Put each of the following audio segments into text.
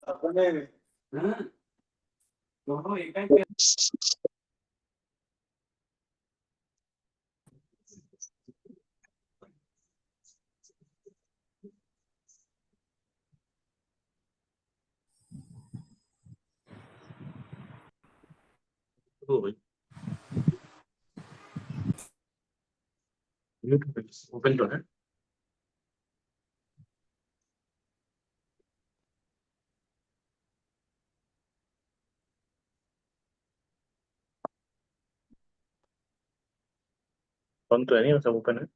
Open तो है। बंद तो है नहीं, सब ओपन है।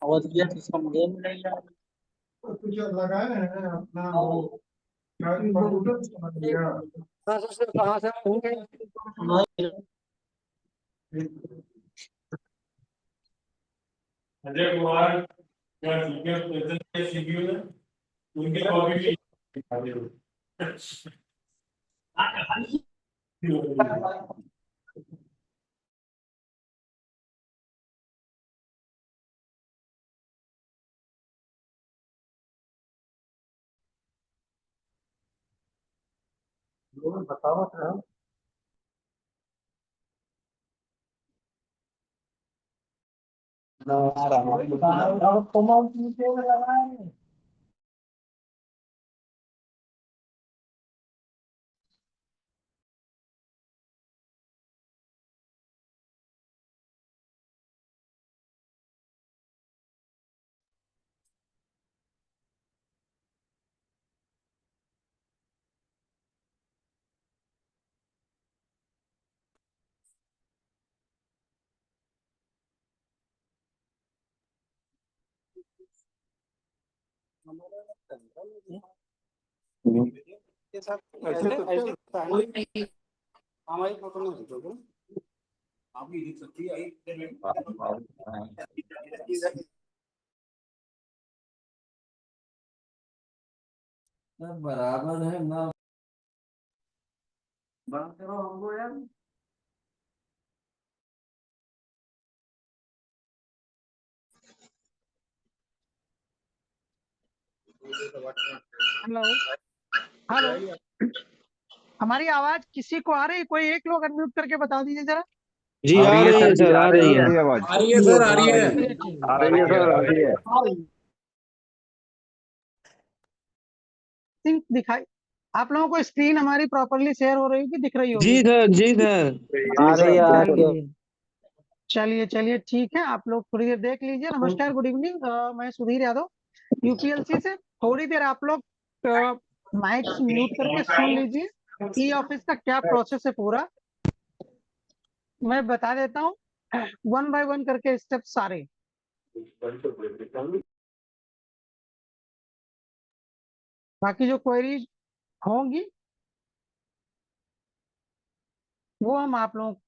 आवाज दिया तो समझे नहीं यार। कुछ लगाए हैं अपना वो कंप्यूटर समझ लिया। कहाँ से होंगे? अजय कुमार या सीपीएम प्रेजेंट के सीपीयू है, उनके कॉपी भी बताओ तो। हमारी फोटो नहीं देखोगे आप भी देख सकती है। बराबर है ना, बात करो हमको यार। हेलो हेलो, हमारी आवाज किसी को आ रही है? कोई एक लोग अनम्यूट करके बता दीजिए जरा। जी आ रही है सर, आ रही है। आ रही है सर, आ रही है। आ रही है सर, आ रही है। सिंक दिखाई, आप लोगों को स्क्रीन हमारी प्रॉपरली शेयर हो रही है कि दिख रही होगी? जी सर, जी सर। आ रही है। चलिए चलिए चलिए ठीक है, आप लोग थोड़ी देर देख लीजिए। नमस्कार, गुड इवनिंग, मैं सुधीर यादव यूपीएलसी से। थोड़ी देर आप लोग माइक म्यूट करके सुन लीजिए ई ऑफिस का क्या प्रोसेस है पूरा। मैं बता देता हूँ वन बाय वन करके स्टेप सारे। बाकी जो क्वेरीज होंगी वो हम आप लोगों को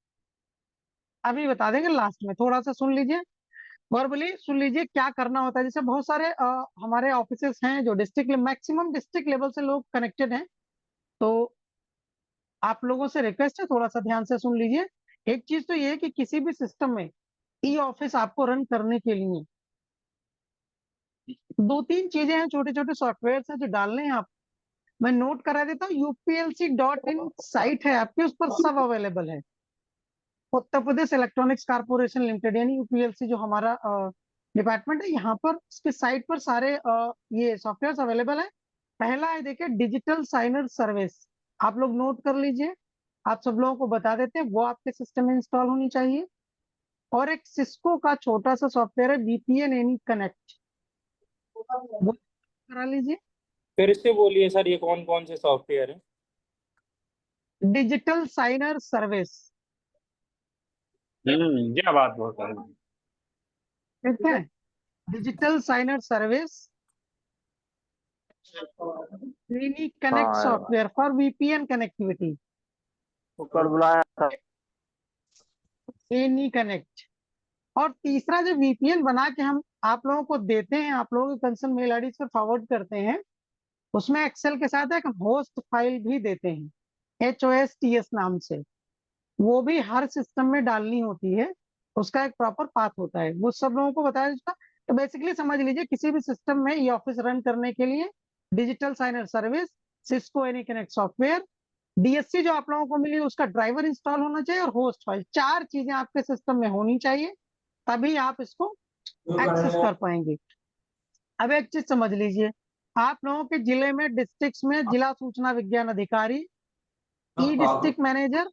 अभी बता देंगे लास्ट में। थोड़ा सा सुन लीजिए, वर्बली सुन लीजिए क्या करना होता है। जैसे बहुत सारे हमारे ऑफिसेस हैं जो डिस्ट्रिक्ट, मैक्सिमम डिस्ट्रिक्ट लेवल से लोग कनेक्टेड हैं, तो आप लोगों से रिक्वेस्ट है थोड़ा सा ध्यान से सुन लीजिए। एक चीज तो ये है कि किसी भी सिस्टम में ई ऑफिस आपको रन करने के लिए दो तीन चीजें हैं, छोटे छोटे सॉफ्टवेयर हैं जो डालने हैं आप। मैं नोट करा देता हूँ, UPLC.in साइट है आपकी, उस पर सब अवेलेबल है। Uttar Pradesh electronics corporation limited यानी यूपीएलसी जो हमारा डिपार्टमेंट है, यहाँ पर इसके साइट पर सारे ये सॉफ्टवेयर अवेलेबल है। पहला है देखिए डिजिटल साइनर सर्विस, आप लोग नोट कर लीजिए। आप सब लोगों को बता देते हैं, वो आपके सिस्टम में इंस्टॉल होनी चाहिए। और एक सिस्को का छोटा सा सॉफ्टवेयर है VPN एनी कनेक्ट, वो करा लीजिए। फिर से बोलिए सर, ये कौन कौन से सॉफ्टवेयर है? डिजिटल साइनर सर्विस, क्या बात बहुत है। ठीक है। Digital signer service, any connect software for VPN connectivity, ऊपर बुलाया था। Any connect. और तीसरा जो VPN बना के हम आप लोगों को देते हैं, आप लोगों के कंसर्न मेल आईडी पर फॉरवर्ड करते हैं, उसमें एक्सेल के साथ एक होस्ट फाइल भी देते हैं, HOSTS नाम से। वो भी हर सिस्टम में डालनी होती है, उसका एक प्रॉपर पाथ होता है, वो सब लोगों को बताया उसका। तो बेसिकली समझ लीजिए किसी भी सिस्टम में ई ऑफिस रन करने के लिए digital signer service, Cisco any connect software, DSC जो आप लोगों को मिली उसका ड्राइवर इंस्टॉल होना चाहिए, और होस्ट फाइल, 4 चीजें आपके सिस्टम में होनी चाहिए, तभी आप इसको एक्सेस कर पाएंगे। अब एक चीज समझ लीजिए, आप लोगों के जिले में, डिस्ट्रिक्ट में जिला सूचना विज्ञान अधिकारी, ई डिस्ट्रिक्ट मैनेजर,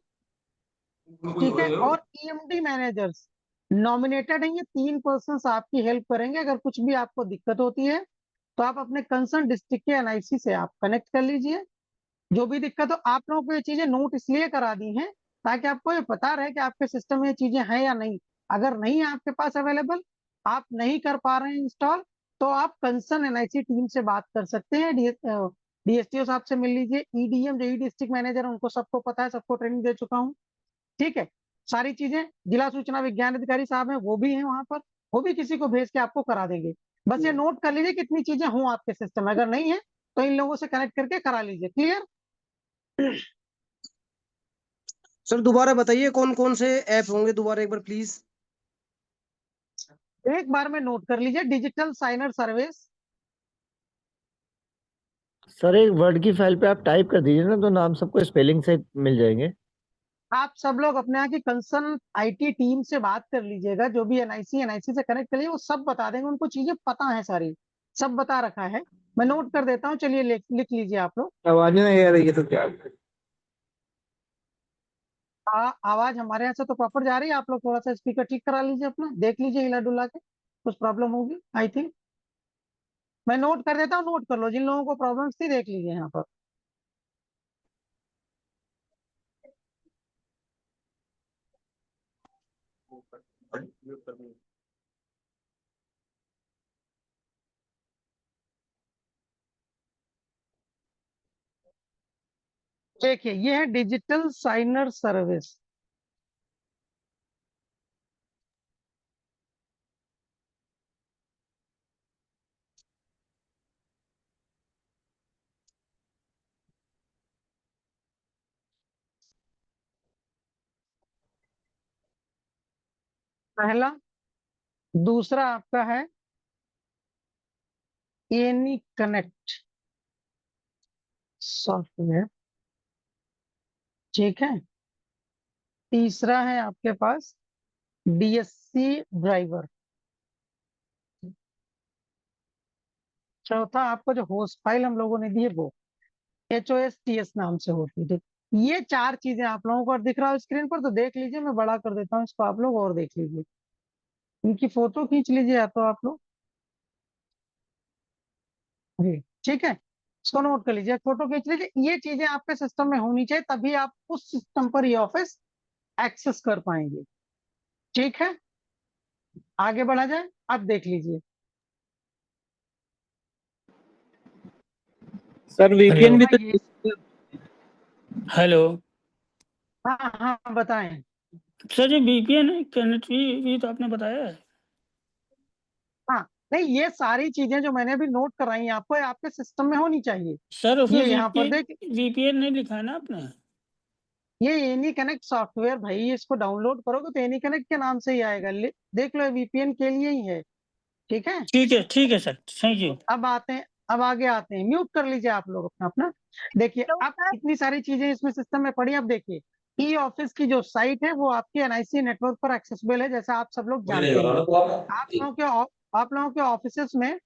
ठीक है, और EMD मैनेजर्स नॉमिनेटेड है। ये 3 पर्संस आपकी हेल्प करेंगे। अगर कुछ भी आपको दिक्कत होती है तो आप अपने कंसर्न डिस्ट्रिक्ट के NIC से आप कनेक्ट कर लीजिए। जो भी दिक्कत हो, आप लोगों को ये चीजें नोट इसलिए करा दी हैं ताकि आपको ये पता रहे कि आपके सिस्टम में ये चीजें हैं या नहीं। अगर नहीं है आपके पास अवेलेबल, आप नहीं कर पा रहे हैं इंस्टॉल, तो आप कंसर्न NIC टीम से बात कर सकते हैं। DSTO साहब से मिल लीजिए, EDM जो ई डिस्ट्रिक्ट मैनेजर है उनको सबको पता है, सबको ट्रेनिंग दे चुका हूँ, ठीक है। सारी चीजें जिला सूचना विज्ञान अधिकारी साहब हैं, वो भी हैं वहां पर, वो भी किसी को भेज के आपको करा देंगे। बस ये नोट कर लीजिए कितनी चीजें हों आपके सिस्टम में, अगर नहीं है तो इन लोगों से कनेक्ट करके करा लीजिए। क्लियर? सर दोबारा बताइए कौन कौन से ऐप होंगे, दोबारा एक बार प्लीज। एक बार में नोट कर लीजिए, डिजिटल साइनर सर्विस, सर एक वर्ड की फाइल पे आप टाइप कर दीजिए ना, तो नाम सबको स्पेलिंग से मिल जाएंगे। आप सब लोग अपने यहाँ की कंसर्न IT टीम से बात कर लीजिएगा, जो भी NIC से कनेक्ट करिए, वो सब बता देंगे, उनको चीजें पता है, सारी सब बता रखा है। मैं नोट कर देता हूँ, चलिए लिख लीजिए आप लोग। आवाज नहीं आ रही है तो क्या? आवाज हमारे यहाँ से तो प्रॉपर जा रही है, आप लोग थोड़ा सा स्पीकर ठीक करा लीजिए अपना, देख लीजिए हिला डुला के, कुछ प्रॉब्लम होगी आई थिंक। मैं नोट कर देता हूँ, नोट कर लो, जिन लोगों को प्रॉब्लम्स थी देख लीजिए यहाँ पर। देखिए ये है डिजिटल साइनर सर्विस। पहला, दूसरा आपका है एनी कनेक्ट सॉफ्टवेयर, ठीक है। तीसरा है आपके पास DSC ड्राइवर। चौथा आपको जो होस्ट फाइल हम लोगों ने दी है वो HOSTS नाम से होती है, ठीक। ये 4 चीजें आप लोगों को दिख रहा है स्क्रीन पर, तो देख लीजिए, मैं बड़ा कर देता हूँ इसको, आप लोग और देख लीजिए, इनकी फोटो खींच लीजिए या तो आप लोग, जी ठीक है। इसको नोट कर लीजिए, फोटो खींच लीजिए, ये चीजें आपके सिस्टम में होनी चाहिए, तभी आप उस सिस्टम पर ये ऑफिस एक्सेस कर पाएंगे, ठीक है। आगे बढ़ा जाए, अब देख लीजिए। सर VPN भी तो ये- हेलो हाँ हाँ बताएं। सर, ये VPN है, कनेक्टिविटी भी तो आपने बताया है। हाँ, नहीं ये सारी चीजें जो मैंने अभी नोट कराई हैं आपको, ये आपके सिस्टम में होनी चाहिए। सर उसमें ये यहाँ पर देख, VPN नहीं लिखा है ना आपने? ये एनी कनेक्ट सॉफ्टवेयर भाई, इसको डाउनलोड करोगे तो एनी कनेक्ट के नाम से ही आएगा, देख लो, VPN के लिए ही है, ठीक है। ठीक है सर, थैंक यू। अब आते हैं, अब आगे आते हैं, म्यूट कर लीजिए आप लोग अपना अपना। देखिए अब इतनी सारी चीजें इसमें सिस्टम में पड़ी, अब देखिए ई ऑफिस की जो साइट है वो आपके NIC नेटवर्क पर एक्सेसिबल है, जैसा आप सब लोग जानते हैं। आप लोगों के ऑफिस में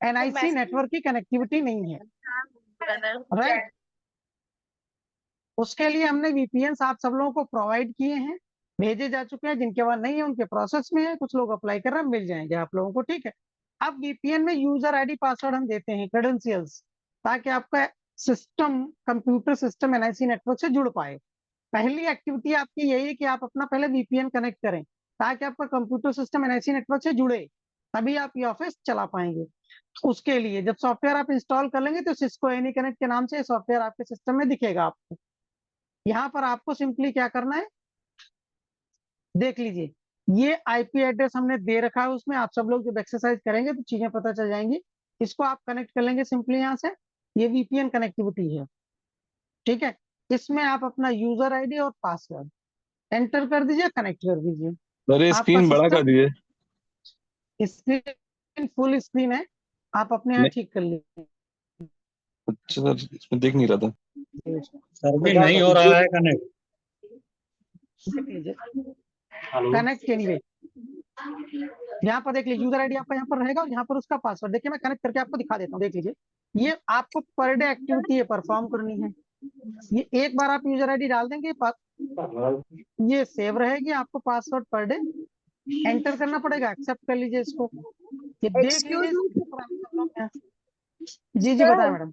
NIC नेटवर्क की कनेक्टिविटी नहीं है, राइट। उसके लिए हमने VPN आप सब लोगों को प्रोवाइड किए हैं, भेजे जा चुके हैं, जिनके पास नहीं है उनके प्रोसेस में है, कुछ लोग अप्लाई कर रहे हैं, मिल जाएंगे आप लोगों को, ठीक है। अब VPN में यूजर ID पासवर्ड हम देते हैं, क्रेडेंशियल्स, ताकि आपका system, computer system NIC network से जुड़ पाए। पहली एक्टिविटी आपकी यही है कि आप अपना पहले VPN कनेक्ट करें, ताकि आपका कंप्यूटर सिस्टम NIC नेटवर्क से जुड़े, तभी आप ये ऑफिस चला पाएंगे। उसके लिए जब सॉफ्टवेयर आप इंस्टॉल कर लेंगे तो सिस्को एनी कनेक्ट के नाम से सॉफ्टवेयर आपके सिस्टम में दिखेगा आपको। यहाँ पर आपको सिंपली क्या करना है, देख लीजिए, ये IP एड्रेस हमने दे रखा है, उसमें आप सब लोग जब एक्सरसाइज करेंगे तो चीजें पता चल जाएंगी। इसको आप कनेक्ट कर लेंगे सिंपली यहाँ से, ये VPN कनेक्टिविटी है, ठीक है। इसमें आप अपना यूजर आईडी और पासवर्ड एंटर कर दीजिए, कनेक्ट कर दीजिए। अरे आपका स्क्रीन बड़ा कर दिए। स्क्रीन फुल स्क्रीन है, आप अपने यहाँ नहीं। ठीक कर लीजिए। अच्छा सर, इसमें देख नहीं रहा था। सर भी नहीं हो रहा है कनेक्ट। देख लीजिए, कनेक्ट एनीवे। यहाँ पर देख लीजिए, यूजर आईडी आपका यहाँ पर रहेगा और यहाँ पर उसका पासवर्ड। देखिए मैं कनेक्ट करके आपको दिखा देता हूँ, देख लीजिए। ये आपको पर डे एक्टिविटी है, परफॉर्म करनी है। ये एक बार आप यूजर आईडी डाल देंगे, ये सेव रहेगी। आपको पासवर्ड पर डे एंटर करना पड़ेगा, एक्सेप्ट कर लीजिए इसको। ये देख Excuse लीजिए। me, जी sir. बताएं मैडम।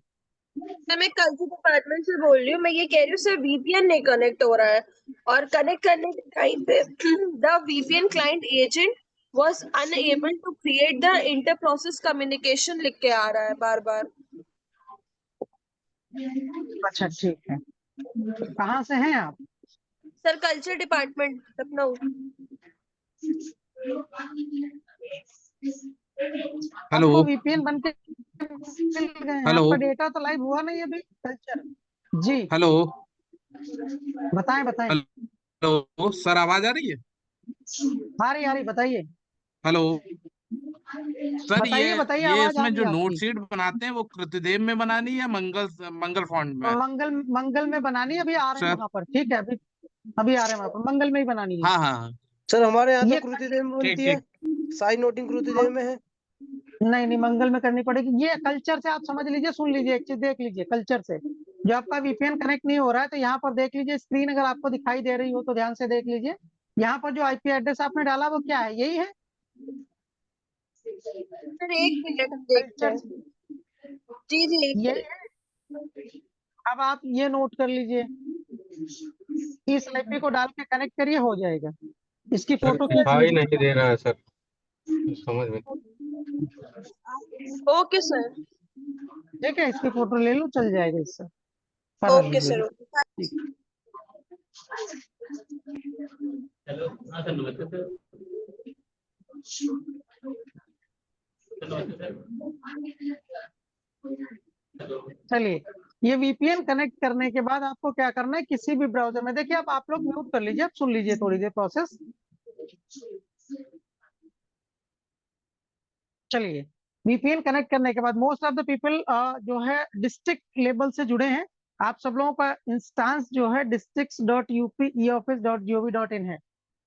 सर मैं कल से डिपार्टमेंट से बोल रही हूँ। मैं ये कह रही हूँ सर VPN नहीं कनेक्ट हो रहा है, और कनेक्ट करने के टाइम पे the VPN client agent was unable to create the inter process communication लिख के आ रहा है बार बार। अच्छा ठीक है, कहाँ से हैं आप? Sir culture department Lucknow. Hello आपको VPN बन के मिल गए हैं, हेलो आपका डेटा तो लाइव हुआ नहीं अभी कल्चर। जी हेलो बताएं बताएं। हेलो सर, आवाज आ रही है? आ रही बताइए। हेलो सर, बताइए बताइए, ये आवाज आ इसमें रही जो है नोट आपकी। शीट बनाते हैं वो कृतिदेव में बनानी है या मंगल फॉन्ट में? मंगल में बनानी है, अभी आ रहे हैं सर वहां पर, ठीक है। अभी आ रहे हैं वहां पर, मंगल में ही बनानी है। हाँ हाँ हाँ, सर हमारे यहाँ तो ये कृतिदेव में ठीक बनती है, ठीक। साइन नोटिंग कृतिदेव में है। नहीं मंगल में करनी पड़ेगी। ये कल्चर से आप समझ लीजिए, सुन लीजिए, एक चीज देख लीजिए। कल्चर से जो आपका VPN कनेक्ट नहीं हो रहा है, तो यहाँ पर देख लीजिए स्क्रीन, अगर आपको दिखाई दे रही हो तो ध्यान से देख लीजिए। यहाँ पर जो IP एड्रेस आपने डाला वो क्या है, यही है सर एक मिनट हम देखते कल्चर। हैं। जी जी एक ये मिनट। अब आप ये नोट कर लीजिए, इस IP को डाल के कनेक्ट करिए, हो जाएगा। इसकी फोटो खींच दिखाई लीजिए। नहीं दे रहा है सर, समझ में। Okay sir. ठीक है, इसकी फोटो ले लो, चल जाएगा इससे, कर ओके लीजिए। सर। ठीक। चलिए, ये VPN कनेक्ट करने के बाद आपको क्या करना है, किसी भी ब्राउजर में देखिए। आप लोग म्यूट कर लीजिए, आप सुन लीजिए थोड़ी देर प्रोसेस। चलिए, VPN कनेक्ट करने के बाद मोस्ट ऑफ द पीपल जो है डिस्ट्रिक्ट लेवल से जुड़े हैं। आप सब लोगों का इंस्टांस जो है districts.up.eoffice.gov.in है।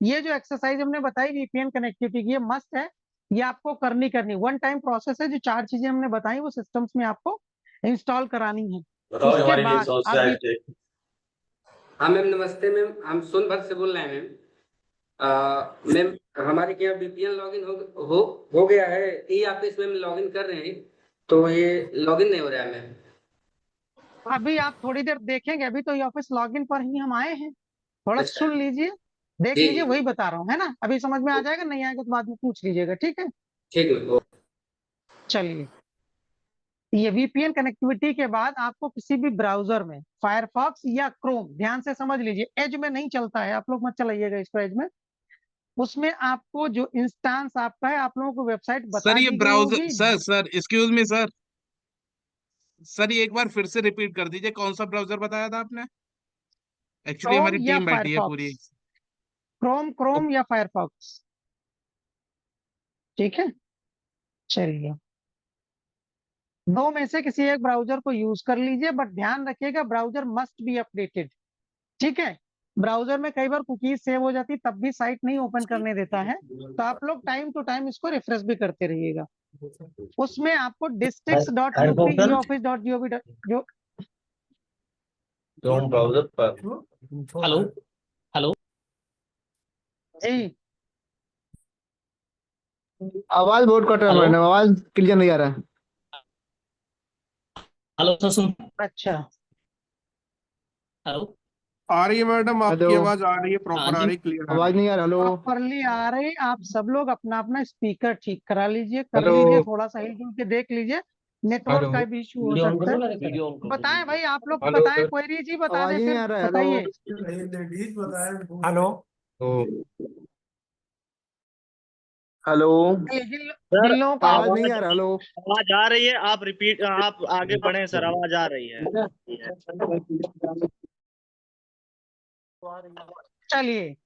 ये जो एक्सरसाइज हमने बताई VPN कनेक्टिविटी की, ये मस्ट है, ये आपको करनी वन टाइम प्रोसेस है। जो 4 चीजें हमने बताई वो सिस्टम्स में आपको इंस्टॉल करानी है। उसके बाद आप हाँ मैम नमस्ते मैम, हम सोनभद्र से बोल रहे हैं मैम। मैम हमारे यहाँ VPN लॉगिन हो गया है। ऑफिस में लॉगिन कर रहे हैं तो ये लॉगिन नहीं हो रहा है मैम। अभी आप थोड़ी देर देखेंगे, अभी तो ये ऑफिस लॉगिन पर ही हम आए हैं। थोड़ा अच्छा। सुन लीजिए, देख जी लीजिए, वही बता रहा हूँ, है ना। अभी समझ में आ जाएगा, नहीं आएगा तो बाद में पूछ लीजिएगा, ठीक है। ठीक है। चलिए, ये VPN कनेक्टिविटी के बाद आपको किसी भी ब्राउजर में, फायरफॉक्स या क्रोम, ध्यान से समझ लीजिए, एज में नहीं चलता है, आप लोग मत चलाइएगा इसको एज में। उसमें आपको जो इंस्टांस आपका है, आप लोगों को वेबसाइट सर बता ये दी गई ब्राउजर, होगी। सर एक्सक्यूज मी सर ये एक बार फिर से रिपीट कर दीजिए, कौन सा ब्राउजर बताया था आपने? एक्चुअली क्रोम हमारी या टीम बैठी है पूरी। फायरफॉक्स, क्रोम या फायरफॉक्स, ठीक है। चलिए, दो में से किसी एक ब्राउजर को यूज कर लीजिए, बट ध्यान रखिएगा ब्राउजर मस्ट बी अपडेटेड, ठीक है। ब्राउजर में कई बार कुकीज सेव हो जाती, तब भी साइट नहीं ओपन करने देता है, तो आप लोग टाइम टू टाइम इसको रिफ्रेश भी करते रहिएगा। उसमें आपको districts.up.eoffice.gov जो ब्राउजर पर हेलो जी आवाज बहुत कट रहा है मैडम, आवाज क्लियर नहीं आ रहा है। हेलो सर सुन। अच्छा, हेलो आ रही है मैडम, आपकी हेलो। आवाज आ रही है, प्रॉपर आ रही, क्लियर आ आवाज रही है। नहीं आ रहा। हेलो प्रॉपरली आ रही। आप सब लोग अपना अपना स्पीकर ठीक करा लीजिए, कर हेलो। लीजिए, थोड़ा सा हिल के देख लीजिए, नेटवर्क का भी इशू हो सकता है। वीडियो ऑन बताएं भाई, आप लोग हेलो बताएं, सर। क्वेरी जी बता आवाज दें, ही नहीं फिर आ रहा है। हेलो। बताइए। लेडीज बताया हेलो तो हेलो जिन सर जिन लोगों को आवाज आवाज नहीं आ रहा। हेलो आवाज आ रही है, आप रिपीट, आप आगे बढ़े सर, आवाज आ रही है। चलिए,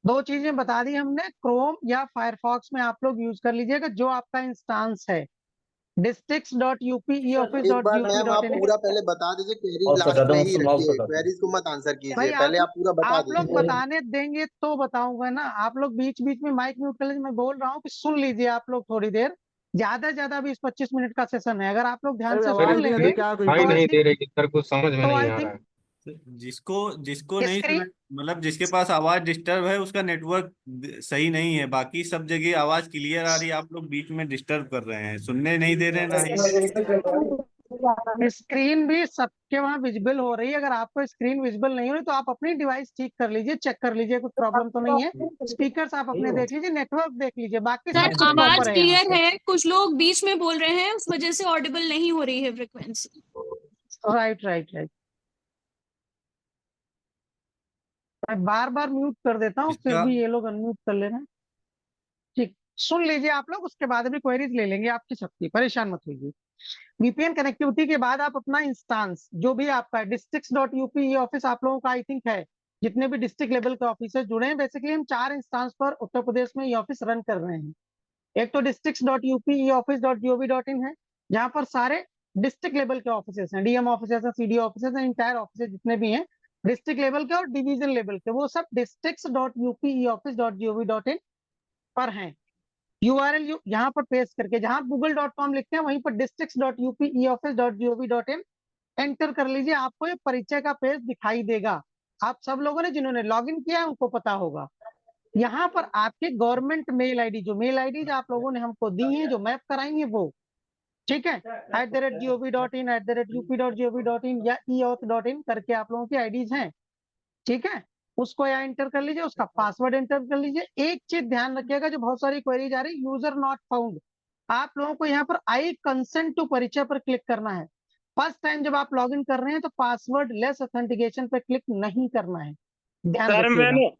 दो चीजें बता दी हमने, क्रोम या फायरफॉक्स में आप लोग यूज कर लीजिएगा जो आपका इंस्टांस है, एक बार मैम आप districts.upe.office.in। पूरा पहले बता दीजिए, क्वेरीज लास्ट में ही रखिए, क्वेरीज को मत आंसर कीजिए, भाई पहले आप पूरा बता आप लोग दीजिए। बताने देंगे तो बताऊंगा ना, आप लोग बीच बीच में माइक म्यूट कर लीजिए, मैं बोल रहा हूँ कि सुन लीजिए आप लोग थोड़ी देर, ज्यादा से ज्यादा 20-25 मिनट का सेशन है, अगर आप लोग ध्यान से आवाज सुन नहीं लेंगे आती क्या कोई भाई तो आई नहीं थिंक दे रहे सर, कुछ समझ में तो नहीं आई आ रहा थिंक है। जिसको जिसको नहीं स्क्रीन सुना, मतलब जिसके पास आवाज डिस्टर्ब है उसका नेटवर्क सही नहीं है, बाकी सब जगह आवाज क्लियर आ रही है, आप लोग बीच में डिस्टर्ब कर रहे हैं, सुनने नहीं दे रहे हैं ना ही। स्क्रीन भी सबके वहां विजिबल हो रही है, अगर आपको स्क्रीन विजिबल नहीं हो रही तो आप अपनी डिवाइस ठीक कर लीजिए, चेक कर लीजिए कुछ प्रॉब्लम तो नहीं है, स्पीकर्स आप अपने देख लीजिए, नेटवर्क देख लीजिए, बाकी सब सर कुछ आवाज प्रॉपर है यहाँ क्लियर पे। है, कुछ लोग बीच में बोल रहे हैं, उस वजह से ऑडिबल नहीं हो रही है फ्रिक्वेंसी। राइट राइट राइट, मैं बार बार म्यूट कर देता हूँ फिर इसका भी ये लोग अनम्यूट कर ले रहे हैं। ठीक, सुन लीजिए आप लोग, उसके बाद भी क्वेरीज ले लेंगे आपकी सबकी, परेशान मत होइए। वीपीएन कनेक्टिविटी के बाद आप अपना इंस्टांस जो भी आपका districts.upe ऑफिस आप लोगों का आई थिंक है, जितने भी डिस्ट्रिक्ट लेवल के ऑफिसर जुड़े हैं, बेसिकली हम 4 इंस्टांस पर उत्तर प्रदेश में ये ऑफिस रन कर रहे हैं। एक तो districts.upe office.gov.in है, जहां पर सारे डिस्ट्रिक्ट लेवल के ऑफिस हैं, डीएम ऑफिस हैं, सीडी ऑफिस हैं, इंटायर ऑफिस जितने भी हैं डिस्ट्रिक्ट लेवल के और डिवीजन लेवल के, वो सब districts.upe office.gov.in पर हैं। यूआरएल यहाँ पर पेस्ट करके, जहां google.com लिखते हैं वहीं पर districts.upe office.gov.in एंटर कर लीजिए, आपको ये परिचय का पेज दिखाई देगा। आप सब लोगों ने जिन्होंने लॉगिन किया है उनको पता होगा। यहाँ पर आपके गवर्नमेंट मेल आईडी, जो मेल आईडी आप लोगों ने हमको दी है, जो मैप कराई है वो, ठीक है, @gov.in @up.gov.in या eauth.in करके आप लोगों की आईडीज हैं, ठीक है, उसको यहाँ एंटर कर लीजिए, उसका पासवर्ड एंटर कर लीजिए। एक चीज ध्यान रखिएगा, जो बहुत सारी क्वेरीज आ रही, यूजर नॉट फाउंड, आप लोगों को यहाँ पर आई कंसेंट टू परिचय पर क्लिक करना है। फर्स्ट टाइम जब आप लॉगिन कर रहे हैं तो पासवर्ड लेस ऑथेंटिकेशन पर क्लिक नहीं करना है, ध्यान सर रखिएगा। ठीक,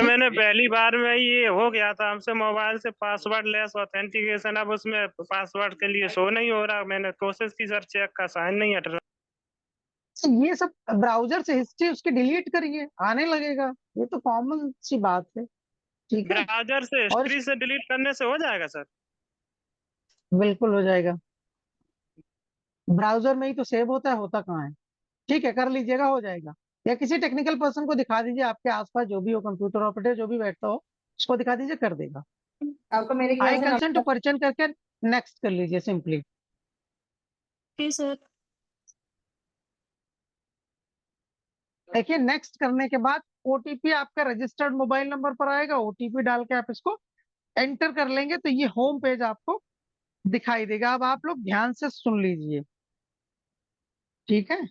मैंने पहली बार में ये हो गया था हमसे, मोबाइल से पासवर्ड लेस ऑथेंटिकेशन, अब उसमें पासवर्ड के लिए शो नहीं हो रहा, मैंने कोशिश की सर, चेक का साइन नहीं हट रहा। ये सब ब्राउजर से हिस्ट्री उसकी डिलीट करिए, आने लगेगा, ये तो कॉमन सी बात है, ठीक है। ब्राउजर से और हिस्ट्री से डिलीट करने से हो जाएगा सर? बिल्कुल हो जाएगा, ब्राउजर में ही तो सेव होता है, होता कहाँ है, ठीक है, कर लीजिएगा, हो जाएगा। या किसी टेक्निकल पर्सन को दिखा दीजिए, आपके आसपास जो भी हो, कंप्यूटर ऑपरेटर जो भी बैठता हो, उसको दिखा दीजिए, कर देगा। आपको मेरे आई ख्याल से कंसेंट टू परिचय करके नेक्स्ट कर लीजिए सिंपली। सर देखिए, नेक्स्ट करने के बाद ओटीपी आपका रजिस्टर्ड मोबाइल नंबर पर आएगा, ओटीपी डाल के आप इसको एंटर कर लेंगे तो ये होम पेज आपको दिखाई देगा। अब आप लोग ध्यान से सुन लीजिए, ठीक है,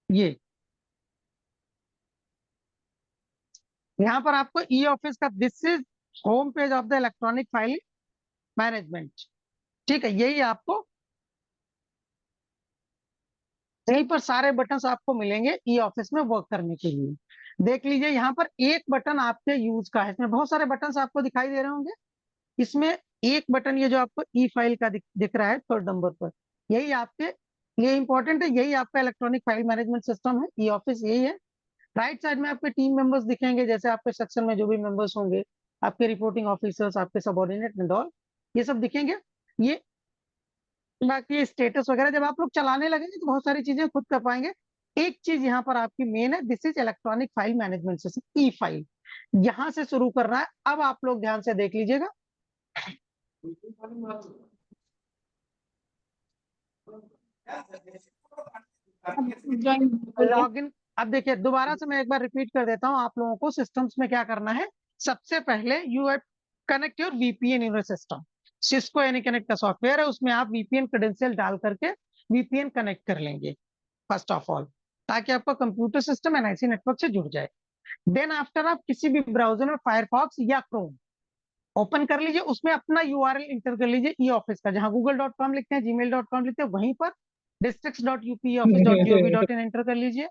ये यहाँ पर आपको ई ऑफिस का, this is home page of the electronic file management, ठीक है, यही आपको, यहीं पर सारे बटन आपको मिलेंगे ई ऑफिस में वर्क करने के लिए। देख लीजिए, यहाँ पर एक बटन आपके यूज का है, इसमें बहुत सारे बटन आपको दिखाई दे रहे होंगे, इसमें एक बटन ये जो आपको ई फाइल का दिख रहा है 3rd नंबर पर, यही आपके लिए इंपॉर्टेंट है, यही आपका इलेक्ट्रॉनिक फाइल मैनेजमेंट सिस्टम है, ई ऑफिस यही है। राइट साइड में आपके टीम मेंबर्स दिखेंगे, जैसे आपके सेक्शन में जो भी मेंबर्स होंगे, आपके रिपोर्टिंग ऑफिसर्स, आपके सबऑर्डिनेट एंड ऑल, ये सब दिखेंगे। ये बाकी स्टेटस वगैरह जब आप लोग चलाने लगेंगे तो बहुत सारी चीजें खुद कर पाएंगे। एक चीज यहाँ पर आपकी मेन है, this is electronic file management system, E file, यहां से शुरू करना है। अब आप लोग ध्यान से देख लीजिएगा, लॉगिन। अब देखिए, दोबारा से मैं एक बार रिपीट कर देता हूं आप लोगों को, सिस्टम्स में क्या करना है। सबसे पहले you have connect your VPN in your system, Cisco यानी कनेक्ट का सॉफ्टवेयर है, उसमें आप वीपीएन क्रेडेंशियल डाल करके वीपीएन कनेक्ट कर लेंगे फर्स्ट ऑफ ऑल, ताकि आपका कंप्यूटर सिस्टम एनआईसी नेटवर्क से जुड़ जाए। देन आफ्टर आप किसी भी ब्राउजर में फायरफॉक्स या क्रोम ओपन कर लीजिए, उसमें अपना यूआरएल इंटर कर लीजिए ई ऑफिस का, जहां google.com लिखते हैं, gmail.com लिखते हैं, वहीं पर districts.upeoffice.gov.in एंटर कर लीजिए,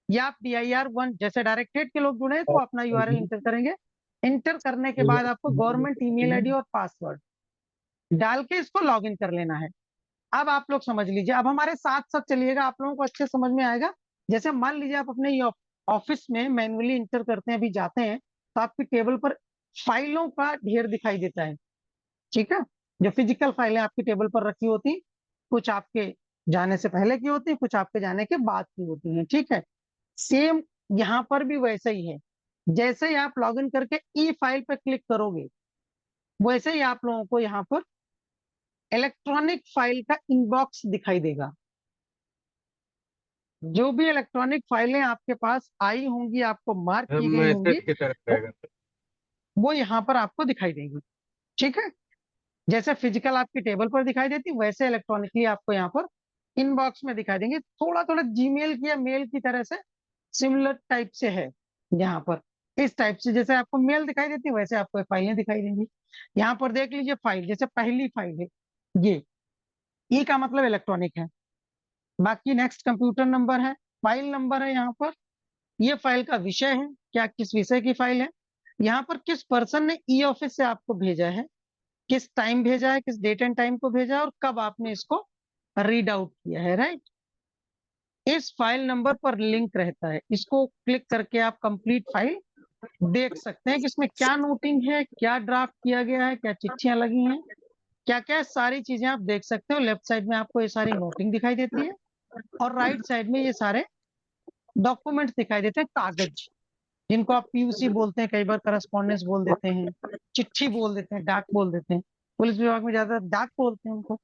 या आप DIR1 जैसे डायरेक्टरेट के लोग जुड़े हैं तो अपना यूआरएल इंटर करेंगे, एंटर करने के बाद आपको गवर्नमेंट ईमेल आईडी और पासवर्ड डाल के इसको लॉगिन कर लेना है। अब आप लोग समझ लीजिए, अब हमारे साथ साथ चलिएगा, आप लोगों को अच्छे समझ में आएगा। जैसे मान लीजिए आप अपने ऑफिस में मैन्युअली इंटर करते हैं, अभी जाते हैं तो आपकी टेबल पर फाइलों का ढेर दिखाई देता है, ठीक है। जो फिजिकल फाइलें आपकी टेबल पर रखी होती, कुछ आपके जाने से पहले की होती है, कुछ आपके जाने के बाद की होती है, ठीक है। सेम यहाँ पर भी वैसे ही है। जैसे ही आप लॉगिन करके ई फाइल पे क्लिक करोगे, वैसे ही आप लोगों को यहाँ पर इलेक्ट्रॉनिक फाइल का इनबॉक्स दिखाई देगा। जो भी इलेक्ट्रॉनिक फाइलें आपके पास आई होंगी, आपको मार्क की गई होंगी, वो यहाँ पर आपको दिखाई देंगी, ठीक है। जैसे फिजिकल आपकी टेबल पर दिखाई देती, वैसे इलेक्ट्रॉनिकली आपको यहाँ पर इनबॉक्स में दिखाई देंगे। थोड़ा थोड़ा जीमेल की या मेल की तरह से सिमिलर टाइप से है यहाँ पर। इस टाइप से जैसे आपको मेल दिखाई देती है, वैसे आपको फाइलें दिखाई देंगी। यहाँ पर देख लीजिए फाइल, जैसे पहली फाइल है ये, ई का मतलब इलेक्ट्रॉनिक है। बाकी नेक्स्ट कंप्यूटर नंबर है, फाइल नंबर है यहाँ पर, ये फाइल का विषय है, क्या किस विषय की फाइल है, यहाँ पर किस पर्सन ने ई ऑफिस से आपको भेजा है, किस टाइम भेजा है, किस डेट एंड टाइम को भेजा है, और कब आपने इसको रीड आउट किया है, राइट। इस फाइल नंबर पर लिंक रहता है, इसको क्लिक करके आप कंप्लीट फाइल देख सकते हैं कि इसमें क्या नोटिंग है, क्या ड्राफ्ट किया गया है, क्या चिट्ठियां लगी हैं, क्या क्या सारी चीजें आप देख सकते हो। लेफ्ट साइड में आपको ये सारी नोटिंग दिखाई देती है, और राइट साइड में ये सारे डॉक्यूमेंट्स दिखाई देते हैं, कागज, जिनको आप पीयूसी बोलते हैं, कई बार करस्पॉन्डेंस बोल देते हैं, चिट्ठी बोल देते हैं, डाक बोल देते हैं, पुलिस विभाग में ज्यादा डाक बोलते हैं उनको।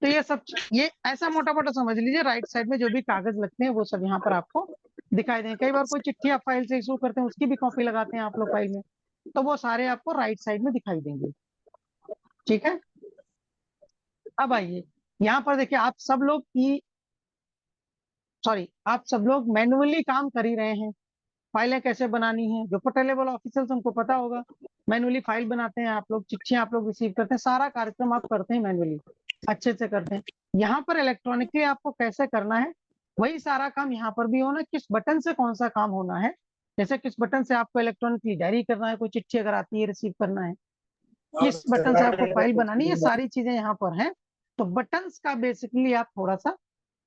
तो ये सब, ये ऐसा मोटा मोटा समझ लीजिए, राइट साइड में जो भी कागज लगते हैं वो सब यहाँ पर आपको दिखाई देंगे। कई बार कोई चिट्ठी आप फाइल से इशू करते हैं, उसकी भी कॉपी लगाते हैं आप लोग फाइल में, तो वो सारे आपको राइट साइड में दिखाई देंगे, ठीक है। अब आइए यहाँ पर देखिए, आप सब लोग मैन्युअली काम कर ही रहे हैं। फाइलें कैसे बनानी है, जो पटे लेवल ऑफिसर्स उनको पता होगा, मैन्युअली फाइल बनाते हैं आप लोग, चिट्ठियां आप लोग रिसीव करते हैं, सारा कार्यक्रम आप करते हैं मैन्युअली, अच्छे से करते हैं। यहाँ पर इलेक्ट्रॉनिकली आपको कैसे करना है, वही सारा काम यहाँ पर भी होना है। किस बटन से कौन सा काम होना है, जैसे किस बटन से आपको इलेक्ट्रॉनिकली डायरी करना है, कोई चिट्ठी अगर आती है रिसीव करना है, किस बटन से आपको फाइल बनानी है, ये सारी चीजें यहाँ पर हैं। तो बटन्स का बेसिकली आप थोड़ा सा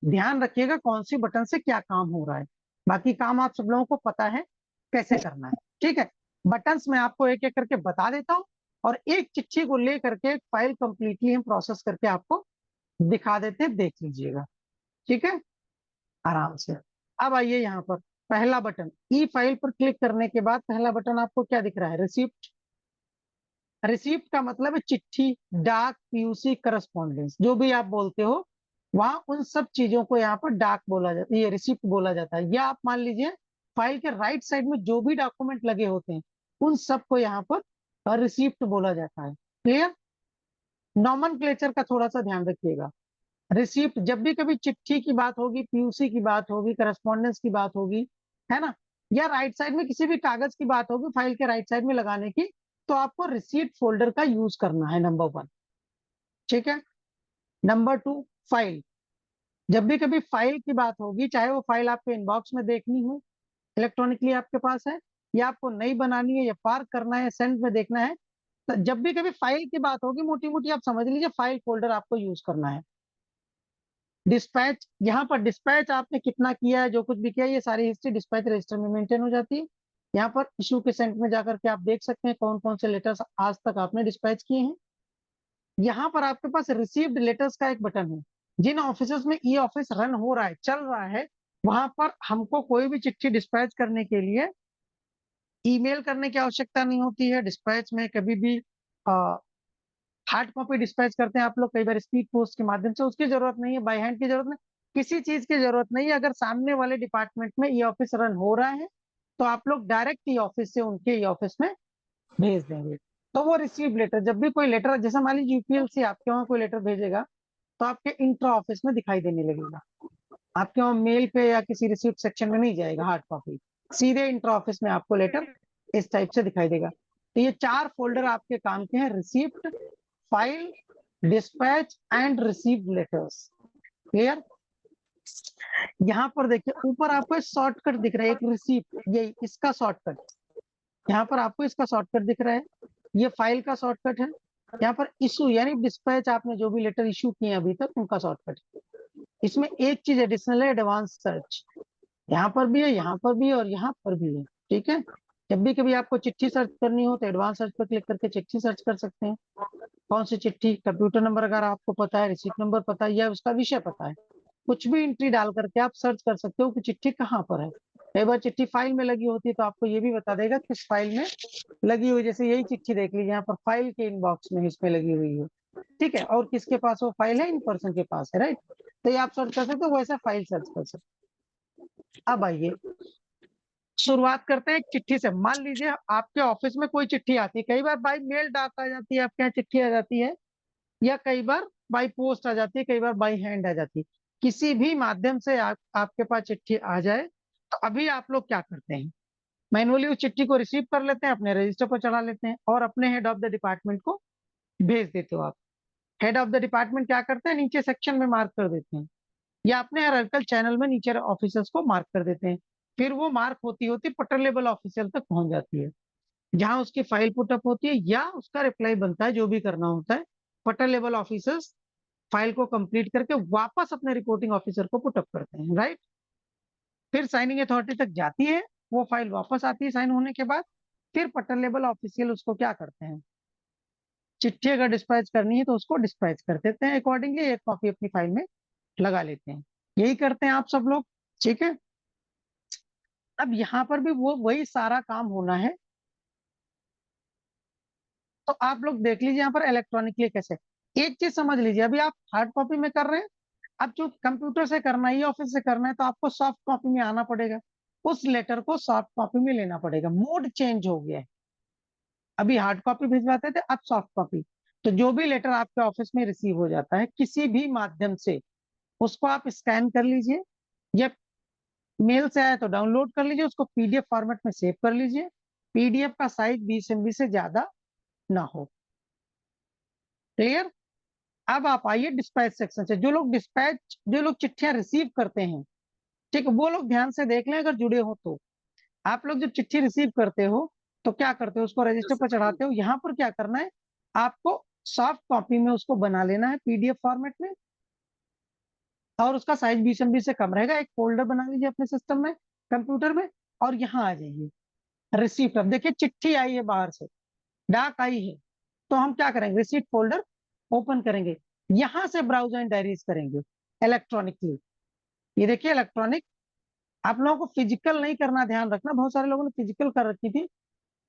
ध्यान रखिएगा, कौन सी बटन से क्या काम हो रहा है। बाकी काम आप सब लोगों को पता है कैसे करना है, ठीक है। बटन्स में आपको एक एक करके बता देता हूँ, और एक चिट्ठी को ले करके फाइल कंप्लीटली हम प्रोसेस करके आपको दिखा देते हैं, देख लीजिएगा, ठीक है, आराम से। अब आइए यहाँ पर पहला बटन, ई फाइल पर क्लिक करने के बाद पहला बटन आपको क्या दिख रहा है, रिसिप्ट। रिसिप्ट का मतलब है चिट्ठी, डाक, पीयूसी, करस्पॉन्डेंस, जो भी आप बोलते हो, वहां उन सब चीजों को यहाँ पर डाक बोला जाता है, ये रिसिप्ट बोला जाता है। या आप मान लीजिए फाइल के राइट साइड में जो भी डॉक्यूमेंट लगे होते हैं, उन सबको यहाँ पर रिसिप्ट बोला जाता है। क्लियर। नॉमेनक्लेचर का थोड़ा सा ध्यान रखिएगा। रिसिप्ट, जब भी कभी चिट्ठी की बात होगी, पीयूसी की बात होगी, करस्पॉन्डेंस की बात होगी, है ना, या राइट साइड में किसी भी कागज की बात होगी फाइल के राइट साइड में लगाने की, तो आपको रिसीप्ट फोल्डर का यूज करना है, नंबर 1, ठीक है। नंबर 2, फाइल, जब भी कभी फाइल की बात होगी, चाहे वो फाइल आपको इनबॉक्स में देखनी हो, इलेक्ट्रॉनिकली आपके पास है, या आपको नई बनानी है, या पार्क करना है, सेंड में देखना है, तो जब भी कभी फाइल की बात होगी, मोटी मोटी आप समझ लीजिए फाइल फोल्डर आपको यूज करना है। डिस्पैच, यहाँ पर डिस्पैच आपने कितना किया है, जो कुछ भी किया है, ये सारी हिस्ट्री डिस्पैच रजिस्टर में मेंटेन हो जाती है। यहाँ पर इशू के सेंट में जाकर के आप देख सकते हैं कौन कौन से लेटर्स आज तक आपने डिस्पैच किए हैं। यहाँ पर आपके पास रिसीव्ड लेटर्स का एक बटन है। जिन ऑफिस में ई ऑफिस रन हो रहा है, चल रहा है, वहां पर हमको कोई भी चिट्ठी डिस्पैच करने के लिए ईमेल करने की आवश्यकता नहीं होती है। डिस्पैच में कभी भी हार्ड कॉपी डिस्पैच करते हैं आप लोग, कई बार स्पीड पोस्ट के माध्यम से, उसकी जरूरत नहीं है। बाय हैंड की जरूरत नहीं, किसी चीज की जरूरत नहीं है। अगर सामने वाले डिपार्टमेंट में ई ऑफिस रन हो रहा है, तो आप लोग डायरेक्ट ई ऑफिस से उनके ई ऑफिस में भेज देंगे। तो वो रिसीव लेटर, जब भी कोई लेटर, जैसे मान लीजिए यूपीएल से आपके वहां कोई लेटर भेजेगा, तो आपके इंट्रा ऑफिस में दिखाई देने लगेगा। आपके वहां मेल पे या किसी रिसीप्ट सेक्शन में नहीं जाएगा हार्ड कॉपी, सीधे इंट्रा ऑफिस में आपको लेटर इस टाइप से दिखाई देगा। तो ये 4 फोल्डर आपके काम के हैं, receipt, file, dispatch and received letters. Clear. यहाँ पर देखिए ऊपर आपको शॉर्टकट दिख रहा है, एक रिसीप्ट, ये इसका शॉर्टकट, यहाँ पर आपको इसका शॉर्टकट दिख रहा है, ये फाइल का शॉर्टकट है। यहाँ पर इशू यानी डिस्पैच आपने जो भी लेटर इशू किए अभी तक उनका शॉर्टकट है। इसमें एक चीज एडिशनल है, एडवांस सर्च। यहाँ पर भी है, यहाँ पर भी है और यहाँ पर भी है। ठीक है, जब भी कभी आपको चिट्ठी सर्च करनी हो तो एडवांस सर्च पर क्लिक करके चिट्ठी सर्च कर सकते हैं। कौन सी चिट्ठी, कंप्यूटर नंबर अगर आपको पता है, रिसीट नंबर पता है या उसका विषय पता है, कुछ भी एंट्री डाल करके आप सर्च कर सकते हो कि चिट्ठी कहाँ पर है। कई बार चिट्ठी फाइल में लगी होती है तो आपको ये भी बता देगा किस फाइल में लगी हुई। जैसे यही चिट्ठी देख लीजिए, यहाँ पर फाइल के इनबॉक्स में इसमें लगी हुई है। ठीक है, और किसके पास वो फाइल है, इन पर्सन के पास है, राइट। तो ये आप सर्च कर सकते हो, वैसे फाइल सर्च कर सकते। अब आइए शुरुआत करते हैं एक चिट्ठी से। मान लीजिए आपके ऑफिस में कोई चिट्ठी आती है, कई बार बाई मेल डाक आ जाती है, आपके यहाँ चिट्ठी आ जाती है, या कई बार बाई पोस्ट आ जाती है, कई बार बाई हैंड आ जाती है। किसी भी माध्यम से आपके पास चिट्ठी आ जाए तो अभी आप लोग क्या करते हैं, मैनुअली उस चिट्ठी को रिसीव कर लेते हैं, अपने रजिस्टर पर चढ़ा लेते हैं और अपने हेड ऑफ द डिपार्टमेंट को भेज देते हो। आप हेड ऑफ द डिपार्टमेंट क्या करते हैं, नीचे सेक्शन में मार्क कर देते हैं या अपने हायरार्किकल चैनल में नीचे ऑफिसर्स को मार्क कर देते हैं। फिर वो मार्क होती होती पटर लेवल ऑफिसर तक पहुंच जाती है, जहां उसकी फाइल पुटअप होती है या उसका रिप्लाई बनता है, जो भी करना होता है। पटर लेवल ऑफिसर्स फाइल को कंप्लीट करके वापस अपने रिपोर्टिंग ऑफिसर को पुटअप करते हैं, राइट। फिर साइनिंग अथॉरिटी तक जाती है, वो फाइल वापस आती है साइन होने के बाद। फिर पटर लेवल ऑफिशियल उसको क्या करते हैं, चिट्ठी अगर डिस्पैच करनी है तो उसको डिस्पैच कर देते हैं, अकॉर्डिंगली एक कॉपी अपनी फाइल में लगा लेते हैं। यही करते हैं आप सब लोग, ठीक है। अब यहाँ पर भी वो वही सारा काम होना है। तो आप लोग देख लीजिए यहाँ पर इलेक्ट्रॉनिकली कैसे। एक चीज समझ लीजिए, अभी आप हार्ड कॉपी में कर रहे हैं, अब जो कंप्यूटर से करना है, ऑफिस से करना है, तो आपको सॉफ्ट कॉपी में आना पड़ेगा, उस लेटर को सॉफ्ट कॉपी में लेना पड़ेगा। मोड चेंज हो गया है, अभी हार्ड कॉपी भिजवाते थे, अब सॉफ्ट कॉपी। तो जो भी लेटर आपके ऑफिस में रिसीव हो जाता है किसी भी माध्यम से, उसको आप स्कैन कर लीजिए, या मेल से आया तो डाउनलोड कर लीजिए, उसको पीडीएफ फॉर्मेट में सेव कर लीजिए। पीडीएफ का साइज 20 MB से ज्यादा ना हो। क्लियर। अब आप आइए डिस्पैच सेक्शन से। जो लोग चिट्ठियां रिसीव करते हैं, ठीक है, वो लोग ध्यान से देख लें अगर जुड़े हो तो। आप लोग जब चिट्ठी रिसीव करते हो तो क्या करते हो, उसको रजिस्टर पर चढ़ाते हो। यहाँ पर क्या करना है, आपको सॉफ्ट कॉपी में उसको बना लेना है पीडीएफ फॉर्मेट में, और उसका साइज 20 MB से कम रहेगा। एक फोल्डर बना लीजिए अपने सिस्टम में, कंप्यूटर में, और यहाँ आ जाइए रिसीप्ट। अब देखिए चिट्ठी आई है बाहर से, डाक आई है, तो हम क्या करेंगे, रिसीप्ट फोल्डर ओपन करेंगे, यहां से ब्राउज एंड डायरीज करेंगे इलेक्ट्रॉनिकली। ये देखिए इलेक्ट्रॉनिक। आप लोगों को फिजिकल नहीं करना, ध्यान रखना, बहुत सारे लोगों ने फिजिकल कर रखी थी,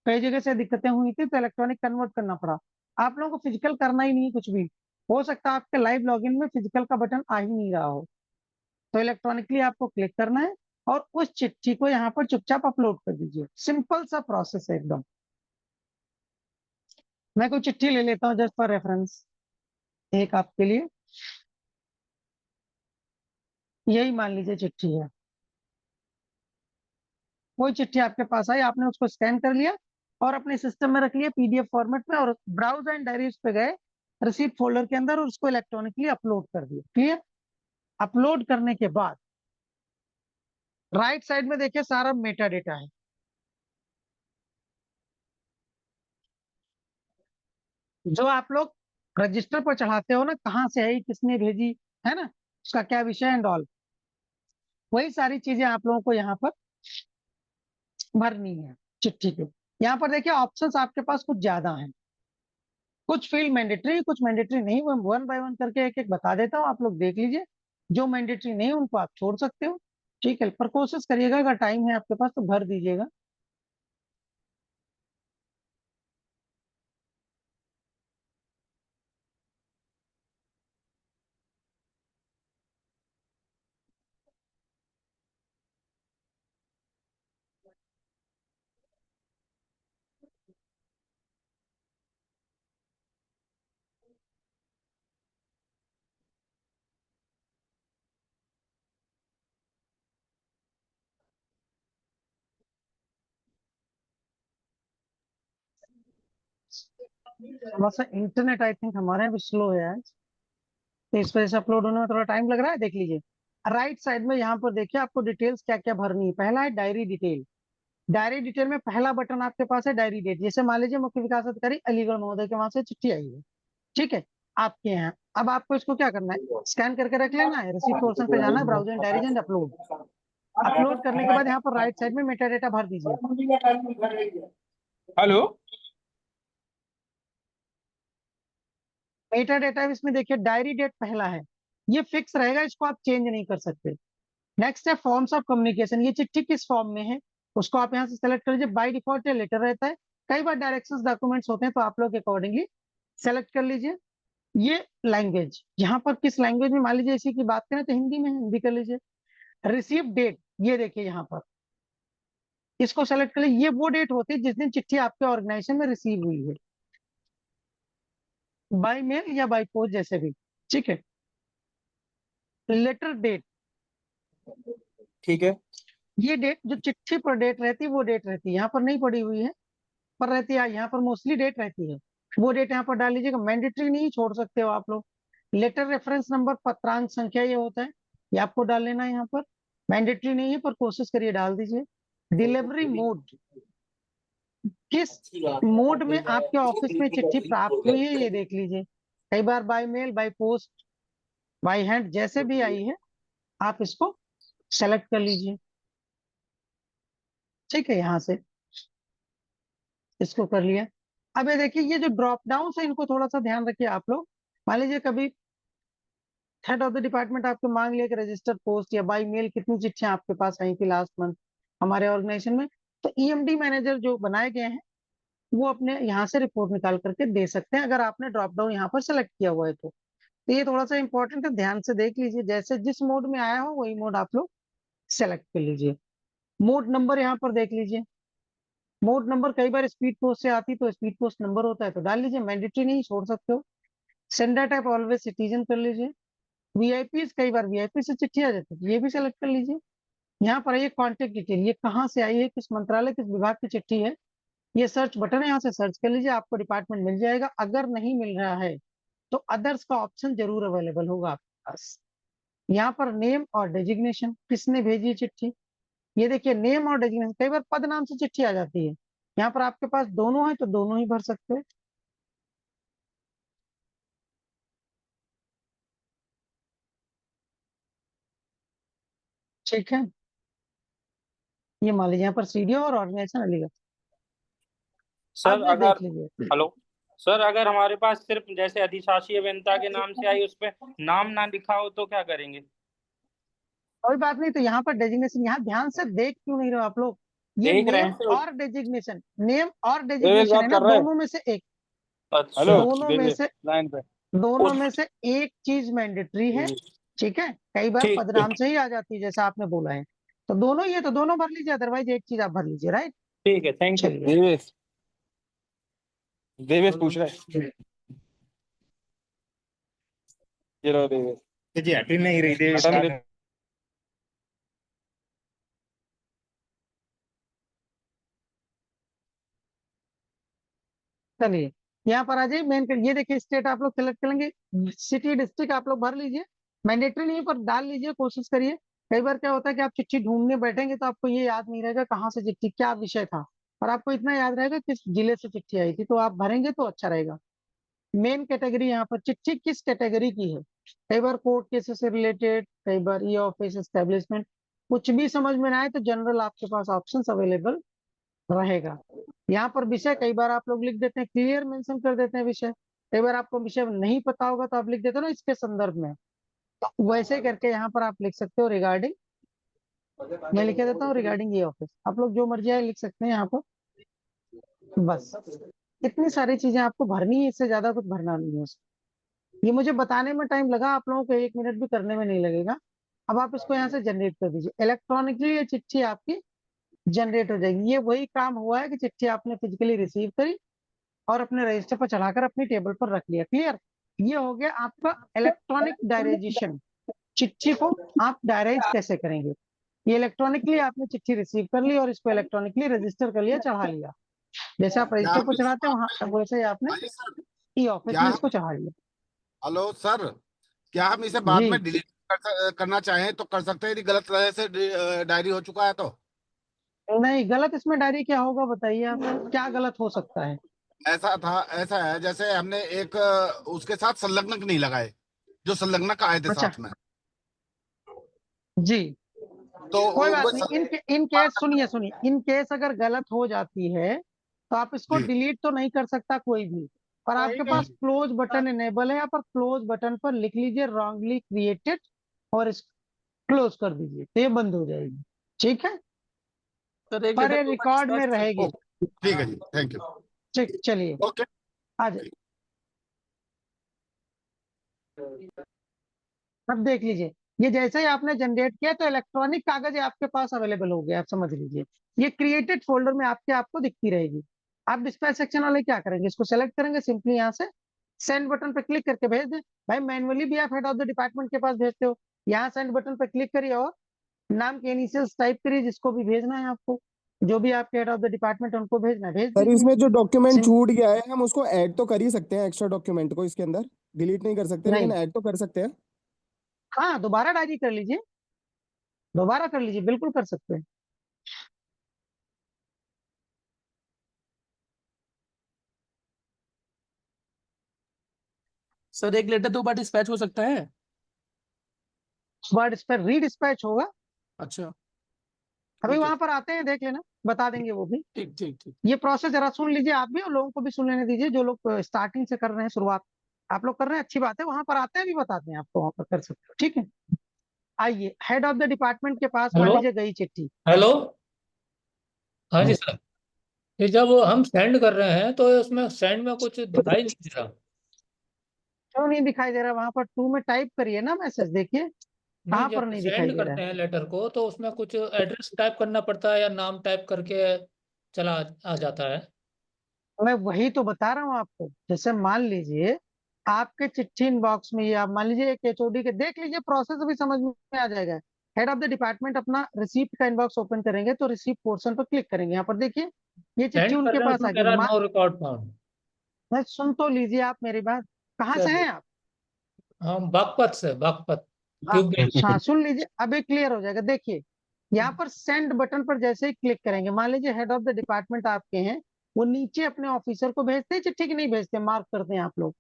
कई जगह से दिक्कतें हुई थी तो इलेक्ट्रॉनिक कन्वर्ट करना पड़ा। आप लोगों को फिजिकल करना ही नहीं है कुछ भी। हो सकता है आपके लाइव लॉगिन में फिजिकल का बटन आ ही नहीं रहा हो, तो इलेक्ट्रॉनिकली आपको क्लिक करना है और उस चिट्ठी को यहाँ पर चुपचाप अपलोड कर दीजिए। सिंपल सा प्रोसेस है एकदम। मैं कोई चिट्ठी ले लेता हूँ जस्ट फॉर रेफरेंस, एक आपके लिए। यही मान लीजिए चिट्ठी है, कोई चिट्ठी आपके पास आई, आपने उसको स्कैन कर लिया और अपने सिस्टम में रख लिया पीडीएफ फॉर्मेट में, और ब्राउज एंड डायरीज पे गए रिसीप्ट फोल्डर के अंदर और उसको इलेक्ट्रॉनिकली अपलोड कर दिया। क्लियर। अपलोड करने के बाद राइट साइड में देखिए सारा मेटा डेटा है। जो आप लोग रजिस्टर पर चढ़ाते हो ना, कहाँ से आई, किसने भेजी, है ना, उसका क्या विषय एंड ऑल, वही सारी चीजें आप लोगों को यहाँ पर भरनी है चिट्ठी के। यहाँ पर देखिए ऑप्शंस आपके पास कुछ ज्यादा हैं, कुछ फील्ड मैंडेटरी, कुछ मैंडेटरी नहीं। मैं वन बाय वन करके एक एक बता देता हूँ, आप लोग देख लीजिए। जो मैंडेटरी नहीं उनको आप छोड़ सकते हो, ठीक है, पर कोशिश करिएगा अगर टाइम है आपके पास तो भर दीजिएगा। बस इंटरनेट आई थिंक हमारे यहाँ भी स्लो है आज, तो इस वजह से अपलोड होने में थोड़ा टाइम लग रहा है। देख लीजिए राइट साइड में, यहाँ पर देखिए आपको डिटेल्स क्या क्या भरनी है। पहला है डायरी डिटेल। डायरी डिटेल में पहला बटन आपके पास है डायरी डेट। जैसे मान लीजिए मुख्य विकास अधिकारी अलीगढ़ महोदय के वहां से चिट्ठी आई है, ठीक है, आपके यहाँ। अब आपको इसको क्या करना है, स्कैन करके रख लेना है, रिसीव पोर्शन पे जाना है, browser and diaries and upload. Upload करने के बाद यहाँ पर राइट साइड में मेटा डेटा भर दीजिए। हेलो, मेटा डेटा इसमें देखिए डायरी डेट पहला है, ये फिक्स रहेगा, इसको आप चेंज नहीं कर सकते। नेक्स्ट है फॉर्म्स ऑफ कम्युनिकेशन, ये चिट्ठी किस फॉर्म में है उसको आप यहाँ से सेलेक्ट कर लीजिए। बाय डिफॉल्ट ये लेटर रहता है, कई बार डायरेक्शंस डॉक्यूमेंट्स होते हैं तो आप लोग अकॉर्डिंगली सेलेक्ट कर लीजिए। ये लैंग्वेज, यहाँ पर किस लैंग्वेज में, मान लीजिए इसी की बात करें तो हिंदी में है, हिंदी कर लीजिए। रिसीव डेट, ये देखिए यहाँ पर इसको सेलेक्ट कर लीजिए, ये वो डेट होती है जिस दिन चिट्ठी आपके ऑर्गेनाइजेशन में रिसीव हुई है, बाय मेल या बाय पोस्ट जैसे भी, ठीक है। लेटर डेट, ठीक है, ये डेट जो चिट्ठी पर डेट रहती है वो डेट रहती है, यहाँ पर नहीं पड़ी हुई है पर रहती है, यहाँ पर मोस्टली डेट रहती है, वो डेट यहाँ पर डाल लीजिएगा। मैंडेटरी नहीं छोड़ सकते हो आप लोग। लेटर रेफरेंस नंबर, पत्रांक संख्या ये होता है, ये आपको डाल लेना है यहाँ पर। मैंडेटरी नहीं है पर कोशिश करिए डाल दीजिए। डिलीवरी मोड, किस मोड में आपके ऑफिस में चिट्ठी प्राप्त हुई है ये देख लीजिए। कई बार by mail, by post, by hand जैसे भी आई है आप इसको सेलेक्ट कर लीजिए, ठीक है। यहाँ से इसको कर लिया। अब ये देखिए ये जो ड्रॉप डाउन है इनको थोड़ा सा ध्यान रखिए आप लोग। मान लीजिए कभी हेड ऑफ द डिपार्टमेंट आपको मांग लिया कि रजिस्टर पोस्ट या बाय मेल कितनी चिट्ठियां आपके पास आई थी लास्ट मंथ हमारे ऑर्गेनाइजेशन में, तो ईएमडी मैनेजर जो बनाए गए हैं वो अपने यहाँ से रिपोर्ट निकाल करके दे सकते हैं अगर आपने ड्रॉप डाउन यहाँ पर सेलेक्ट किया हुआ है तो ये थोड़ा सा इंपॉर्टेंट है, ध्यान से देख लीजिए। जैसे जिस मोड में आया हो वही मोड आप लोग सेलेक्ट कर लीजिए। मोड नंबर यहाँ पर देख लीजिए, मोड नंबर कई बार स्पीड पोस्ट से आती तो स्पीड पोस्ट नंबर होता है तो डाल लीजिए, मैंडेटरी नहीं छोड़ सकते हो। सेंडर टाइप ऑलवेज सिटीजन कर लीजिए। वीआईपी, कई बार वीआईपी से चिट्ठी आ जाती है, ये भी सेलेक्ट कर लीजिए। यहाँ पर ये कॉन्टेक्ट डिटेल, ये कहाँ से आई है, किस मंत्रालय किस विभाग की चिट्ठी है, ये सर्च बटन है, यहाँ से सर्च कर लीजिए, आपको डिपार्टमेंट मिल जाएगा। अगर नहीं मिल रहा है तो अदर्स का ऑप्शन जरूर अवेलेबल होगा आपके पास। यहाँ पर नेम और डेजिग्नेशन, किसने भेजी चिट्ठी, ये देखिए नेम और डेजिग्नेशन। कई बार पद नाम से चिट्ठी आ जाती है, यहाँ पर आपके पास दोनों है तो दोनों ही भर सकते हैं, ठीक है। ये मान लीजिए यहाँ पर सीडीओ और ऑर्गेनाइजेशन अलीगढ़, सर अब ये अगर, देख लीजिए। हेलो सर, अगर हमारे पास सिर्फ जैसे अधिशासी अभियंता के नाम से आई, उस पे नाम ना लिखा हो तो क्या करेंगे? कोई बात नहीं, तो यहाँ पर डेजिग्नेशन, यहाँ ध्यान से देख क्यों नहीं रहे हो आप लोग, ये देख रहे नेम हैं सर। और डेजिग्नेशन, नेम और डेजिग्नेशन है ना, दोनों में से एक, अच्छा, दोनों में से लाइन पे दोनों में से एक चीज मैंडेटरी है, ठीक है। कई बार ठीक पद नाम से ही आ जाती है जैसा आपने बोला है, तो दोनों ही है तो दोनों भर लीजिए, अदरवाइज एक चीज आप भर लीजिए, राइट। ठीक है, थैंक यू। चलिए देवेश, देवेश पूछ रहा है, ये लो देवेश जी हट ही नहीं रही थी। बटन दे- चलिए यहाँ पर आ जाइए मेन, ये देखिए स्टेट आप लोग सेलेक्ट करेंगे, सिटी डिस्ट्रिक्ट आप लोग भर लीजिए, मैंडेटरी नहीं पर डाल लीजिए, कोशिश करिए। कई बार क्या होता है कि आप चिट्ठी ढूंढने बैठेंगे तो आपको ये याद नहीं रहेगा कहाँ से चिट्ठी, क्या विषय था, और आपको इतना याद रहेगा किस जिले से चिट्ठी आई थी, तो आप भरेंगे तो अच्छा रहेगा। मेन कैटेगरी यहाँ पर चिट्ठी किस कैटेगरी की है, कई बार कोर्ट केसेस से रिलेटेड, कई बार ई ऑफिस एस्टेब्लिशमेंट, कुछ भी समझ में ना आए तो जनरल आपके पास ऑप्शंस अवेलेबल रहेगा। यहाँ पर विषय कई बार आप लोग लिख देते हैं, क्लियर मेंशन कर देते हैं विषय, कई बार आपको विषय नहीं पता होगा तो आप लिख देते हो ना इसके संदर्भ में, तो वैसे करके यहाँ पर आप लिख सकते हो रिगार्डिंग, मैं लिख देता हूँ रिगार्डिंग ये ऑफिस, आप लोग जो मर्जी है लिख सकते हैं यहाँ पर। बस इतनी सारी चीजें आपको भरनी है, इससे ज्यादा कुछ भरना नहीं है उसमें। ये मुझे बताने में टाइम लगा, आप लोगों को 1 मिनट भी करने में नहीं लगेगा। अब आप इसको यहाँ से जनरेट कर दीजिए, इलेक्ट्रॉनिकली ये चिट्ठी आपकी जनरेट हो जाएगी। ये वही काम हुआ है कि चिट्ठी आपने फिजिकली रिसीव करी और अपने रजिस्टर पर चढ़ाकर अपनी टेबल पर रख लिया, क्लियर। ये हो गया आपका इलेक्ट्रॉनिक डायराइजेशन। चिट्ठी को आप डायराइज कैसे करेंगे, ये इलेक्ट्रॉनिकली आपने चिट्ठी रिसीव कर ली और इसको इलेक्ट्रॉनिकली रजिस्टर कर लिया, चढ़ा लिया, जैसे आप रजिस्टर पर चढ़ाते हैं वहां वैसे ही आपने ई ऑफिस में इसको चढ़ा लिया। हेलो सर, क्या हम इसे बाद जी। में डिलीट करना चाहें तो कर सकते हैं यदि गलत तरह से डायरी हो चुका है तो? नहीं गलत इसमें डायरी क्या होगा बताइए आप, क्या गलत हो सकता है? ऐसा है जैसे हमने एक उसके साथ संलग्नक नहीं लगाए, जो संलग्नक आए थे अच्छा साथ में, जी, तो कोई बात वो नहीं। इन केस सुनिए सुनिए, इन केस अगर गलत हो जाती है तो आप इसको जी डिलीट तो नहीं कर सकता कोई भी, पर आपके पास क्लोज बटन इनेबल है, यहाँ पर क्लोज बटन पर लिख लीजिए रॉन्गली क्रिएटेड और इस क्लोज कर दीजिए तो ये बंद हो जाएगी। ठीक है, पर ये रिकॉर्ड में रहेगी। ठीक है जी, थैंक यू। ठीक, चलिए ओके, आ जाइए। अब देख लीजिए, ये जैसे ही आपने जनरेट किया तो इलेक्ट्रॉनिक कागज आपके पास अवेलेबल हो गया, आप समझ लीजिए। ये क्रिएटेड फोल्डर में आपको दिखती रहेगी। आप डिस्पैच सेक्शन वाले क्या करेंगे, इसको सेलेक्ट करेंगे, सिंपली यहाँ से सेंड बटन पर क्लिक करके भेज दें। भाई मैनुअली भी आप हेड ऑफ द डिपार्टमेंट के पास भेजते हो, यहाँ सेंड बटन पर क्लिक करिए और नाम के इनिशियल्स टाइप करिए, जिसको भी भेजना है आपको, जो भी आपके हेड ऑफ द डिपार्टमेंट है उनको भेजना है, भेज सर दीजिए। इसमें जो डॉक्यूमेंट छूट गया है हम उसको ऐड तो कर ही सकते हैं, एक्स्ट्रा डॉक्यूमेंट को इसके अंदर डिलीट नहीं कर सकते, लेकिन नहीं, ऐड तो कर सकते हैं। हाँ दोबारा डायरी कर लीजिए, दोबारा कर लीजिए, बिल्कुल कर सकते हैं। सर एक लेटर 2 बार डिस्पैच हो सकता है? वर्ड इस पर रीडिस्पैच होगा। अच्छा अभी ठीक है, वहां पर आते हैं, देख लेना, बता देंगे वो भी। ठीक ठीक ठीक। ये प्रोसेस जरा सुन लीजिए आप भी, और लोगों को भी सुन लेने दीजिए, जो लोग स्टार्टिंग से कर रहे हैं, शुरुआत आप लोग कर रहे हैं, अच्छी बात है। वहां पर आते हैं भी बताते हैं आपको, वहां पर कर सकते हो। ठीक है, आइए हेड ऑफ द डिपार्टमेंट के पास मान हेलो लीजिए गई चिट्ठी। हेलो। हाँ जी सर, ये जब हम सेंड कर रहे हैं तो उसमें सेंड में कुछ दिखाई नहीं दे रहा। क्यों नहीं दिखाई दे रहा? वहां पर टू में टाइप करिए ना मैसेज, देखिए नहीं, कहाँ पर जब नहीं दिखाई सेंड दे रहा करते हैं लेटर को तो उसमें कुछ एड्रेस टाइप करना पड़ता है या नाम टाइप करके चला आ जाता है। है? मैं वही तो बता रहा हूँ आपको। जैसे मान लीजिए आपके चिट्ठी इनबॉक्स में, ये आप मान लीजिए एक एचओडी के, देख लीजिए प्रोसेस अभी समझ में आ जाएगा। हेड ऑफ द डिपार्टमेंट अपना रिसीप्ट का इनबॉक्स ओपन करेंगे तो रिसीप्ट पोर्शन पर क्लिक करेंगे, यहाँ पर देखिए ये चिट्ठी सेंड कर उनके रहे हैं पास उसमें आ कह गई। रहा है नो रिकॉर्ड फाउंड। मैं सुन तो लीजिए आप मेरी बात, कहाँ से चलिए, हैं आप? हम बागपत से, बागपत हाँ ट्यूबवेल। हाँ, सुन लीजिए अभी क्लियर हो जाएगा। देखिए यहाँ पर सेंड बटन पर जैसे ही क्लिक करेंगे, मान लीजिए हेड ऑफ द डिपार्टमेंट आपके हैं, वो नीचे अपने ऑफिसर को भेजते हैं चिट्ठी की, नहीं भेजते, मार्क करते हैं आप लोग।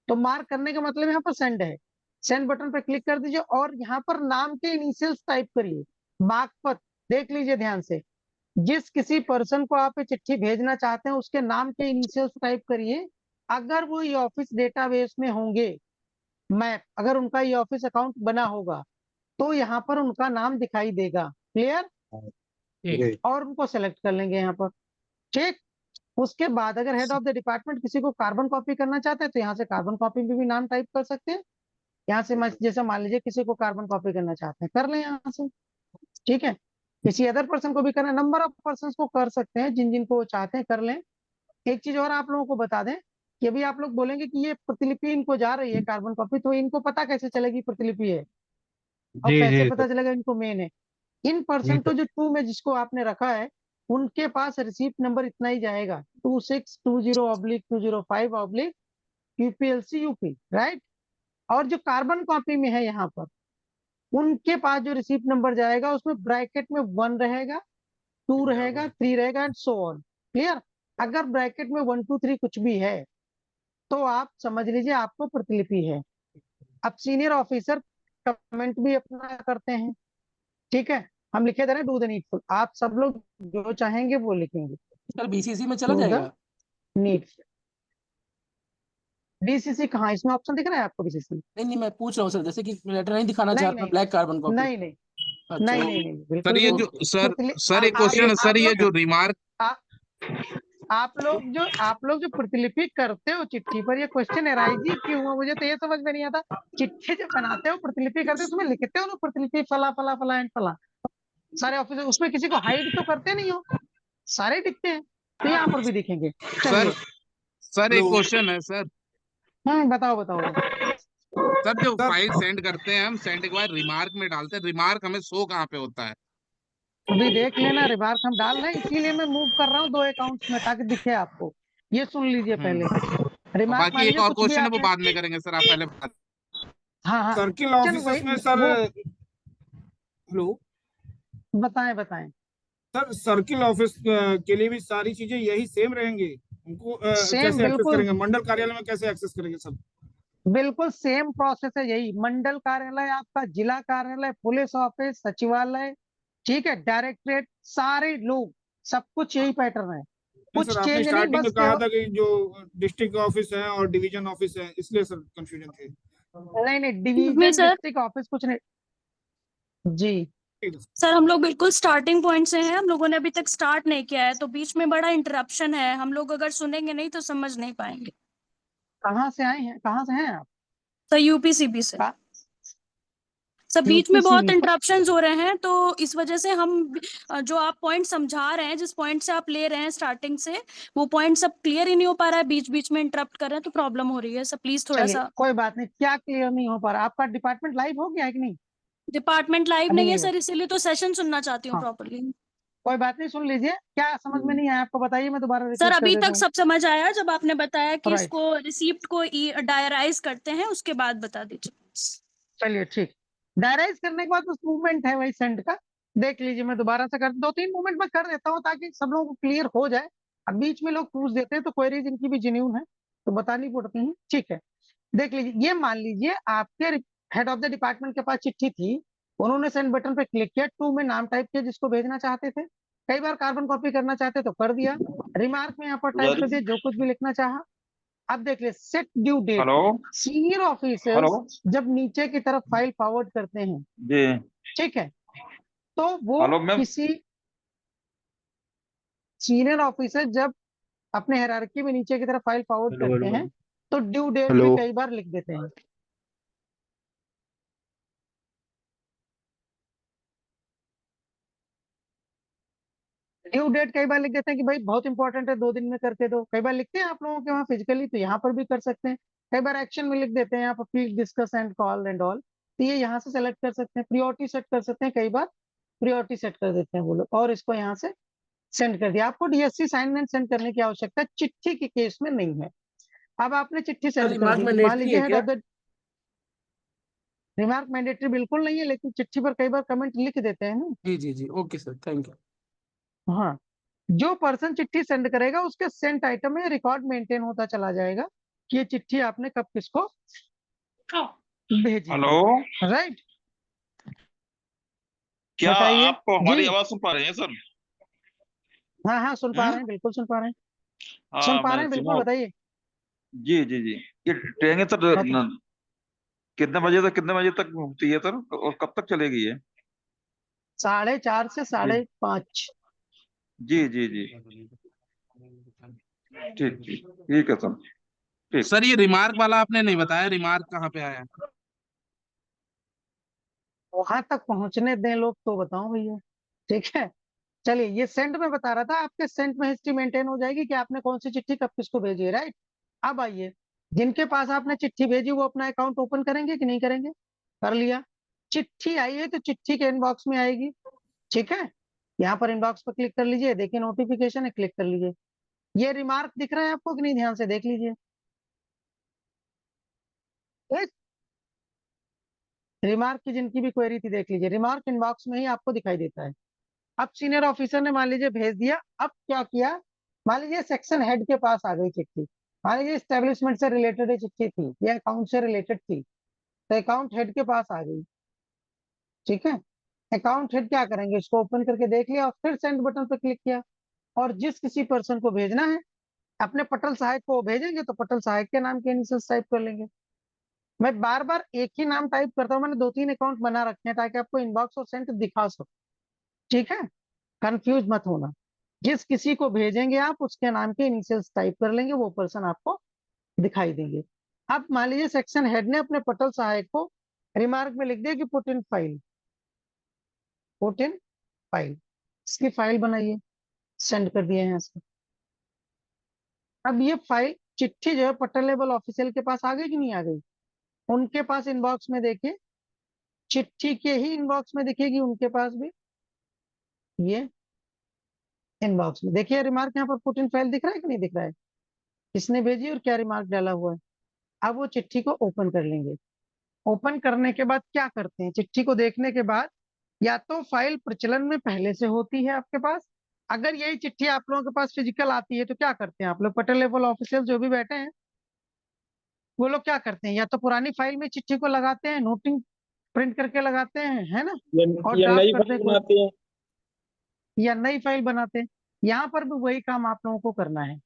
तो मार्क करने का मतलब यहाँ पर सेंड है। सेंड बटन पर क्लिक कर दीजिए और यहाँ पर नाम के इनिशियल्स टाइप करिए, बागपत। देख लीजिए ध्यान से, जिस किसी पर्सन को आप ये चिट्ठी भेजना चाहते हैं उसके नाम के इनिशियल्स टाइप करिए। अगर वो ये ऑफिस डेटाबेस में होंगे, मैप, अगर उनका ये ऑफिस अकाउंट बना होगा तो यहाँ पर उनका नाम दिखाई देगा। क्लियर? ठीक। और उनको सेलेक्ट कर लेंगे यहाँ पर। ठीक, उसके बाद अगर हेड ऑफ द डिपार्टमेंट किसी को कार्बन कॉपी करना चाहते हैं तो यहाँ से कार्बन कॉपी में भी नाम टाइप कर सकते हैं। यहाँ से जैसे मान लीजिए किसी को कार्बन कॉपी करना चाहते हैं, कर लें यहाँ से। ठीक है, किसी अदर पर्सन को भी करना, नंबर ऑफ पर्सन को कर सकते हैं, जिन जिनको वो चाहते हैं कर लें। एक चीज और आप लोगों को बता दें कि अभी आप लोग बोलेंगे कि ये प्रतिलिपि इनको जा रही है कार्बन कॉपी, तो इनको पता कैसे चलेगी प्रतिलिपि है, और जी कैसे जी पता चलेगा इनको मेन है? इन पर्सन को जो टू में जिसको आपने रखा है उनके पास रिसीप्ट नंबर इतना ही जाएगा, 2620/205/ यूपीएलसी यूपी, राइट। और जो कार्बन कॉपी में है यहाँ पर, उनके पास जो रिसीप्ट नंबर जाएगा उसमें ब्रैकेट में 1 रहेगा, 2 रहेगा, 3 रहेगा एंड सो ऑन। क्लियर? अगर ब्रैकेट में 1 2 3 कुछ भी है तो आप समझ लीजिए आपको प्रतिलिपि है। अब सीनियर ऑफिसर कमेंट भी अपना करते हैं। ठीक है, हम लिखे दे रहे हैं डू द नीडफुल, आप सब लोग जो चाहेंगे वो लिखेंगे। सर बीसीसी में चला डू द जाएगा? नीडफुल। बीसीसी कहाँ, इसमें ऑप्शन दिख रहा है आपको बीसीसी? नहीं मैं पूछ रहा हूँ सर, जैसे कि लेटर नहीं दिखाना चाह नहीं रहा मैं नहीं ब्लैक कार्बन कॉपी। नहीं नहीं अच्छा नहीं नहीं नहीं, सर बिल्कुल ये भी जो नहीं। सर एक क्वेश्चन है सर, ये जो रिमार्क आप लोग जो प्रतिलिपि करते हो चिट्ठी पर, ये क्वेश्चन एराइज ही क्यों हुआ मुझे तो ये समझ में नहीं आता। चिट्ठी जब बनाते हो प्रतिलिपि करते हो उसमें लिखते हो ना प्रतिलिपि फला फला फला एंड फला, सारे ऑफिसर, उसमें किसी को हाइड तो करते नहीं हो, सारे दिखते हैं, तो यहाँ पर भी दिखेंगे। सर चलिए एक क्वेश्चन है सर। बताओ बताओ। सर जो फाइल सेंड करते हैं हम, सेंड के बाद रिमार्क में डालते हैं, रिमार्क हमें शो कहाँ पे होता है? अभी देख लेना, रिमार्क हम डाल रहे हैं, इसीलिए मैं मूव कर रहा हूँ 2 अकाउंट्स में ताकि दिखे आपको। ये सुन लीजिए पहले, और रिमार्क मान बाकी एक लीजिए और कुछ भी क्वेश्चन है वो आपने, बाद में करेंगे सर, आप पहले बता। हाँ हाँ सर्किल चलो ऑफिसर्स में सर, वो हेलो, बताएं बताएं। सर सर्किल ऑफिस के लिए भी सारी चीजें यही सेम रहेंगी, उनको सेम कैसे एक्सेस बिल्कुल करेंगे, मंडल कार्यालय में कैसे एक्सेस करेंगे सब? बिल्कुल सेम प्रोसेस है यही। मंडल कार्यालय आपका, जिला कार्यालय, पुलिस ऑफिस, सचिवालय, ठीक है, डायरेक्टरेट, सारे लोग, सब कुछ यही पैटर्न है, नहीं कुछ सर, आपने चेंज नहीं, स्टार्टिंग बस में कहा था कि जो डिस्ट्रिक्ट ऑफिस है और डिवीजन ऑफिस है, इसलिए सर कंफ्यूजन थी। नहीं नहीं, में डिवीजन सर डिस्ट्रिक्ट ऑफिस कुछ नहीं जी। सर हम लोग बिल्कुल स्टार्टिंग पॉइंट से हैं, हम लोगों ने अभी तक स्टार्ट नहीं किया है, तो बीच में बड़ा इंटरप्शन है, हम लोग अगर सुनेंगे नहीं तो समझ नहीं पाएंगे। कहाँ से आए हैं, कहाँ से हैं आप? सर यूपीसीबी से। का- सर बीच में बहुत यूपीसीबी इंटरप्शंस हो रहे हैं, तो इस वजह से हम जो आप पॉइंट समझा रहे हैं, जिस पॉइंट से आप ले रहे हैं स्टार्टिंग से, वो पॉइंट सब क्लियर ही नहीं हो पा रहा है, बीच बीच में इंटरप्ट कर रहे हैं, तो प्रॉब्लम हो रही है। सर प्लीज थोड़ा चलिए सा। कोई बात नहीं, क्या क्लियर नहीं हो पा रहा? आपका डिपार्टमेंट लाइव हो गया है कि नहीं? डिपार्टमेंट लाइव अभी नहीं है नहीं हुआ। सर, इसीलिए तो सेशन सुनना चाहती हूँ हाँ प्रॉपरली। कोई बात नहीं, सुन लीजिए। क्या समझ में नहीं आया आपको, बताइए, मैं दोबारा सर रिपीट कर अभी देता तक हूँ। सब समझ आया, जब आपने बताया कि राइट, इसको रिसीप्ट को डायराइज करते हैं, उसके बाद बता दीजिए। चलिए ठीक। डायराइज करने के बाद उस मूवमेंट है वही सेंड का, देख लीजिए। मैं दोबारा से कर, 2-3 मूवमेंट में कर देता हूँ ताकि सब लोगों को क्लियर हो जाए। अब बीच में लोग पूछ देते हैं तो क्वेरीज इनकी भी जेन्युइन है तो बतानी पड़ती है, ठीक है। देख लीजिए, ये मान लीजिए आपके हेड ऑफ द डिपार्टमेंट के पास चिट्ठी थी, उन्होंने सेंड बटन पे क्लिक किया, टू में नाम टाइप किया जिसको भेजना चाहते थे, कई बार कार्बन कॉपी करना चाहते तो कर दिया, रिमार्क में यहाँ पर टाइप कर दिया जो कुछ भी लिखना चाहा। अब देख ले, set due date. Hello senior hello officers जब नीचे की तरफ फाइल फॉरवर्ड करते हैं, जी ठीक है, तो वो हेलो मैम किसी सीनियर ऑफिसर जब अपने हायरार्की में नीचे की तरफ फाइल फॉरवर्ड हेलो करते हेलो हैं तो ड्यू डेट भी हेलो कई बार लिख देते हैं। ड्यू डेट कई बार लिख देते हैं कि भाई बहुत इंपॉर्टेंट है, 2 दिन में करके दो, कई बार लिखते हैं आप लोगों के वहाँ फिजिकली, तो यहाँ पर भी कर सकते हैं। कई बार एक्शन में लिख देते हैं, आप please discuss and call and all, तो ये यहाँ से सेलेक्ट कर सकते हैं, प्रियोरिटी सेट कर सकते हैं, कई बार प्रियोरिटी सेट कर देते हैं वो लोग, और इसको यहाँ से सेंड कर दिया। आपको डीएससी साइन एंड सेंड करने की आवश्यकता चिट्ठी के केस में नहीं है। अब आपने चिट्ठी सर सेंड कर रिमार्क दी, मान मैंडेटरी लीजिए है हेड क्या? ऑफ द रिमार्क मैंडेटरी बिल्कुल नहीं है, लेकिन चिट्ठी पर कई बार कमेंट लिख देते हैं ना। जी ओके सर, थैंक यू। हाँ, जो पर्सन चिट्ठी सेंड करेगा उसके सेंट आइटम में रिकॉर्ड मेंटेन होता चला जाएगा कि ये चिट्ठी आपने कब किसको भेजी, हेलो राइट। क्या बताइए आप हमारी जी। आवाज सुन पा रहे हैं सर? हाँ हाँ सुन पा रहे हैं, बिल्कुल सुन पा रहे हैं, सुन हाँ पा रहे मैंने हैं, बिल्कुल सुना। बताइए। जी जी जी, ये ट्रेन सर ओके, कितने बजे से कितने बजे तक होती है सर, और कब तक चलेगी ये? 4:30 से जी 5:30। जी जी जी, ठीक ठीक ठीक है सर, ठीक। सर ये रिमार्क वाला आपने नहीं बताया, रिमार्क कहाँ पे आया? वहां तक पहुंचने दें लोग तो बताऊं भैया, ठीक है। चलिए, ये सेंड में बता रहा था, आपके सेंड में हिस्ट्री मेंटेन हो जाएगी कि आपने कौन सी चिट्ठी कब किसको भेजी है, राइट। अब आइए, जिनके पास आपने चिट्ठी भेजी वो अपना अकाउंट ओपन करेंगे कि नहीं करेंगे? कर लिया, चिट्ठी आई है तो चिट्ठी के इनबॉक्स में आएगी, ठीक है। यहाँ पर इनबॉक्स पर क्लिक कर लीजिए, देखिए नोटिफिकेशन है, क्लिक कर लीजिए। ये रिमार्क दिख रहा है आपको कि नहीं, ध्यान से देख लीजिए। रिमार्क की जिनकी भी क्वेरी थी देख लीजिए, रिमार्क इनबॉक्स में ही आपको दिखाई देता है। अब सीनियर ऑफिसर ने मान लीजिए भेज दिया, अब क्या किया, मान लीजिए सेक्शन हेड के पास आ गई चिट्ठी, मान लीजिए एस्टेब्लिशमेंट से रिलेटेड ये चिट्ठी थी या अकाउंट से रिलेटेड थी, तो अकाउंट हेड के पास आ गई, ठीक है। अकाउंट हेड क्या करेंगे, इसको ओपन करके देख लिया और फिर सेंड बटन पर क्लिक किया, और जिस किसी पर्सन को भेजना है अपने पटल सहायक को भेजेंगे तो पटल सहायक के नाम के इनिशियल्स टाइप कर लेंगे। मैं बार बार एक ही नाम टाइप करता हूँ, मैंने 2-3 अकाउंट बना रखे हैं ताकि आपको इनबॉक्स और सेंट दिखा सको, ठीक है। कंफ्यूज मत होना, जिस किसी को भेजेंगे आप उसके नाम के इनिशियल्स टाइप कर लेंगे, वो पर्सन आपको दिखाई देंगे। अब मान लीजिए सेक्शन हेड ने अपने पटल सहायक को रिमार्क में लिख दिया कि put in file, put in file, इसकी फाइल बनाइए, सेंड कर दिया यहाँ से। अब ये फाइल चिट्ठी जो है पटल लेवल ऑफिशियल के पास आ गई कि नहीं आ गई? उनके पास इनबॉक्स में देखिए, चिट्ठी के ही इनबॉक्स में दिखेगी उनके पास भी, ये इनबॉक्स में देखिए रिमार्क यहाँ पर पुट इन फाइल दिख रहा है कि नहीं दिख रहा है, किसने भेजी और क्या रिमार्क डाला हुआ है। अब वो चिट्ठी को ओपन कर लेंगे, ओपन करने के बाद क्या करते हैं, चिट्ठी को देखने के बाद या तो फाइल प्रचलन में पहले से होती है आपके पास, अगर यही चिट्ठी आप लोगों के पास फिजिकल आती है तो क्या करते हैं आप लोग, पटेल लेवल ऑफिसर जो भी बैठे हैं वो लोग क्या करते हैं, या तो पुरानी फाइल में चिट्ठी को लगाते हैं, नोटिंग प्रिंट करके लगाते हैं, है ना, और या ड्राफ्ट नई करते फाइल हैं बनाते हैं। या नई फाइल बनाते हैं। यहाँ पर भी वही काम आप लोगों को करना है।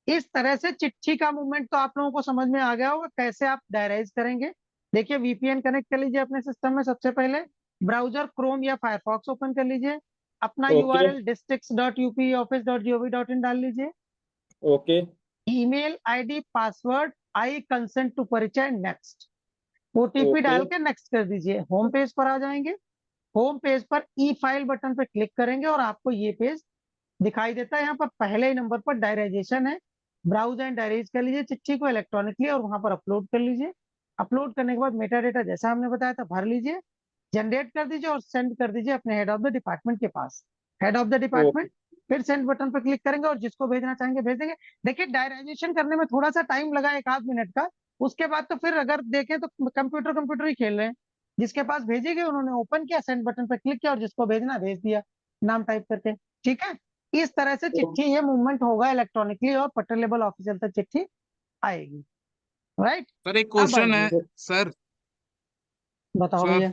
इस तरह से चिट्ठी का मूवमेंट तो आप लोगों को समझ में आ गया होगा कैसे आप डायराइज करेंगे। देखिए वीपीएन कनेक्ट कर लीजिए अपने सिस्टम में, सबसे पहले ब्राउजर क्रोम या फायरफॉक्स ओपन कर लीजिए, अपना ओके यूआरएल districts.upoffice.gov.in डाल लीजिए, okay email ID password I consent to परिचय नेक्स्ट, ओटीपी ओके डाल के नेक्स्ट कर दीजिए। होम पेज पर आ जाएंगे, होम पेज पर ई फाइल बटन पर क्लिक करेंगे और आपको ये पेज दिखाई देता है। यहाँ पर पहले ही नंबर पर डायराइजेशन है, ब्राउज एंड डायराइज कर लीजिए चिट्ठी को इलेक्ट्रॉनिकली और वहां पर अपलोड कर लीजिए। अपलोड करने के बाद मेटा डेटा जैसा हमने बताया था भर लीजिए, जनरेट कर दीजिए और सेंड कर दीजिए अपने हेड ऑफ द डिपार्टमेंट के पास। हेड ऑफ द डिपार्टमेंट फिर सेंड बटन पर क्लिक करेंगे और जिसको भेजना चाहेंगे भेज देंगे। देखिए डायराइजेशन करने में थोड़ा सा टाइम लगा, 1 आध मिनट का, उसके बाद तो फिर अगर देखें तो कंप्यूटर ही खेल रहे हैं। जिसके पास भेजेंगे उन्होंने ओपन किया, सेंड बटन पर क्लिक किया और जिसको भेजना भेज दिया नाम टाइप करके। ठीक है, इस तरह से चिट्ठी ये मूवमेंट होगा इलेक्ट्रॉनिकली और पटेल लेवल ऑफिसर तक चिट्ठी आएगी। राइट, सर एक अब क्वेश्चन है आइए, सर। बताओ सर भैया।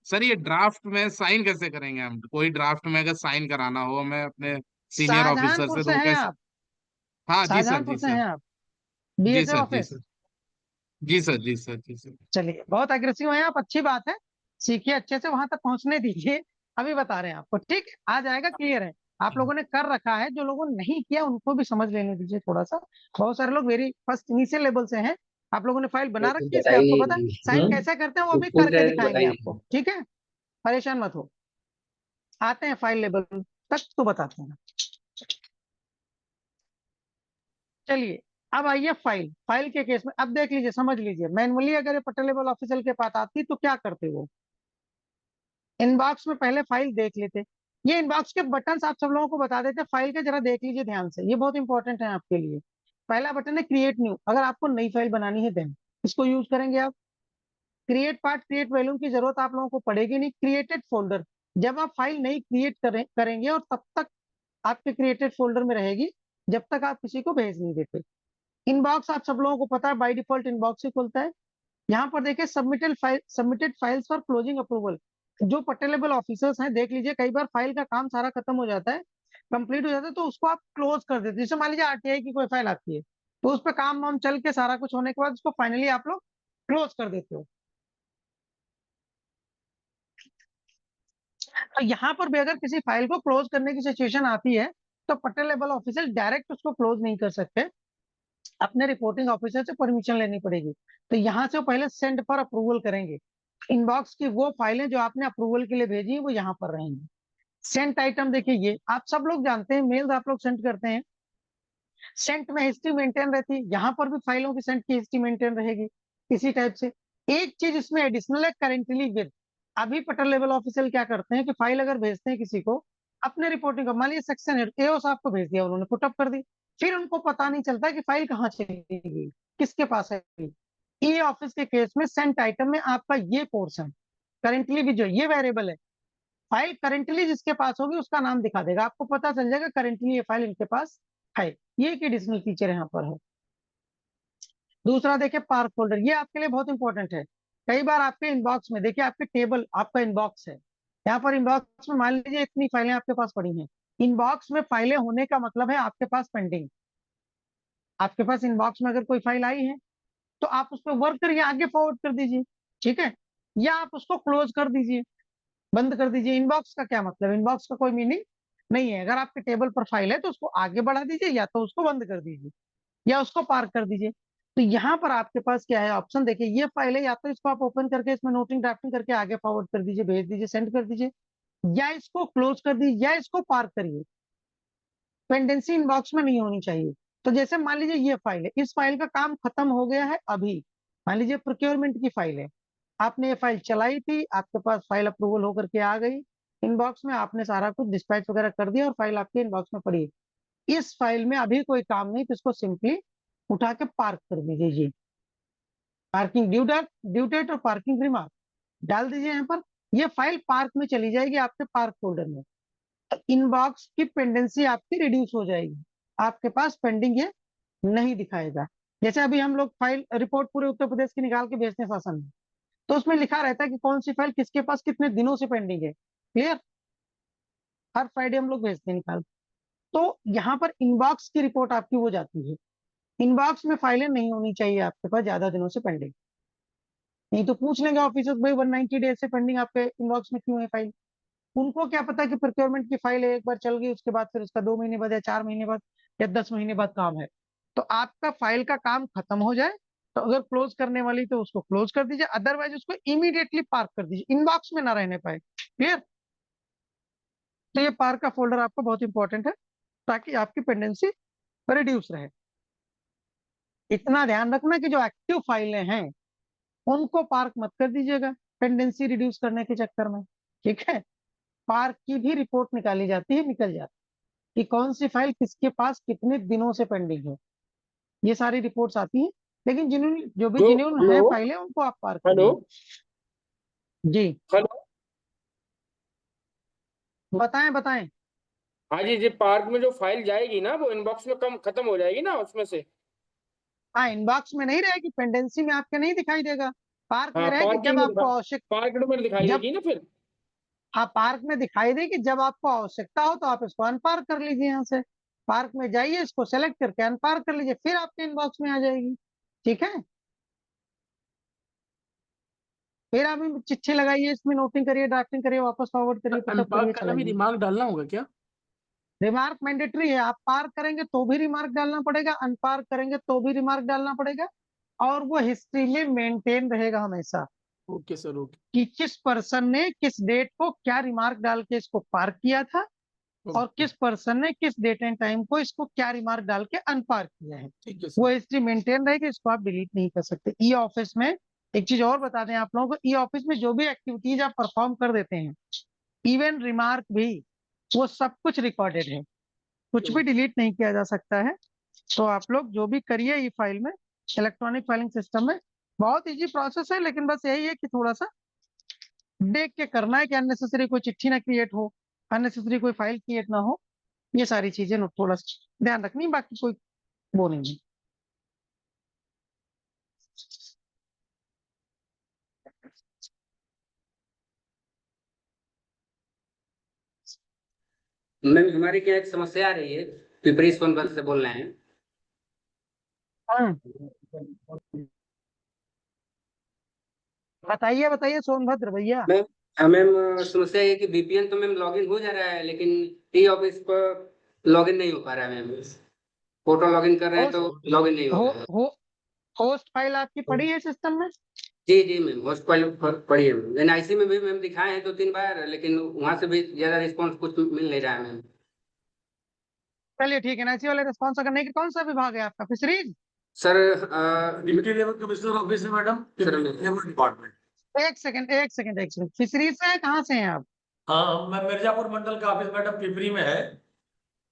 सर ये ड्राफ्ट में साइन कैसे करेंगे हम? कोई ड्राफ्ट में अगर साइन कराना हो मैं अपने सीनियर ऑफिसर शाहजहानपुर से, से तो वो हैं कैसे? आप? हाँ जी सर, शाहजहानपुर जी से सर, हैं आप? जी बीएसए सर, जी ऑफिस? सर, जी सर, जी सर, जी सर। चलिए, बहुत अग्रेसिव हैं आप, अच्छी बात है, सीखिए अच्छे से, वहां तक पहुंचने दीजिए। अभी बता रहे हैं आपको, ठीक है, आ जाएगा, क्लियर है। आप लोगों ने कर रखा है, जो लोगों ने नहीं किया उनको भी समझ लेने दीजिए थोड़ा सा। बहुत सारे लोग वेरी फर्स्ट इनिशियल लेवल से हैं, आप लोगों ने फाइल बना कुछ रखी है इसलिए आपको पता है साइन बताइए। कैसे करते हैं, वो भी पूछ करके रहे थे, दिखाएंगे बताइए। आपको, ठीक है, परेशान मत हो। आते हैं फाइल लेवल तक तो बताते हैं। चलिए, अब आइए फाइल, फाइल के केस में अब देख लीजिए, समझ लीजिए, मैनुअली अगर ये पटेल लेवल ऑफिसर के पास आती तो क्या करते वो, इनबॉक्स में पहले फाइल देख लेते। ये इनबॉक्स के बटन आप सब लोगों को बता देते, फाइल के जरा देख लीजिए ध्यान से, ये बहुत इंपॉर्टेंट है आपके लिए। पहला बटन है क्रिएट न्यू, अगर आपको नई फाइल बनानी है देन इसको यूज करेंगे आप। क्रिएट पार्ट क्रिएट वॉल्यूम की जरूरत आप लोगों को पड़ेगी नहीं। क्रिएटेड फोल्डर, जब आप फाइल नई क्रिएट करेंगे और तब तक आपके क्रिएटेड फोल्डर में रहेगी जब तक आप किसी को भेज नहीं देते। इनबॉक्स आप सब लोगों को पता है बाय डिफॉल्ट इनबॉक्स ही खुलता है। यहाँ पर देखिए submitted files for closing approval, जो पटेल लेवल ऑफिसर्स हैं देख लीजिए, कई बार फाइल का काम सारा खत्म हो जाता है, कंप्लीट हो जाता है, तो उसको आप क्लोज कर देते हैं। जैसे मान लीजिए आरटीआई की कोई फाइल आती है तो उस पर काम वाम चल के सारा कुछ होने के बाद उसको फाइनली आप लोग क्लोज कर देते हो। तो यहाँ पर भी अगर किसी फाइल को क्लोज करने की सिचुएशन आती है तो पटेल लेवल ऑफिसर डायरेक्ट उसको क्लोज नहीं कर सकते, अपने रिपोर्टिंग ऑफिसर से परमिशन लेनी पड़ेगी। तो यहाँ से वो पहले सेंड पर अप्रूवल करेंगे, इनबॉक्स की वो फाइलें जो आपने अप्रूवल के लिए भेजी है वो यहाँ पर रहेंगी। सेंट आइटम देखिए, ये आप सब लोग जानते हैं, मेल्स आप लोग सेंड करते हैं, सेंट में हिस्ट्री मेंटेन रहती है, यहाँ पर भी फाइलों की सेंट की हिस्ट्री मेंटेन रहेगी इसी टाइप से। एक चीज इसमें एडिशनल है, करेंटली विद। अभी पटेल लेवल ऑफिसर क्या करते हैं कि फाइल अगर भेजते हैं किसी को अपने रिपोर्टिंग को, मान लीजिए सेक्शन हेड एओ साहब को भेज दिया, उन्होंने पुटअप कर दी, फिर उनको पता नहीं चलता कि फाइल कहाँ चली गई, किसके पास है। ये ऑफिस के केस में सेंट आइटम में आपका ये पोर्शन करेंटली भी जो ये वेरिएबल है, फाइल करेंटली जिसके पास होगी उसका नाम दिखा देगा, आपको पता चल जाएगा करेंटली ये फाइल इनके पास है। ये एक एडिशनल फीचर यहाँ पर है। दूसरा देखिए पार्क फोल्डर, ये आपके लिए बहुत इंपॉर्टेंट है। कई बार आपके इनबॉक्स में देखिए, आपके टेबल आपका इनबॉक्स है, यहाँ पर इनबॉक्स में मान लीजिए इतनी फाइलें आपके पास पड़ी हैं। इनबॉक्स में फाइलें होने का मतलब है आपके पास पेंडिंग। आपके पास इनबॉक्स में अगर कोई फाइल आई है तो आप उस पर वर्क करिए, आगे फॉरवर्ड कर दीजिए, ठीक है, या आप उसको क्लोज कर दीजिए, बंद कर दीजिए। इनबॉक्स का क्या मतलब, इनबॉक्स का कोई मीनिंग नहीं है। अगर आपके टेबल पर फाइल है तो उसको आगे बढ़ा दीजिए या तो उसको बंद कर दीजिए या उसको पार्क कर दीजिए। तो यहाँ पर आपके पास क्या है ऑप्शन, देखिए ये फाइल है, या तो इसको आप ओपन करके इसमें नोटिंग ड्राफ्टिंग करके आगे फॉरवर्ड कर दीजिए, भेज दीजिए, सेंड कर दीजिए, या इसको क्लोज कर दीजिए या इसको पार्क करिए। पेंडेंसी इनबॉक्स में नहीं होनी चाहिए। तो जैसे मान लीजिए ये फाइल है, इस फाइल का काम खत्म हो गया है अभी, मान लीजिए प्रोक्योरमेंट की फाइल है, आपने ये फाइल चलाई थी, आपके पास फाइल अप्रूवल होकर के आ गई इनबॉक्स में, आपने सारा कुछ डिस्पैच वगैरह कर दिया और फाइल आपके इनबॉक्स में पड़ी है। इस फाइल में अभी कोई काम नहीं, तो इसको सिंपली उठा के पार्क कर दीजिए। ये पार्किंग ड्यू डेट और पार्किंग रिमार्क डाल दीजिए यहाँ पर, ये फाइल पार्क में चली जाएगी, आपके पार्क फोल्डर में। इनबॉक्स की पेंडेंसी आपकी रिड्यूस हो जाएगी, आपके पास पेंडिंग ये नहीं दिखाएगा। जैसे अभी हम लोग फाइल रिपोर्ट पूरे उत्तर प्रदेश की निकाल के भेजते हैं शासन में, तो उसमें लिखा रहता है कि कौन सी फाइल किसके पास कितने दिनों से पेंडिंग है। क्लियर? हर फ्राइडे हम लोग भेजते हैं निकाल। तो यहाँ पर इनबॉक्स की रिपोर्ट आपकी हो जाती है। इनबॉक्स में फाइलें नहीं होनी चाहिए आपके पास ज्यादा दिनों से पेंडिंग, नहीं तो पूछ लेंगे ऑफिसर्स भाई 190 डेज से पेंडिंग आपके इनबॉक्स में क्यों है फाइल। उनको क्या पता कि प्रोक्योरमेंट की फाइल एक बार चल गई, उसके बाद फिर उसका 2 महीने बाद या 4 महीने बाद या 10 महीने बाद काम है। तो आपका फाइल का काम खत्म हो जाए तो अगर क्लोज करने वाली तो उसको क्लोज कर दीजिए, अदरवाइज उसको इमीडिएटली पार्क कर दीजिए, इनबॉक्स में ना रहने पाए। क्लियर? तो ये पार्क का फोल्डर आपका बहुत इंपॉर्टेंट है ताकि आपकी पेंडेंसी रिड्यूस रहे। इतना ध्यान रखना कि जो एक्टिव फाइलें हैं उनको पार्क मत कर दीजिएगा पेंडेंसी रिड्यूस करने के चक्कर में। ठीक है? पार्क की भी रिपोर्ट निकाली जाती है, निकल जाती है कि कौन सी फाइल किसके पास कितने दिनों से पेंडिंग है, ये सारी रिपोर्ट्स आती हैं। लेकिन जिन्होंने जो भी जिन्होंने है फाइलें उनको आप पार्क हेलो जी हेलो बताएं बताएं। हाँ जी जी, पार्क में जो फाइल जाएगी ना वो इनबॉक्स में कम खत्म हो जाएगी ना उसमें से। हाँ, इनबॉक्स में नहीं रहेगी, पेंडेंसी में आपके नहीं दिखाई देगा, पार्क में हाँ रहेगी पार्किंग जब में आपको आवश्यक पार्क में दिखाई जब देगी ना फिर। हाँ पार्क में दिखाई देगी, जब आपको आवश्यकता हो तो आप इसको अनपार्क कर लीजिए। यहाँ से पार्क में जाइए, इसको सेलेक्ट करके अनपार्क कर लीजिए, फिर आपके इनबॉक्स में आ जाएगी। ठीक है? फिर आप चिट्ठी लगाइए, इसमें नोटिंग करिए, ड्राफ्टिंग करिए, वापस फॉरवर्ड करिए, पुटअप करिए, अनपार्क करना भी चलाइए। रिमार्क डालना होगा क्या? रिमार्क मैंडेटरी है, आप पार्क करेंगे तो भी रिमार्क डालना पड़ेगा, अनपार्क करेंगे तो भी रिमार्क डालना पड़ेगा, और वो हिस्ट्री में मेंटेन रहेगा हमेशा ओके सर ओके। कि किस पर्सन ने किस डेट को क्या रिमार्क डाल के इसको पार्क किया था और किस पर्सन ने किस डेट एंड टाइम को इसको क्या रिमार्क डाल के अनपार्क किया है। ठीक है वो सर। हिस्ट्री मेंटेन रहेगी, इसको आप डिलीट नहीं कर सकते। ई ऑफिस में एक चीज और बता दें आप लोगों को, ई ऑफिस में जो भी एक्टिविटीज आप परफॉर्म कर देते हैं, इवन रिमार्क भी, वो सब कुछ रिकॉर्डेड है, कुछ भी डिलीट नहीं किया जा सकता है। तो आप लोग जो भी करिए ई फाइल में, इलेक्ट्रॉनिक फाइलिंग सिस्टम में, बहुत इजी प्रोसेस है, लेकिन बस यही है कि थोड़ा सा देख के करना है कि अननेसेसरी कोई चिट्ठी ना क्रिएट हो, अननेसेसरी कोई फाइल क्रिएट ना हो, ये सारी चीजें थोड़ा सा ध्यान रखनी, बाकी कोई वो नहीं है। मैम हमारे क्या एक समस्या आ रही है, पिपरी सोनभद्र से बोल रहे हैं। बताइए बताइए सोनभद्र भैया। मैम समस्या ये कि VPN तो मैम लॉगिन हो जा रहा है, लेकिन ई ऑफिस पर लॉगिन नहीं हो पा रहा है मैम। फोटो लॉगिन कर रहे हैं तो लॉगिन नहीं हो रहा है। होस्ट फाइल आपकी पड़ी है सिस्टम में? जी जी मैम, होस्ट फाइल पड़ी है मैम। NIC में भी मैम दिखाए हैं 2-3 बार, लेकिन वहां से भी ज्यादा रिस्पॉन्स कुछ मिल नहीं रहा है मैम। चलिए ठीक है, NIC वाले रिस्पॉन्स करने के कौन सा विभाग है आपका? Fisheries? Sir deputy level commissioner office है मैडम, लेवल डिपार्टमेंट। एक सेकंड, फिशरीज से है, कहाँ से हैं आप? हाँ मैं मिर्जापुर मंडल का ऑफिस मैडम पिपरी में है,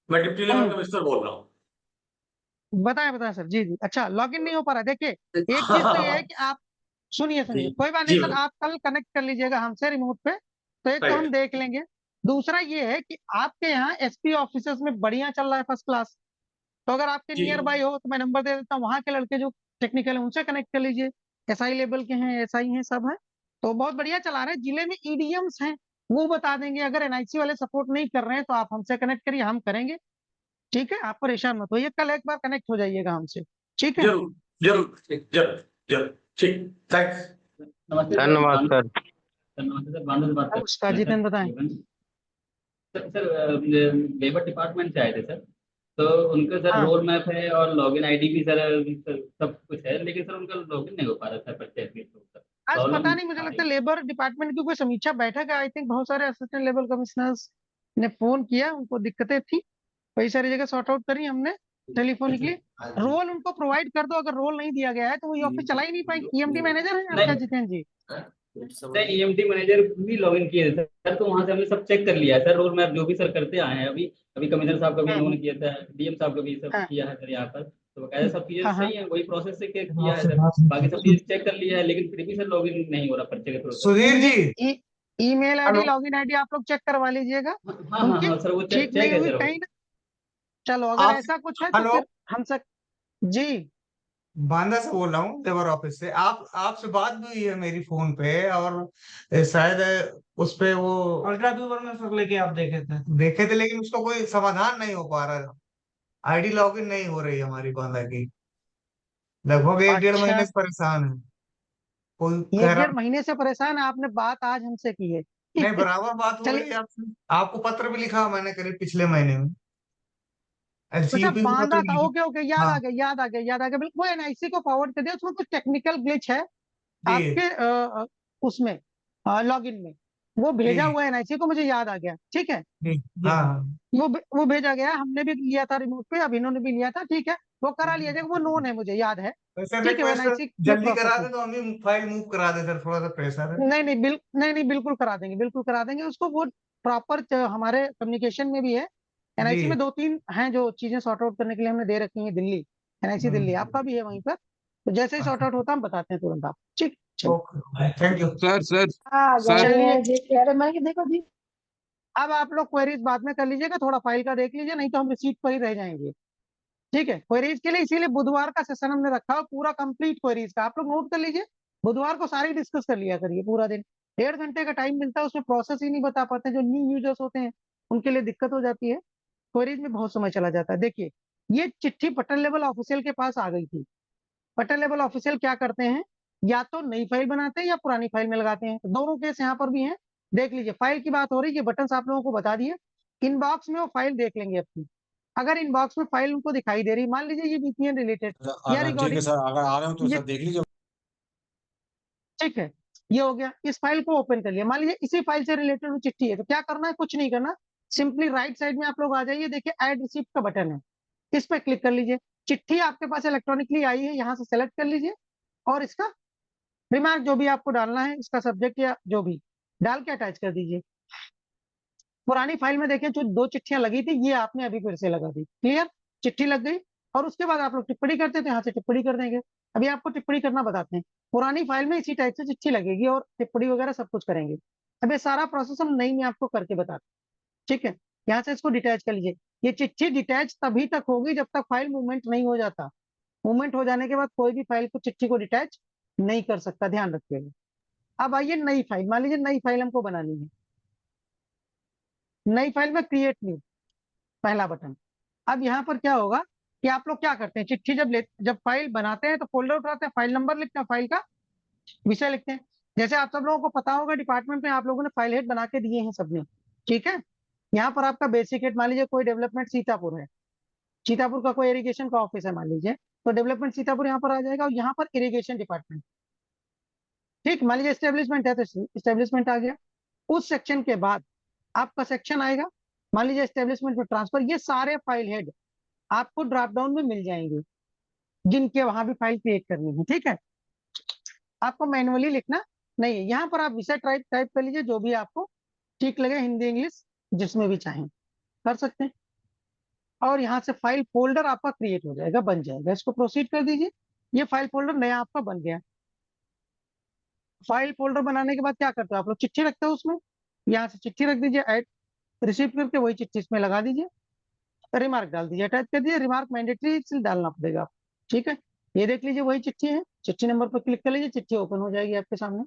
मैं डिप्टी लेवल कमिश्नर बोल रहा हूँ। बताएं सर। जी जी, अच्छा लॉगिन नहीं हो पा रहा है। देखिए एक चीज तो ये है कि आप सुनिए, कोई बात नहीं सर, आप कल कनेक्ट कर लीजिएगा हमसे रिमोट पे, तो एक तो हम देख लेंगे। दूसरा ये है कि आपके यहाँ SP ऑफिसर्स में बढ़िया चल रहा है, फर्स्ट क्लास, तो अगर आपके नियर बाय हो तो मैं नंबर दे देता हूँ, वहाँ के लड़के जो टेक्निकल है उनसे कनेक्ट कर लीजिए। SI लेवल के हैं, SI हैं, सब हैं, तो बहुत बढ़िया चला रहे हैं। जिले में EDMs हैं, वो बता देंगे। अगर NIC वाले सपोर्ट नहीं कर रहे हैं तो आप हमसे कनेक्ट करिए, हम करेंगे। ठीक है, आप परेशान मत होइए, कल एक बार कनेक्ट हो जाइएगा हमसे। ठीक है, जरूर जरूर जरूर जरूर, ठीक, थैंक्स। धन्यवाद सर। नमस्कार जितेंद्र, बताएं। सर लेबर डिपार्टमेंट से आए थे सर, तो उनका सर रोल मैप है और लॉगिन ID भी सर सब कुछ है, लेकिन सर उनका लॉगिन नहीं हो पा रहा था परचेज के थ्रू सर। आज पता नहीं, मुझे लगता है लेबर डिपार्टमेंट की कोई समीक्षा बैठक है, आई थिंक बहुत सारे असिस्टेंट लेवल कमिश्नर्स ने फोन किया, उनको दिक्कतें थी, कई सारी जगह सॉर्ट आउट करी हमने टेलीफोनिकली। रोल उनको प्रोवाइड कर दो, अगर रोल नहीं दिया गया है तो वो ऑफिस चला ही नहीं पाएंगे। EMD मैनेजर है आपका जितेंद्र जी? सर EMT मैनेजर भी लॉगिन किए थे सर, तो वहाँ से हमने सब चेक कर लिया है सर, रोल मैप जो भी सर करते आए हैं। अभी कमिश्नर साहब का भी लोन किया था, DM साहब का भी सब किया है सर यहाँ पर, तो बकायदा सब चीजें सही है, वही प्रोसेस से किया है सर, बाकी सब चीज चेक कर लिया है, लेकिन फिर भी सर लॉगिन नहीं हो रहा पर्चे के through. Sudhir ji email ID login ID आप लोग चेक करवा लीजिएगा, उनकी हाँ सर वो ठीक चेक नहीं है होगी सर वो। कहीं ना। चलो अगर ऐसा कुछ है तो हेलो, फिर हम सब जी बांदा से बोल रहा हूँ, लेबर ऑफिस से। आपसे बात भी हुई है मेरी फोन पे, और शायद उस पे वो अल्ट्रा व्यूवर में सर लेके आप देखे थे, लेकिन उसका कोई समाधान नहीं हो पा रहा। आईडी लॉगिन नहीं हो रही हमारी बांदा की, लगभग 1-1.5 महीने अच्छा, से परेशान है। कोई कह एक रहा, डेढ़ महीने से परेशान है, आपने बात आज हमसे की है। नहीं बराबर बात हो रही चलिए, है आपसे। आपको पत्र भी लिखा मैंने करीब पिछले महीने में, अच्छा एलसीपी को पत्र बांधा भी था, लिखा। ओके ओके, याद हाँ आ गया याद आ गया याद आ गया, बिल्कुल वो एनआईसी को फॉरवर्ड कर दिया, उसमें कुछ टेक्निकल ग्लिच है जी आपके उसमें लॉगिन में, वो भेजा जी हुआ है एनआईसी को, मुझे याद आ गया, ठीक है। जी। हाँ हाँ। वो भेजा गया, हमने भी लिया था रिमोट पे, अब इन्होंने भी लिया था, ठीक है, वो करा लिया जाएगा, वो नोन है, मुझे याद है, तो सर ठीक है, वो रिक्वेस्ट एनआईसी में जल्दी प्रोसेस करा है। दे तो हम भी फाइल मूव करा दे सर, थोड़ा सा प्रेशर है। नहीं बिल्कुल करा देंगे, बिल्कुल करा देंगे उसको, वो प्रॉपर हमारे कम्युनिकेशन में भी है, एनआईसी में जी। 2-3 हैं जो चीजें सॉर्ट आउट करने के लिए हमने दे रखी है, दिल्ली एनआईसी दिल्ली, आपका भी है वहीं पर, तो जैसे ही सॉर्ट आउट होता है हम बताते हैं तुरंत आप, ठीक, चलिए। Okay, thank you sir sir आ सर गए चलिए, जी कह रहे मैं कि देखो जी। अब आप लोग क्वेरीज बाद में कर लीजिएगा, थोड़ा फाइल का देख लीजिए, नहीं तो हम रिसीट पर ही रह जाएंगे, ठीक है। क्वेरीज के लिए इसीलिए बुधवार का सेशन हमने रखा है, पूरा कंप्लीट क्वेरीज का, आप लोग नोट कर लीजिए, बुधवार को सारी डिस्कस कर लिया करिए पूरा दिन, 1.5 घंटे का टाइम मिलता है, उसमें प्रोसेस ही नहीं बता पाते, जो न्यू यूजर्स होते हैं उनके लिए दिक्कत हो जाती है, क्वेरीज में बहुत समय चला जाता है। देखिए, ये चिट्ठी पटल लेवल ऑफिशियल के पास आ गई थी, पटल लेवल ऑफिशियल क्या करते हैं, या तो नई फाइल बनाते हैं या पुरानी फाइल में लगाते हैं, दोनों केस यहाँ पर भी हैं, देख लीजिए, फाइल की बात हो रही है, बटन आप लोगों को बता दिए, इनबॉक्स में वो फाइल देख लेंगे अपनी, अगर इनबॉक्स में फाइल उनको दिखाई दे रही, मान लीजिए ये वीपीएन रिलेटेड या अगर ठीक है रिकॉर्डिंग, सर, अगर आ रहे हो तो ये सर देख लीजिए। ठीक है, ये हो गया, इस फाइल को ओपन कर लिया, मान लीजिए इसी फाइल से रिलेटेड चिट्ठी है, तो क्या करना है, कुछ नहीं करना, सिंपली राइट साइड में आप लोग आ जाइए, देखिए ऐड रिसिप्ट का बटन है, इस पे क्लिक कर लीजिए, चिट्ठी आपके पास इलेक्ट्रॉनिकली आई है, यहाँ से सेलेक्ट कर लीजिए, और इसका रिमार्क जो भी आपको डालना है, इसका सब्जेक्ट या जो भी डाल के अटैच कर दीजिए। पुरानी फाइल में देखें जो 2 चिट्ठियां लगी थी, ये आपने अभी फिर से लगा दी, क्लियर, चिट्ठी लग गई, और उसके बाद आप लोग टिप्पणी करते थे, यहाँ से टिप्पणी कर देंगे, अभी आपको टिप्पणी करना बताते हैं, पुरानी फाइल में इसी टाइप से चिट्ठी लगेगी और टिप्पणी वगैरह सब कुछ करेंगे, अब ये सारा प्रोसेस हम नई में आपको करके बताते हैं, ठीक है। यहाँ से इसको डिटैच कर लीजिए, ये चिट्ठी डिटैच तभी तक होगी जब तक फाइल मूवमेंट नहीं हो जाता, मूवमेंट हो जाने के बाद कोई भी फाइल को चिट्ठी को डिटैच नहीं कर सकता, ध्यान रखिएगा। अब आइए नई फाइल, मान लीजिए नई फाइल हमको बनानी है, नई फाइल में क्रिएट न्यू, पहला बटन। अब यहाँ पर क्या होगा कि आप लोग क्या करते हैं, चिट्ठी जब फाइल बनाते हैं तो फोल्डर उठाते हैं, फाइल नंबर लिखते हैं, फाइल का विषय लिखते हैं, जैसे आप सब लोगों को पता होगा डिपार्टमेंट में आप लोगों ने फाइल हेड बना के दिए हैं सबने, ठीक है। यहाँ पर आपका बेसिक हेड, मान लीजिए कोई डेवलपमेंट सीतापुर है, सीतापुर का कोई इरिगेशन का ऑफिस है मान लीजिए, तो डेवलपमेंट सीतापुर यहाँ पर आ जाएगा, और यहाँ पर इरिगेशन डिपार्टमेंट, ठीक, मान लीजिए एस्टेब्लिशमेंट है तो एस्टेब्लिशमेंट आ गया, उस सेक्शन के बाद आपका सेक्शन आएगा, मान लीजिए एस्टेब्लिशमेंट में ट्रांसफर, ये सारे फाइल हेड आपको ड्रॉप डाउन में मिल जाएंगे, जिनके वहां भी फाइल क्रिएट करनी है, ठीक है। आपको मैनुअली लिखना नहीं है, यहाँ पर आप विषय टाइप कर लीजिए, जो भी आपको ठीक लगे, हिंदी इंग्लिश जिसमें भी चाहें कर सकते हैं, और यहाँ से फाइल फोल्डर आपका क्रिएट हो जाएगा, बन जाएगा, इसको प्रोसीड कर दीजिए, ये फाइल फोल्डर नया आपका बन गया। फाइल फोल्डर बनाने के बाद क्या करते हो आप लोग, चिट्ठी रखते हो उसमें, यहाँ से चिट्ठी रख दीजिए, ऐड रिसीव करके वही चिट्ठी इसमें लगा दीजिए, रिमार्क डाल दीजिए, अटैच कर दीजिए, रिमार्क मैंडेटरी डालना पड़ेगा, ठीक है। ये देख लीजिए वही चिट्ठी है, चिट्ठी नंबर पर क्लिक कर लीजिए, चिट्ठी ओपन हो जाएगी आपके सामने,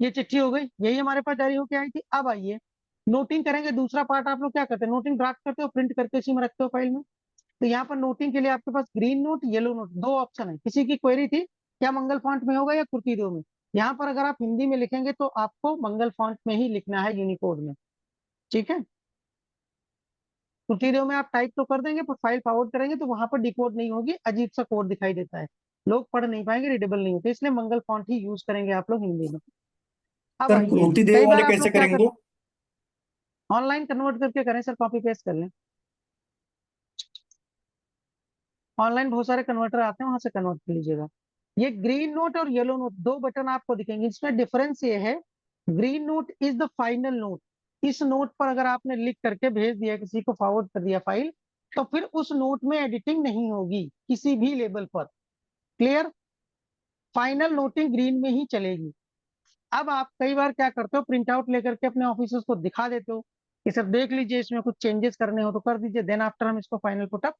ये चिट्ठी हो गई, यही हमारे पास जारी होकर आई थी। अब आइए नोटिंग करेंगे, दूसरा पार्ट आप लोग क्या करते हैं, नोटिंग ड्राफ्ट करते हो, प्रिंट करके इसी में रखते हो फाइल में, तो यहाँ पर नोटिंग के लिए आपके पास green note, yellow note, 2 option है, किसी की क्वेरी थी क्या मंगल फॉन्ट में होगा या कुर्तीदो में, यहाँ पर अगर आप हिंदी में लिखेंगे तो आपको मंगल फॉन्ट में ही लिखना है, यूनिकोड में, ठीक है। कुर्तीदो में आप टाइप तो कर देंगे, पर फाइल फॉरवर्ड करेंगे तो वहां पर डिकोड नहीं होगी, अजीब सा कोड दिखाई देता है, लोग पढ़ नहीं पाएंगे, रीडेबल नहीं होते, इसलिए मंगल फॉन्ट ही यूज करेंगे आप लोग हिंदी में। अब सर आइए, कुर्ती देव कई वाले बार आप कैसे लोग क्या करेंगे? करते, ऑनलाइन कन्वर्ट करके करें सर, कॉपी पेस्ट कर लें, ऑनलाइन बहुत सारे कन्वर्टर आते हैं, वहां से कन्वर्ट कर लीजिएगा। ये ग्रीन नोट और येलो नोट 2 बटन आपको दिखेंगे, इसमें डिफरेंस ये है, green note is the final note, इस नोट पर अगर आपने लिख करके भेज दिया, किसी को फॉरवर्ड कर दिया फाइल, तो फिर उस नोट में एडिटिंग नहीं होगी किसी भी लेवल पर, क्लियर, फाइनल नोटिंग ग्रीन में ही चलेगी, अब आप कई बार क्या करते हो, प्रिंट आउट लेकर के अपने ऑफिसर्स को दिखा देते हो कि सर देख लीजिए, इसमें कुछ चेंजेस करने हो तो कर दीजिए, देन आफ्टर हम इसको फाइनल पुटअप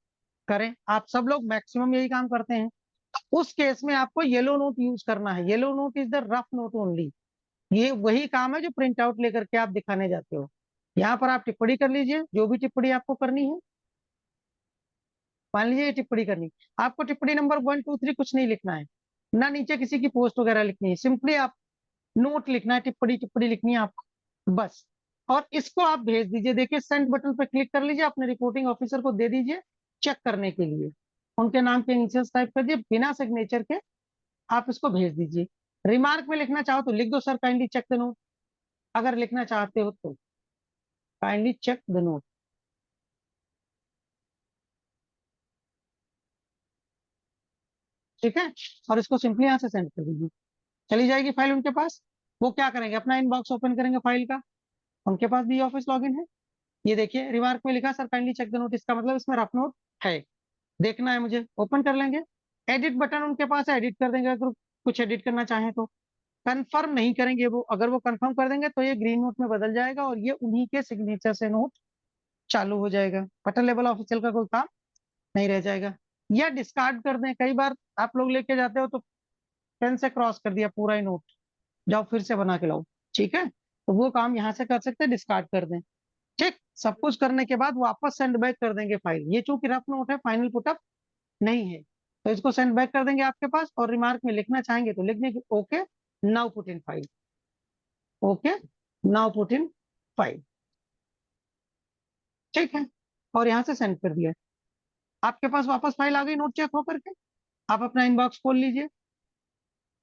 करें। आप सब लोग मैक्सिमम यही काम करते हैं। उस केस में आपको येलो नोट यूज करना है। Yellow note is the rough note only. ये वही काम है जो प्रिंट आउट लेकर के आप दिखाने जाते हो। यहाँ पर आप टिप्पणी कर लीजिए, जो भी टिप्पणी आपको करनी है। मान लीजिए ये टिप्पणी करनी, आपको टिप्पणी नंबर 1 2 3 कुछ नहीं लिखना है, ना नीचे किसी की पोस्ट वगैरह लिखनी है, सिंपली आप नोट लिखना है, टिप्पणी टिप्पणी लिखनी है आपको बस। और इसको आप भेज दीजिए। देखिए सेंड बटन पर क्लिक कर लीजिए, अपने रिपोर्टिंग ऑफिसर को दे दीजिए चेक करने के लिए। उनके नाम के इनिशियल्स टाइप कर दिए, बिना सिग्नेचर के आप इसको भेज दीजिए। रिमार्क में लिखना चाहो तो लिख दो, sir kindly check the note, अगर लिखना चाहते हो तो काइंडली चेक द नोट। ठीक है, और इसको सिंपली यहाँ से सेंड कर दीजिए, चली जाएगी फाइल उनके पास। वो क्या करेंगे, अपना इनबॉक्स ओपन करेंगे फाइल का, उनके पास भी ऑफिस लॉगिन है। ये देखिए रिमार्क में लिखा sir kindly check the note, इसका मतलब इसमें रफ नोट है, देखना है मुझे, ओपन कर लेंगे। एडिट बटन उनके पास है, एडिट कर देंगे अगर कुछ एडिट करना चाहें तो। कंफर्म नहीं करेंगे वो, अगर वो कंफर्म कर देंगे तो ये ग्रीन नोट में बदल जाएगा और ये उन्हीं के सिग्नेचर से नोट चालू हो जाएगा। बटन लेवल ऑफिशियल का कोई काम नहीं रह जाएगा। या डिस्कार्ड कर दें, कई बार आप लोग लेके जाते हो तो पेन से क्रॉस कर दिया पूरा ही नोट, जाओ फिर से बना के लाओ, ठीक है, तो वो काम यहाँ से कर सकते हैं, डिस्कार्ड कर दें। ठीक, सब कुछ करने के बाद वापस सेंड बैक कर देंगे फाइल। ये चूंकि रफ नोट है, फाइनल पुटअप नहीं है, तो इसको सेंड बैक कर देंगे आपके पास। और रिमार्क में लिखना चाहेंगे तो लिख देंगे okay now put in file, okay now put in file, ठीक है, और यहाँ से सेंड कर दिया। आपके पास वापस फाइल आ गई नोट चेक होकर के। आप अपना इनबॉक्स खोल लीजिए,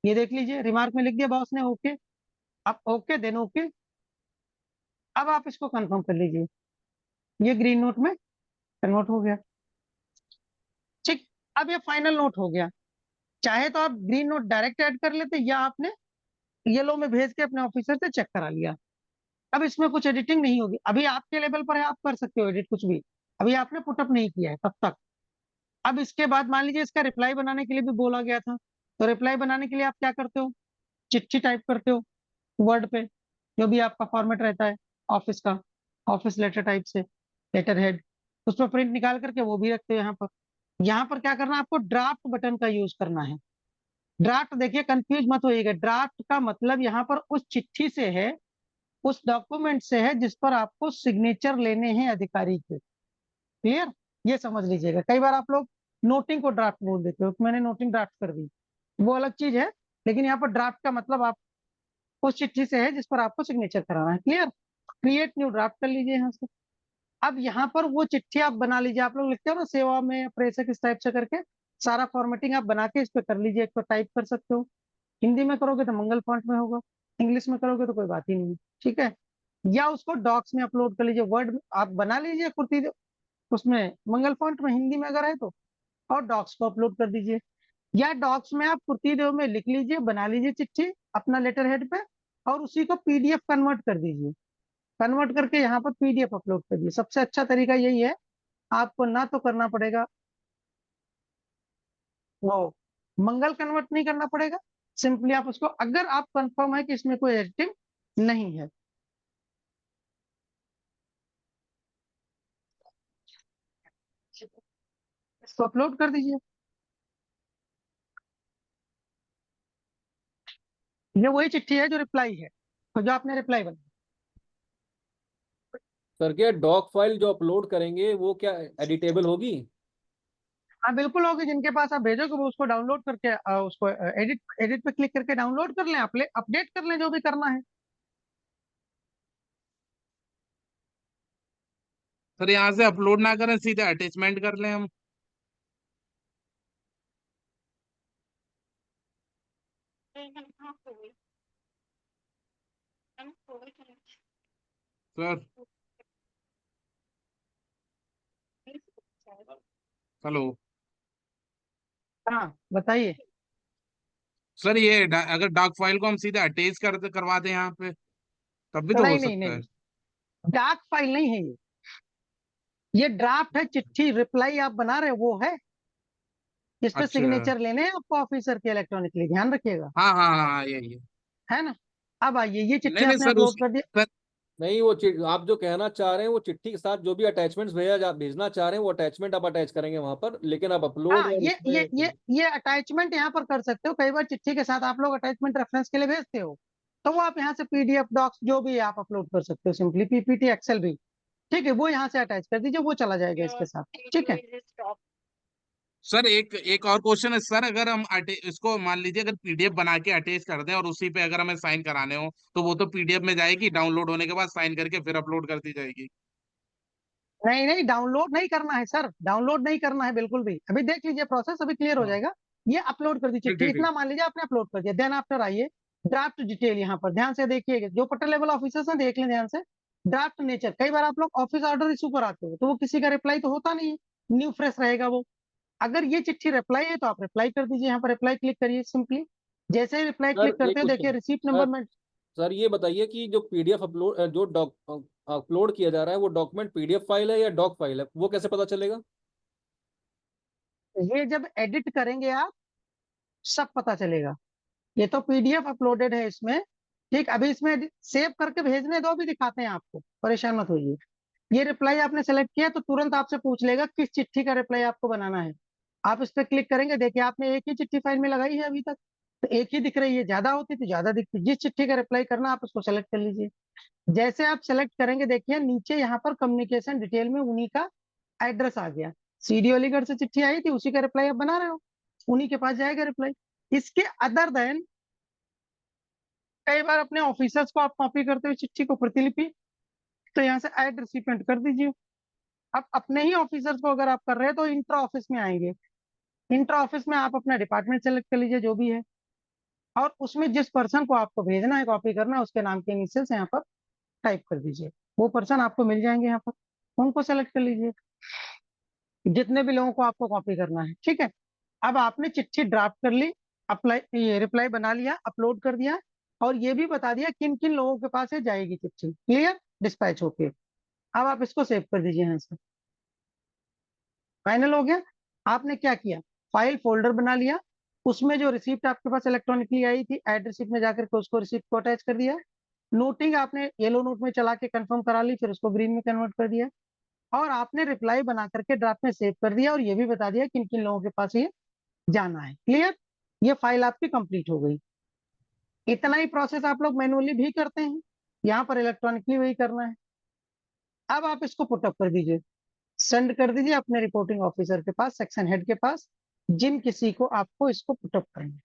ये देख लीजिए, रिमार्क में लिख दिया बॉस ने ओके, आप ओके देन ओके। अब आप इसको कंफर्म कर लीजिए, ये ग्रीन नोट में कन्वर्ट हो गया। ठीक, अब ये फाइनल नोट हो गया। चाहे तो आप ग्रीन नोट डायरेक्ट ऐड कर लेते, या आपने येलो में भेज के अपने ऑफिसर से चेक करा लिया। अब इसमें कुछ एडिटिंग नहीं होगी, अभी आपके लेवल पर है, आप कर सकते हो एडिट कुछ भी, अभी आपने पुटअप नहीं किया है तब तक। अब इसके बाद मान लीजिए इसका रिप्लाई बनाने के लिए भी बोला गया था, तो रिप्लाई बनाने के लिए आप क्या करते हो, चिट्ठी टाइप करते हो वर्ड पे, जो भी आपका फॉर्मेट रहता है ऑफिस का, ऑफिस लेटर टाइप से, लेटर हेड, उस पर प्रिंट निकाल करके वो भी रखते हो यहाँ पर। यहाँ पर क्या करना है, आपको ड्राफ्ट बटन का यूज करना है। ड्राफ्ट देखिए, कंफ्यूज मत होइएगा, ड्राफ्ट का मतलब यहाँ पर उस चिट्ठी से है, उस डॉक्यूमेंट से है जिस पर आपको सिग्नेचर लेने हैं अधिकारी के। क्लियर, ये समझ लीजिएगा। कई बार आप लोग नोटिंग को ड्राफ्ट बोल देते हो, मैंने नोटिंग ड्राफ्ट कर दी, वो अलग चीज है, लेकिन यहाँ पर ड्राफ्ट का मतलब आप उस चिट्ठी से है जिस पर आपको सिग्नेचर कराना है। क्लियर, क्रिएट न्यू ड्राफ्ट कर लीजिए यहाँ से। अब यहाँ पर वो चिट्ठी आप बना लीजिए, आप लोग लिखते हो ना सेवा में प्रेषक इस टाइप से करके, सारा फॉर्मेटिंग आप बना के इस पे कर लीजिए। एक तो टाइप कर सकते हो, हिंदी में करोगे तो मंगल फॉन्ट में होगा, इंग्लिश में करोगे तो कोई बात ही नहीं, ठीक है। या उसको डॉक्स में अपलोड कर लीजिए, वर्ड आप बना लीजिए कुर्ती उसमें मंगल फॉन्ट में, हिंदी में अगर है तो, और डॉक्स को अपलोड कर दीजिए। या डॉक्स में आप कुर्ती देव में लिख लीजिए, बना लीजिए चिट्ठी अपना लेटर हेड पे, और उसी को पीडीएफ कन्वर्ट कर दीजिए। कन्वर्ट करके यहाँ पर पीडीएफ अपलोड कर दीजिए। सबसे अच्छा तरीका यही है, आपको ना तो करना पड़ेगा वो मंगल कन्वर्ट नहीं करना पड़ेगा, सिंपली आप उसको, अगर आप कंफर्म है कि इसमें कोई एडिटिंग नहीं है, इसको अपलोड कर दीजिए। ये वही चिट्ठी है जो रिप्लाई है, तो जो आपने रिप्लाई बना। सर क्या डॉक फाइल जो अपलोड करेंगे वो क्या एडिटेबल होगी? हाँ बिल्कुल होगी, जिनके पास आप भेजोगे वो उसको डाउनलोड करके उसको एडिट एडिट पे क्लिक करके डाउनलोड कर लें, अपडेट कर लें जो भी करना है। सर यहाँ से अपलोड ना करें, सीधे अटैचमेंट कर लें हम? सर हेलो, हाँ बताइए। सर ये अगर डॉक फाइल को हम सीधे अटैच करवा दें यहाँ पे, तब भी तो हो नहीं नहीं सकता है? नहीं, डाक फाइल नहीं है ये ड्राफ्ट है, चिट्ठी रिप्लाई आप बना रहे हो वो है, इस पे अच्छा, सिग्नेचर लेने हैं आपको ऑफिसर के इलेक्ट्रॉनिकली, ध्यान रखिएगा, हाँ हाँ हाँ, यही है। है ना। अब आइए, ये चिट्ठी नहीं नहीं आपने सर, अपलोड कर दी। सर नहीं, वो आप जो कहना चाह रहे हैं वो चिट्ठी के साथ जो भी अटैचमेंट्स भेजना चाह रहे हैं वो अटैचमेंट आप अटैच करेंगे वहां पर, लेकिन आप अपलोड हाँ, और ये ये उसमें ये ये अटैचमेंट यहाँ पर कर सकते हो। कई बार चिट्ठी के साथ आप लोग अटैचमेंट रेफरेंस के लिए भेजते हो, तो वो आप यहाँ से पीडीएफ डॉक्स जो भी है आप अपलोड कर सकते हो, सिंपली पीपीटी एक्सेल भी, ठीक है, वो यहाँ से अटैच कर दीजिए, वो चला जाएगा इसके साथ, ठीक है। सर एक एक और क्वेश्चन है सर, अगर हम इसको मान लीजिए अगर पीडीएफ बना के अटैच कर दें और उसी पे अगर हमें साइन कराने हो तो वो तो पीडीएफ में जाएगी, डाउनलोड होने के बाद साइन करके फिर अपलोड कर दी जाएगी? नहीं नहीं, डाउनलोड नहीं करना है सर, डाउनलोड नहीं करना है बिल्कुल भी। अभी देख लीजिए प्रोसेस, अभी क्लियर हो हाँ जाएगा। ये अपलोड कर दी ठीक चिट्ठी, ठीक इतना ठीक। मान लीजिए आपने अपलोड कर दिया, देन आफ्टर आइए ड्राफ्ट डिटेल, यहाँ पर ध्यान से देखिएगा, जो पट्टा लेवल ऑफिसर्स हैं देख लें ध्यान से। ड्राफ्ट नेचर, कई बार आप लोग ऑफिस ऑर्डर इशू कराते हो तो वो किसी का रिप्लाई तो होता नहीं है, न्यू फ्रेश रहेगा वो। अगर ये चिट्ठी रिप्लाई है तो आप रिप्लाई कर दीजिए, यहाँ पर रिप्लाई क्लिक करिए सिंपली। जैसे ही रिप्लाई क्लिक सर एक करते हो देखिए क्वेश्चन रिसीप्ट सर। नंबर में। सर ये बताइए कि जो पीडीएफ अपलोड जो अपलोड किया जा रहा है वो डॉक्यूमेंट पीडीएफ फाइल है या डॉक फाइल है, वो कैसे पता चलेगा? ये जब एडिट करेंगे आप सब पता चलेगा। ये तो पीडीएफ अपलोडेड है इसमें, ठीक। अभी इसमें सेव करके भेजने दो, अभी दिखाते हैं आपको, परेशान मत होइए। ये रिप्लाई आपने सेलेक्ट किया तो तुरंत आपसे पूछ लेगा किस चिट्ठी का रिप्लाई आपको बनाना है। आप इस पर क्लिक करेंगे, देखिए आपने एक ही चिट्ठी फाइल में लगाई है अभी तक, तो एक ही दिख रही है, ज्यादा होती तो ज्यादा दिखती। जिस चिट्ठी का रिप्लाई करना आप उसको सेलेक्ट कर लीजिए। जैसे आप सेलेक्ट करेंगे देखिए नीचे यहाँ पर कम्युनिकेशन डिटेल में उन्हीं का एड्रेस आ गया। सीडी अलीगढ़ से चिट्ठी आई थी, उसी का रिप्लाई आप बना रहे हो, उन्हीं के पास जाएगा रिप्लाई। इसके अदर देन कई बार अपने ऑफिसर्स को आप कॉपी करते हुए चिट्ठी को प्रतिलिपि, तो यहाँ से ऐड रिसिपिएंट कर दीजिए। अब अपने ही ऑफिसर्स को अगर आप कर रहे हैं तो इंट्रा ऑफिस में आएंगे, इंट्रा ऑफिस में आप अपना डिपार्टमेंट सेलेक्ट कर लीजिए जो भी है, और उसमें जिस पर्सन को आपको भेजना है कॉपी करना है उसके नाम के इनिशियल्स यहाँ पर टाइप कर दीजिए। वो पर्सन आपको मिल जाएंगे यहाँ पर, उनको सेलेक्ट कर लीजिए, जितने भी लोगों को आपको कॉपी करना है, ठीक है। अब आपने चिट्ठी ड्राफ्ट कर ली, अप्लाई ये रिप्लाई बना लिया, अपलोड कर दिया, और ये भी बता दिया किन किन लोगों के पास ये जाएगी चिट्ठी, क्लियर, डिस्पैच होके। अब आप इसको सेव कर दीजिए यहाँ से, फाइनल हो गया। आपने क्या किया, फाइल फोल्डर बना लिया, उसमें जो रिसिप्ट आपके पास इलेक्ट्रॉनिकली आई थी एड रिसिप्ट में जाकर के उसको रिसिप्ट को अटैच कर दिया। नोटिंग आपने येलो नोट में चला के कंफर्म करा ली, फिर उसको ग्रीन में कन्वर्ट कर दिया, और आपने रिप्लाई बना करके ड्राफ्ट में सेव कर दिया, और ये भी बता दिया किन किन लोगों के पास ये जाना है, क्लियर। ये फाइल आपकी कंप्लीट हो गई। इतना ही प्रोसेस आप लोग मैनुअली भी करते हैं, यहाँ पर इलेक्ट्रॉनिकली वही करना है। अब आप इसको पुटअप कर दीजिए, सेंड कर दीजिए अपने रिपोर्टिंग ऑफिसर के पास, सेक्शन हेड के पास, जिन किसी को आपको इसको पुटअप करना है,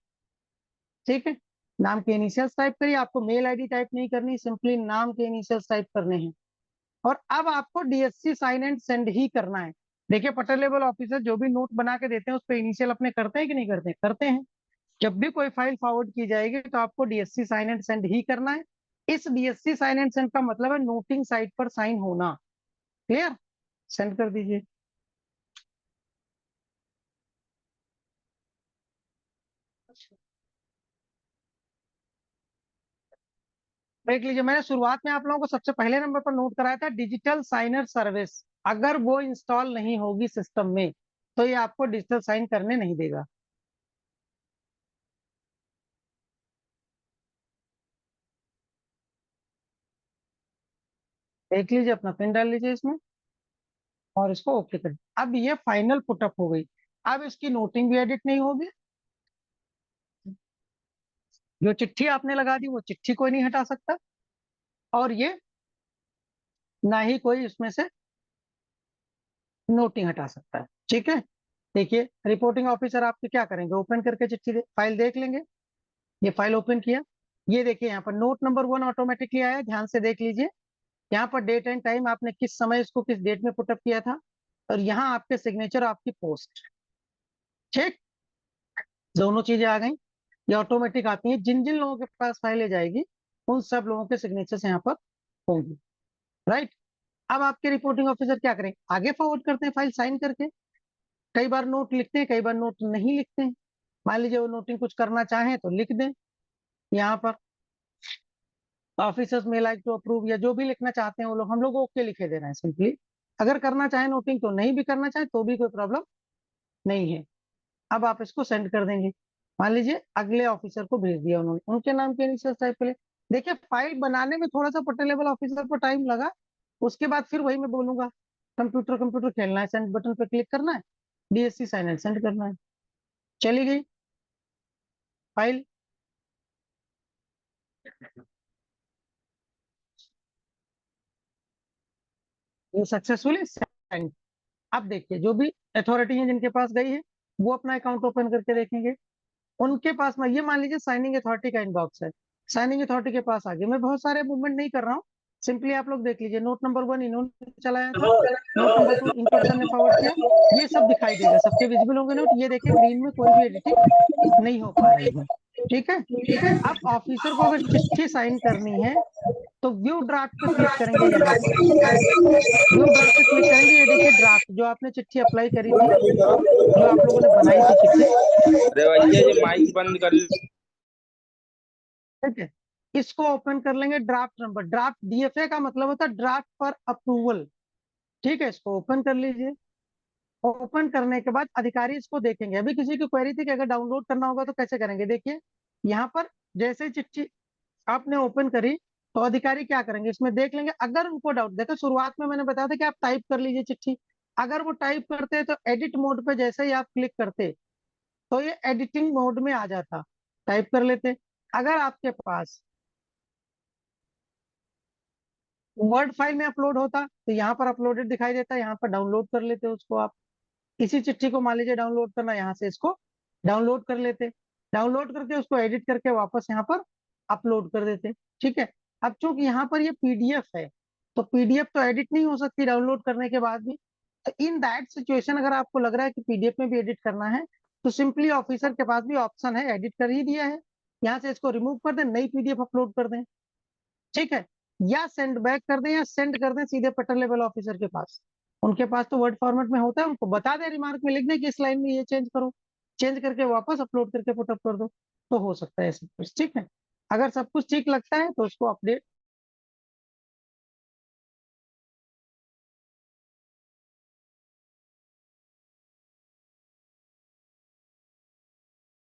ठीक है। नाम के इनिशियल्स टाइप करिए, आपको मेल आईडी टाइप नहीं करनी, सिंपली नाम के इनिशियल्स टाइप करने हैं। और अब आपको डीएससी साइन एंड सेंड ही करना है। देखिए पटर लेवल ऑफिसर जो भी नोट बना के देते हैं उस पर इनिशियल अपने करते हैं कि नहीं करते हैं? करते हैं। जब भी कोई फाइल फॉरवर्ड की जाएगी तो आपको डीएससी साइन एंड सेंड ही करना है। इस डीएससी साइन एंड सेंड का मतलब है नोटिंग साइट पर साइन होना, क्लियर। सेंड कर दीजिए। देख लीजिए, मैंने शुरुआत में आप लोगों को सबसे पहले नंबर पर नोट कराया था डिजिटल साइनर सर्विस, अगर वो इंस्टॉल नहीं होगी सिस्टम में तो ये आपको डिजिटल साइन करने नहीं देगा। देख लीजिए, अपना पिन डाल लीजिए इसमें और इसको ओके कर। अब ये फाइनल पुटअप हो गई। अब इसकी नोटिंग भी एडिट नहीं होगी, जो चिट्ठी आपने लगा दी वो चिट्ठी कोई नहीं हटा सकता, और ये ना ही कोई इसमें से नोटिंग हटा सकता है, ठीक है। देखिए रिपोर्टिंग ऑफिसर आपके क्या करेंगे, ओपन करके चिट्ठी फाइल देख लेंगे। ये फाइल ओपन किया, ये देखिए यहाँ पर नोट नंबर 1 ऑटोमेटिकली आया, ध्यान से देख लीजिए। यहाँ पर डेट एंड टाइम, आपने किस समय इसको किस डेट में पुटअप किया था, और यहाँ आपके सिग्नेचर, आपकी पोस्ट, ठीक। दोनों चीजें आ गई, ये ऑटोमेटिक आती है। जिन जिन लोगों के पास फाइलें जाएगी उन सब लोगों के सिग्नेचर्स यहाँ पर होंगे, राइट। अब आपके रिपोर्टिंग ऑफिसर क्या करें, आगे फॉरवर्ड करते हैं फाइल साइन करके। कई बार नोट लिखते हैं, कई बार नोट नहीं लिखते हैं। मान लीजिए वो नोटिंग कुछ करना चाहें तो लिख दें, यहाँ पर ऑफिसर्स में लाइक टू अप्रूव, या जो भी लिखना चाहते हैं वो लोग, हम लोग ओके लिखे दे रहे हैं सिंपली। अगर करना चाहे नोटिंग तो, नहीं भी करना चाहे तो भी कोई प्रॉब्लम नहीं है। अब आप इसको सेंड कर देंगे। मान लीजिए अगले ऑफिसर को भेज दिया उन्होंने, उनके नाम के इनिशियल्स टाइप के लिए, देखिए फाइल बनाने में थोड़ा सा पट्टे लेवल ऑफिसर को टाइम लगा, उसके बाद फिर वही मैं बोलूंगा कंप्यूटर कंप्यूटर खेलना है, सेंड बटन पे क्लिक करना है, DSC साइन एंड सेंड करना है, चली गई फाइल। ये सक्सेसफुली सेंड। अब देखिए जो भी अथॉरिटी है जिनके पास गई है वो अपना अकाउंट ओपन करके देखेंगे, उनके पास में ये मान लीजिए साइनिंग अथॉरिटी का इनबॉक्स है, साइनिंग अथॉरिटी के पास आ गए। मैं बहुत सारे मूवमेंट नहीं कर रहा हूँ, सिंपली आप लोग देख लीजिए। नोट नंबर 1 इन्होंने चलाया था, नोट नंबर 2 इन पर्सन ने फॉरवर्ड किया, ये सब दिखाई देगा, सबके विजिबल होंगे नोट। ये देखें ग्रीन में कोई भी एडिटिंग नहीं हो पा रही है, ठीक है। अब ऑफिसर को अगर चिट्ठी साइन करनी है तो व्यू ड्राफ्ट पे क्लिक करेंगे, यहाँ पर व्यू ड्राफ्ट पे क्लिक करेंगे। ये देखिए ड्राफ्ट जो आपने चिट्ठी अप्लाई करी थी, जो आप लोगों ने बनाई थी चिट्ठी, अरे भैया ये माइक बंद कर लो। ठीक है, इसको ओपन कर लेंगे। ड्राफ्ट नंबर, ड्राफ्ट DFA का मतलब होता है ड्राफ्ट फॉर अप्रूवल, ठीक है। इसको ओपन कर लीजिए। ओपन करने के बाद अधिकारी इसको देखेंगे। अभी किसी की क्वेरी थी कि अगर डाउनलोड करना होगा तो कैसे करेंगे, देखिए यहाँ पर जैसे चिट्ठी आपने ओपन करी तो अधिकारी क्या करेंगे, इसमें देख लेंगे। अगर उनको डाउट, देखो शुरुआत में मैंने बताया था कि आप टाइप कर लीजिए चिट्ठी, अगर वो टाइप करते तो एडिट मोड पे जैसे ही आप क्लिक करते तो ये एडिटिंग मोड में आ जाता, टाइप कर लेते। अगर आपके पास वर्ड फाइल में अपलोड होता तो यहाँ पर अपलोडेड दिखाई देता, यहाँ पर डाउनलोड कर लेते उसको आप। इसी चिट्ठी को मान लीजिए डाउनलोड करना, यहाँ से इसको डाउनलोड कर लेते, डाउनलोड करके उसको एडिट करके वापस यहाँ पर अपलोड कर देते, ठीक है। अब चूंकि यहाँ पर ये PDF है तो PDF तो एडिट नहीं हो सकती डाउनलोड करने के बाद भी। तो इन दैट सिचुएशन अगर आपको लग रहा है कि PDF में भी एडिट करना है तो सिंपली ऑफिसर के पास भी ऑप्शन है, एडिट कर ही दिया है, यहाँ से इसको रिमूव कर दें, नई PDF अपलोड कर दें, ठीक है। या सेंड बैक कर दें या सेंड कर दें सीधे पट्टर लेवल ऑफिसर के पास। उनके पास तो वर्ड फॉर्मेट में होता है, उनको बता दें, रिमार्क में लिख दें कि इस लाइन में ये चेंज करो, चेंज करके वापस अपलोड करके पुटअप कर दो, तो हो सकता है सब कुछ, ठीक है। अगर सब कुछ ठीक लगता है तो उसको अपडेट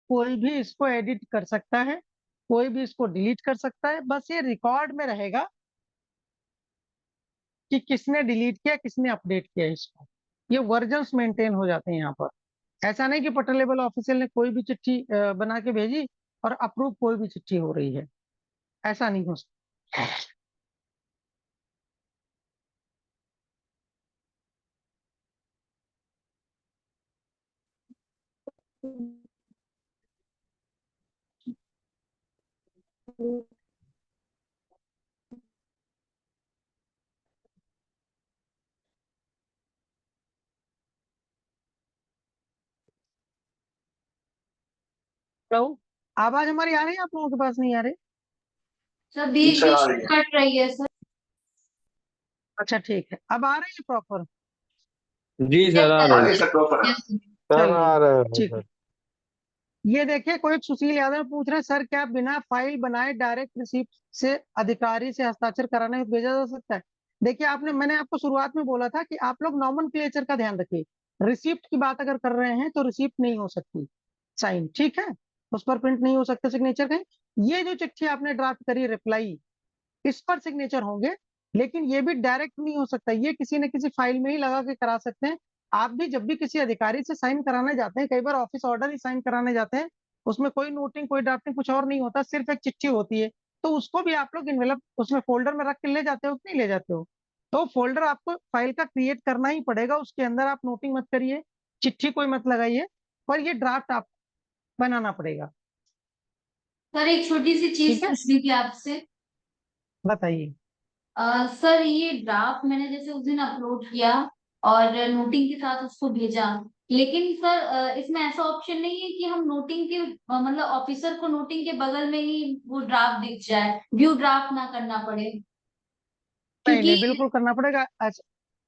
कोई भी इसको एडिट कर सकता है, कोई भी इसको डिलीट कर सकता है, बस ये रिकॉर्ड में रहेगा कि किसने डिलीट किया, किसने अपडेट किया इसको। ये वर्जन्स मेंटेन हो जाते हैं यहाँ पर। ऐसा नहीं कि पट्टर लेवल ऑफिशियल ने कोई भी चिट्ठी बना के भेजी और अप्रूव कोई भी चिट्ठी हो रही है, ऐसा नहीं हो सकता। हेलो, आवाज हमारी आ रही है, आप लोगों के पास नहीं आ रही? सर बीच बीच में कट रही है सर। अच्छा ठीक है, अब आ रही है प्रॉपर? जी सर आ रहे हैं। सर आ रहे हैं, ठीक है। ये देखिए कोई सुशील यादव पूछ रहे हैं सर क्या बिना फाइल बनाए डायरेक्ट रिसिप्ट से अधिकारी से हस्ताक्षर कराने भेजा जा सकता है? देखिए मैंने आपको शुरुआत में बोला था कि आप लोग नॉमेनक्लेचर का ध्यान रखिए। रिसिप्ट की बात अगर कर रहे हैं तो रिसिप्ट नहीं हो सकती साइन, ठीक है, उस पर प्रिंट नहीं हो सकता सिग्नेचर कहीं। ये जो चिट्ठी आपने ड्राफ्ट करी रिप्लाई, इस पर सिग्नेचर होंगे, लेकिन ये भी डायरेक्ट नहीं हो सकता, ये किसी न किसी फाइल में ही लगा के करा सकते हैं। आप भी जब भी किसी अधिकारी से साइन कराने जाते हैं, कई बार ऑफिस ऑर्डर ही साइन कराने जाते हैं, उसमें कोई नोटिंग कोई ड्राफ्टिंग कुछ और नहीं होता, सिर्फ एक चिट्ठी होती है, तो उसको भी आप लोग इन्वेलप उसमें फोल्डर में रख के ले जाते हो कि नहीं ले जाते हो? तो फोल्डर आपको फाइल का क्रिएट करना ही पड़ेगा, उसके अंदर आप नोटिंग मत करिए, चिट्ठी कोई मत लगाइए, पर ये ड्राफ्ट आप बनाना पड़ेगा। सर एक छोटी सी चीज ठीक है, पूछनी थी आपसे। बताइए। सर ये ड्राफ्ट मैंने जैसे उस दिन अपलोड किया और नोटिंग के साथ उसको भेजा, लेकिन सर इसमें ऐसा ऑप्शन नहीं है कि हम नोटिंग के मतलब ऑफिसर को नोटिंग के बगल में ही वो ड्राफ्ट दिख जाए, व्यू ड्राफ्ट ना करना पड़े? नहीं क्योंकि नहीं, बिल्कुल करना पड़ेगा,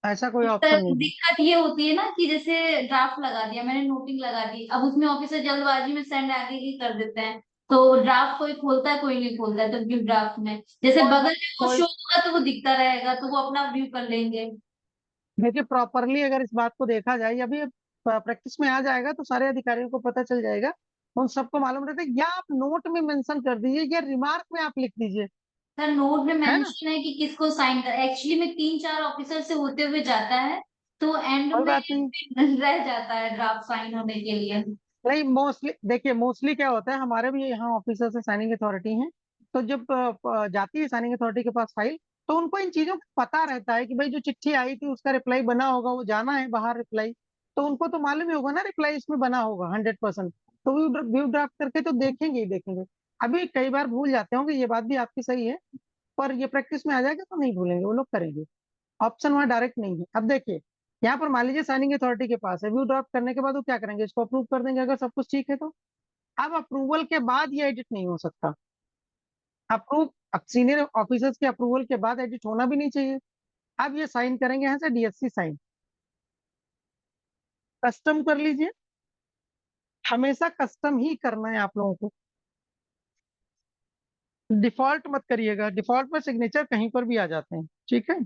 ऐसा कोई सर ऑप्शन नहीं है। दिक्कत ये होती है ना कि जैसे ड्राफ्ट लगा दिया मैंने, नोटिंग लगा दी, अब उसमें ऑफिसर जल्दबाजी में सेंड आगे ही कर देते हैं, तो ड्राफ्ट कोई खोलता है कोई नहीं खोलता है, तो व्यू ड्राफ्ट में जैसे कोई बगल में वो कोई शो होगा तो वो दिखता रहेगा, तो वो अपना व्यू कर लेंगे। देखिए प्रॉपरली अगर इस बात को देखा जाए, अभी प्रैक्टिस में आ जाएगा तो सारे अधिकारियों को पता चल जाएगा, उन सबको मालूम रहता है। या आप नोट में मेंशन कर दीजिए या रिमार्क में आप लिख दीजिए सर नोट में है ना? मेंशन है कि किसको साइन कर, एक्चुअली में 3-4 ऑफिसर से होते हुए जाता है, तो एंड कोई में बात नहीं, रह जाता है ड्राफ्ट साइन होने के लिए। नहीं मोस्टली देखिए, मोस्टली क्या होता है, हमारे भी यहाँ ऑफिसर से साइनिंग अथॉरिटी हैं, तो जब जाती है साइनिंग अथॉरिटी के पास फाइल, तो उनको इन चीजों का पता रहता है कि भाई जो चिट्ठी आई थी उसका रिप्लाई बना होगा, वो जाना है बाहर रिप्लाई, तो उनको तो मालूम ही होगा ना रिप्लाई इसमें बना होगा 100%। तो व्यू ड्राफ्ट करके तो देखेंगे ही देखेंगे। अभी कई बार भूल जाते होंगे, ये बात भी आपकी सही है, पर ये प्रैक्टिस में आ जाएगा तो नहीं भूलेंगे, वो लोग करेंगे। ऑप्शन वहां डायरेक्ट नहीं है। अब देखिए, यहाँ पर मान लीजिए साइनिंग अथॉरिटी के पास है, व्यू ड्राफ्ट करने के बाद वो क्या करेंगे, इसको अप्रूव कर देंगे अगर सब कुछ ठीक है तो। अब अप्रूवल के बाद ये एडिट नहीं हो सकता। अप्रूव, अब सीनियर ऑफिसर्स के अप्रूवल के बाद एडिट होना भी नहीं चाहिए। अब ये साइन करेंगे यहाँ से, डीएससी साइन, कस्टम कर लीजिए, हमेशा कस्टम ही करना है आप लोगों को, डिफॉल्ट मत करिएगा, डिफॉल्ट में सिग्नेचर कहीं पर भी आ जाते हैं, ठीक है।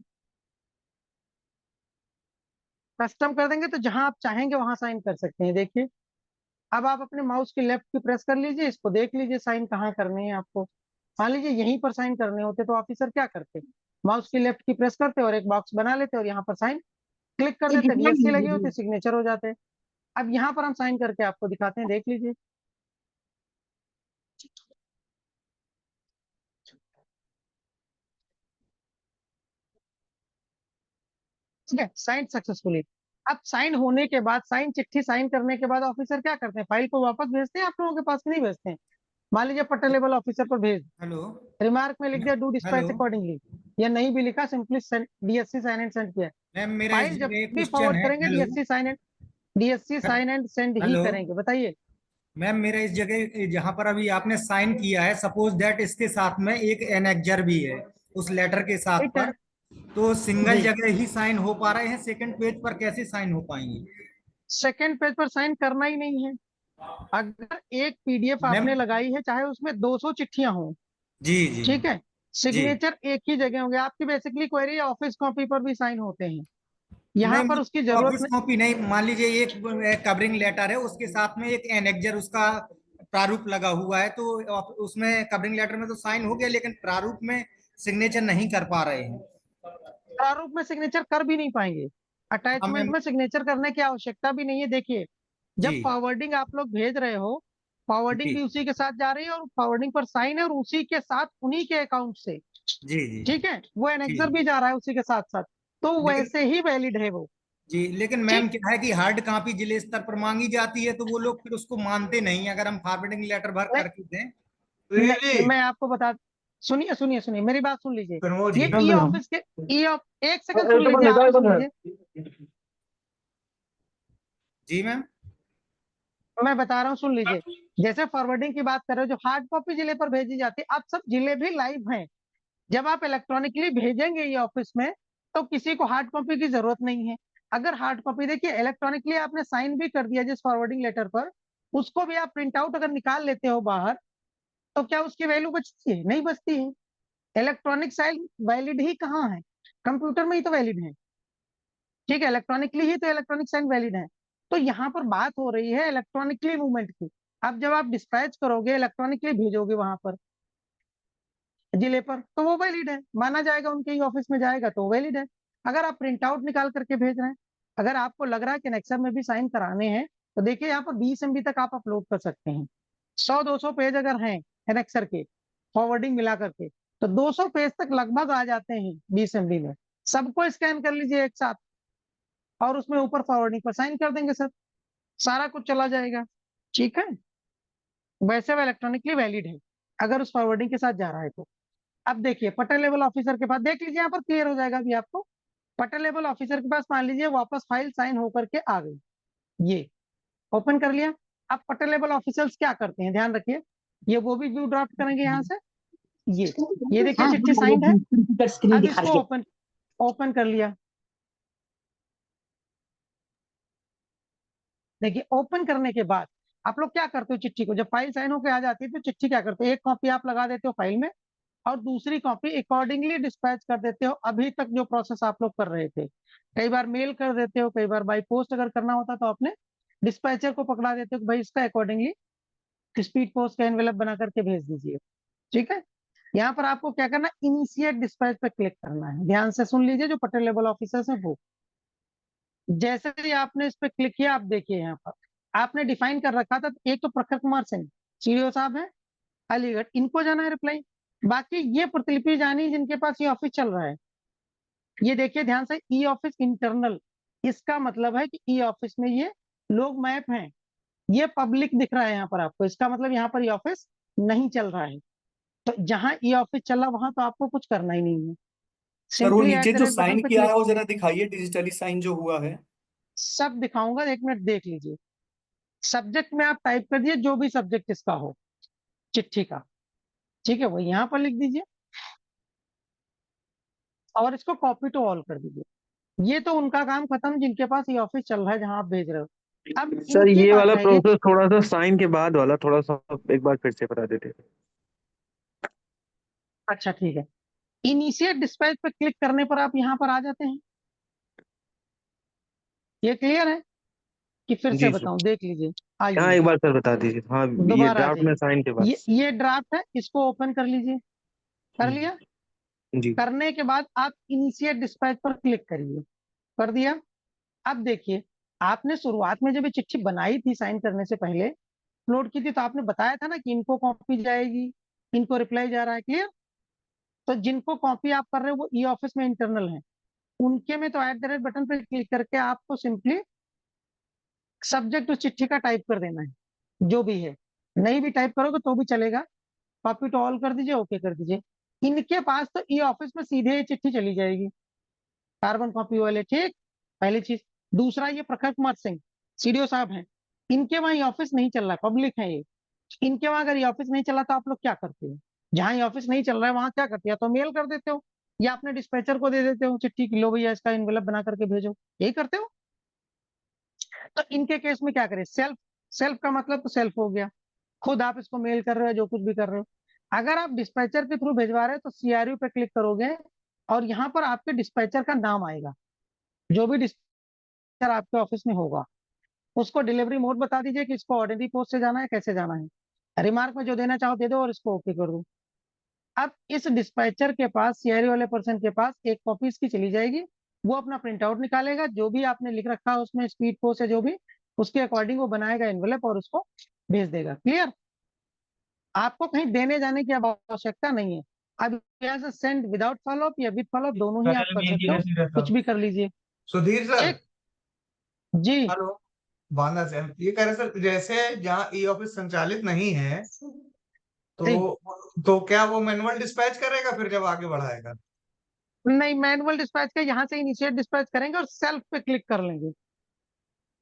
कस्टम कर देंगे तो जहां आप चाहेंगे वहां साइन कर सकते हैं। देखिए, अब आप अपने माउस की लेफ्ट की प्रेस कर लीजिए, इसको देख लीजिए साइन कहाँ करने हैं आपको। मान लीजिए यहीं पर साइन करने होते तो ऑफिसर क्या करते, माउस की लेफ्ट की प्रेस करते और एक बॉक्स बना लेते और यहाँ पर साइन क्लिक कर देते, डीएससी लगे होते, सिग्नेचर हो जाते। अब यहाँ पर हम साइन करके आपको दिखाते हैं, देख लीजिए। ठीक है, साइन सक्सेसफुली। अब साइन होने के बाद, साइन चिट्ठी साइन करने के बाद ऑफिसर क्या करते हैं, फाइल को वापस भेजते हैं आप लोगों के पास कि नहीं भेजते हैं। मान लीजिए पट्टा लेवल ऑफिसर पर भेज, हेलो रिमार्क में लिख दिया डू डिस्पैच हेलो अकॉर्डिंगली, या नहीं भी लिखा, simply DSC sign and send किया। मैम, मेरा इस फाइल जब जगह एक भी क्वेश्चन फॉरवर्ड है। करेंगे hello DSC sign and send ही हेलो करेंगे। बताइए। मैम, मेरा इस जगह जहां पर अभी आपने साइन किया है, सपोज दैट इसके साथ में एक एनेक्जर भी है उस लेटर के साथ ठीक है पर, तो सिंगल जी, जगह ही साइन हो पा रहे हैं, सेकंड पेज पर कैसे साइन हो पाएंगे? सेकंड पेज पर साइन करना ही नहीं है। अगर एक पीडीएफ मैम, आपने लगाई है, चाहे उसमें 200 चिट्ठियां हों, जी जी ठीक है, जी। सिग्नेचर एक ही जगह होंगे। आपकी बेसिकली क्वेरी ऑफिस कॉपी पर भी साइन होते हैं, यहाँ नहीं, पर उसकी जरूरत ऑफिस कॉपी नहीं, मान लीजिए एक कवरिंग लेटर है, उसके साथ में एक एनेक्जर उसका प्रारूप लगा हुआ है, तो उसमें कवरिंग लेटर में तो साइन हो गया, लेकिन प्रारूप में सिग्नेचर नहीं कर पा रहे हैं। प्रारूप में सिग्नेचर कर भी नहीं पाएंगे, हाँ अटैचमेंट मैम। में सिग्नेचर करने की आवश्यकता भी नहीं है। देखिए, जब जी फॉरवर्डिंग आप लोग भेज रहे हो, फॉरवर्डिंग जी भी उसी के साथ जा रही है और फॉरवर्डिंग पर साइन है, और उसी के साथ उन्हीं के अकाउंट से, जी जी ठीक है, वो जी। एनेक्सर भी जा रहा है उसी के साथ साथ, तो लेकिन वैसे ही वैलिड है वो। जी, लेकिन मैम ठीक, क्या है कि हार्ड कॉपी जिले स्तर पर मांगी जाती है, तो वो लोग फिर उसको मानते नहीं, अगर हम फॉरवर्डिंग लेटर भर नहीं, करके दें। नहीं, मैं आपको बता, सुनिए सुनिए सुनिए, मेरी बात सुन लीजिए। प्रमोद ये जी, ई ऑफिस के एक सेकंड सुन लीजिए, आप भी सुन लीजिए, जी मैम। मैं बता रहा हूँ, सुन लीजिए। जैसे फॉरवर्डिंग की बात कर रहे हो, जो हार्ड कॉपी जिले पर भेजी जाती है, अब सब जिले भी लाइव हैं। जब आप इलेक्ट्रॉनिकली भेजेंगे ये ऑफिस में, तो किसी को हार्ड कॉपी की जरूरत नहीं है। अगर हार्ड कॉपी, देखिए इलेक्ट्रॉनिकली आपने साइन भी कर दिया जिस फॉरवर्डिंग लेटर पर, उसको भी आप प्रिंट आउट अगर निकाल लेते हो बाहर, तो क्या उसकी वैल्यू बचती है? नहीं बचती है। इलेक्ट्रॉनिक साइन वैलिड ही कहाँ है, कंप्यूटर में ही तो वैलिड है, ठीक है, इलेक्ट्रॉनिकली ही तो इलेक्ट्रॉनिक साइन वैलिड है। तो यहाँ पर बात हो रही है इलेक्ट्रॉनिकली मूवमेंट की। अब जब आप डिस्पैच करोगे, इलेक्ट्रॉनिकली भेजोगे वहां पर जिले पर, तो वो वैलिड है, माना जाएगा, उनके ही ऑफिस में जाएगा तो वैलिड है। अगर आप प्रिंट आउट निकाल करके भेज रहे हैं, अगर आपको लग रहा है कि नेक्सर में भी साइन कराने हैं, तो देखिए यहाँ पर 20 MB तक आप अपलोड कर सकते हैं। 100-200 पेज अगर हैं एनेक्सर के, फॉरवर्डिंग मिला करके, तो 200 पेज तक लगभग आ जाते हैं 20 MB में। सबको स्कैन कर लीजिए एक साथ, और उसमें ऊपर फॉरवर्डिंग पर साइन कर देंगे सर, सारा कुछ चला जाएगा, ठीक है। वैसे वो इलेक्ट्रॉनिकली वैलिड है अगर उस फॉरवर्डिंग के साथ जा रहा है तो। अब देखिए, पट्टा लेवल ऑफिसर के पास देख लीजिए, यहाँ पर क्लियर हो जाएगा अभी आपको। पट्टा लेवल ऑफिसर के पास मान लीजिए वापस फाइल साइन होकर के आ गई, ये ओपन कर लिया। अब पट्टा लेवल ऑफिसर्स क्या करते हैं, ध्यान रखिए, ये वो भी व्यू ड्राफ्ट करेंगे यहाँ से। ये देखिए चिट्ठी साइंड है। अब इसको ओपन कर लिया। देखिए, ओपन करने के बाद आप लोग क्या करते हो, चिट्ठी को जब फाइल साइन होकर आ जाती है, तो चिट्ठी क्या करते हो, एक कॉपी आप लगा देते हो फाइल में, और दूसरी कॉपी अकॉर्डिंगली डिस्पैच कर देते हो। अभी तक जो प्रोसेस आप लोग कर रहे थे, कई बार मेल कर देते हो, कई बार बाई पोस्ट अगर करना होता तो अपने डिस्पैचर को पकड़ा देते हो कि भाई इसका अकॉर्डिंगली स्पीड पोस्ट का एनवेलप बना करके भेज दीजिए, ठीक है। यहाँ पर आपको क्या करना है, इनिशिएट डिस्पैच पे क्लिक करना है। ध्यान से सुन लीजिए जो पटेल लेवल ऑफिसर्स है वो। जैसे ही आपने इस पे क्लिक किया, आप देखिए यहाँ पर आपने डिफाइन कर रखा था, एक तो प्रखर कुमार सिंह सीडीओ साहब है अलीगढ़, इनको जाना है रिप्लाई। बाकी ये प्रतिलिपि जानी जिनके पास ये ऑफिस चल रहा है। ये देखिए ध्यान से, ई ऑफिस इंटरनल, इसका मतलब है कि ई ऑफिस में ये लोग मैप हैं, ये पब्लिक दिख रहा है यहाँ पर आपको, इसका मतलब यहाँ पर ई ऑफिस नहीं चल रहा है। तो जहां ई ऑफिस चला वहां तो आपको कुछ करना ही नहीं है, सर वो सिंपली नीचे @ जो बटन साइन पे किया क्लिक। है वो जरा दिखाइए, डिजिटली साइन जो हुआ है। सब दिखाऊंगा, 1 मिनट देख लीजिए। सब्जेक्ट में आप टाइप कर दिए जो भी सब्जेक्ट इसका हो चिट्ठी का, ठीक है, वो यहाँ पर लिख दीजिए और इसको कॉपी टू ऑल कर दीजिए। ये तो उनका काम खत्म जिनके पास ये ऑफिस चल रहा है जहां आप भेज रहे हो। अब सर इनकी ये बात वाला रह गई। प्रोसेस थोड़ा सा साइन के बाद वाला थोड़ा सा एक बार फिर से बता देते। अच्छा ठीक है, इनिशिएट डिस्पैच पे क्लिक करने पर आप यहाँ पर आ जाते हैं। ये क्लियर है कि फिर से जी सर, बताऊं, देख लीजिए, हाँ आइए एक बार सर बता दीजिए। हाँ ये दोबारा आ ड्राफ्ट में जाइए। साइन के बाद। ये ड्राफ्ट है, इसको ओपन कर लीजिए। कर लिया? जी करने के बाद आप इनिशिएट डिस्पैच पर क्लिक करिए। कर दिया? अब देखिए, आपने शुरुआत में जब ये चिट्ठी बनाई थी साइन करने से पहले, अपलोड की थी, तो आपने बताया था ना कि इनको कॉपी जाएगी, इनको रिप्लाई जा रहा है। क्लियर? तो जिनको कॉपी आप कर रहे हो वो ई ऑफिस में इंटरनल है, उनके में तो @ बटन पर क्लिक करके आपको सिंपली सब्जेक्ट उस चिट्ठी का टाइप कर देना है जो भी है। नहीं भी टाइप करोगे तो भी चलेगा, कॉपी टू ऑल कर दीजिए, ओके कर दीजिए। इनके पास तो ई ऑफिस में सीधे ये चिट्ठी चली जाएगी, कार्बन कॉपी वाले, ठीक, पहली चीज। दूसरा, ये प्रखर कुमार सिंह सीडीओ साहब हैं, इनके वहां ऑफिस नहीं चल रहा, पब्लिक है ये, इनके वहां अगर ये ऑफिस नहीं चला तो आप लोग क्या करते हो? जहां ये ऑफिस नहीं चल रहा है वहां क्या करते हो? तो मेल कर देते हो या अपने डिस्पैचर को दे देते हो चिट्ठी की, लो भैया इसका इनवेलप बना करके भेजो, यही करते हो। तो इनके केस में क्या करें, सेल्फ, सेल्फ का मतलब तो सेल्फ हो गया, खुद आप इसको मेल कर रहे हो, जो कुछ भी कर रहे हो। अगर आप डिस्पैचर के थ्रू भिजवा रहे हो तो सीआरयू पे क्लिक करोगे और यहाँ पर आपके डिस्पैचर का नाम आएगा, जो भी डिस्पैचर आपके ऑफिस में होगा उसको डिलीवरी मोड बता दीजिए कि इसको ऑर्डिनरी पोस्ट से जाना है, कैसे जाना है। रिमार्क में जो देना चाहो दे दो और इसको ओके कर दो। अब इस डिस्पैचर के पास, सीआरयू वाले पर्सन के पास एक कॉपी इसकी चली जाएगी, वो अपना प्रिंट आउट निकालेगा, जो भी आपने लिख रखा है उसमें स्पीड पोस्ट है जो भी, उसके अकॉर्डिंग वो बनाएगा एनवेलप और उसको भेज देगा। क्लियर? आपको कहीं देने जाने की आवश्यकता नहीं है। अब यहाँ से सेंड विदाउट फॉलोअप या विद फॉलोअप दोनों ही आप कर सकते हो, कुछ भी कर लीजिए। सुधीर सर, जी हेलो, बांदा से ये कह रहे सर, जैसे जहाँ ई ऑफिस संचालित नहीं है तो क्या वो मैनुअल डिस्पैच करेगा फिर जब आगे बढ़ाएगा? नहीं, मैनुअल डिस्पैच का यहाँ से इनिशिएट डिस्पैच करेंगे और सेल्फ पे क्लिक कर लेंगे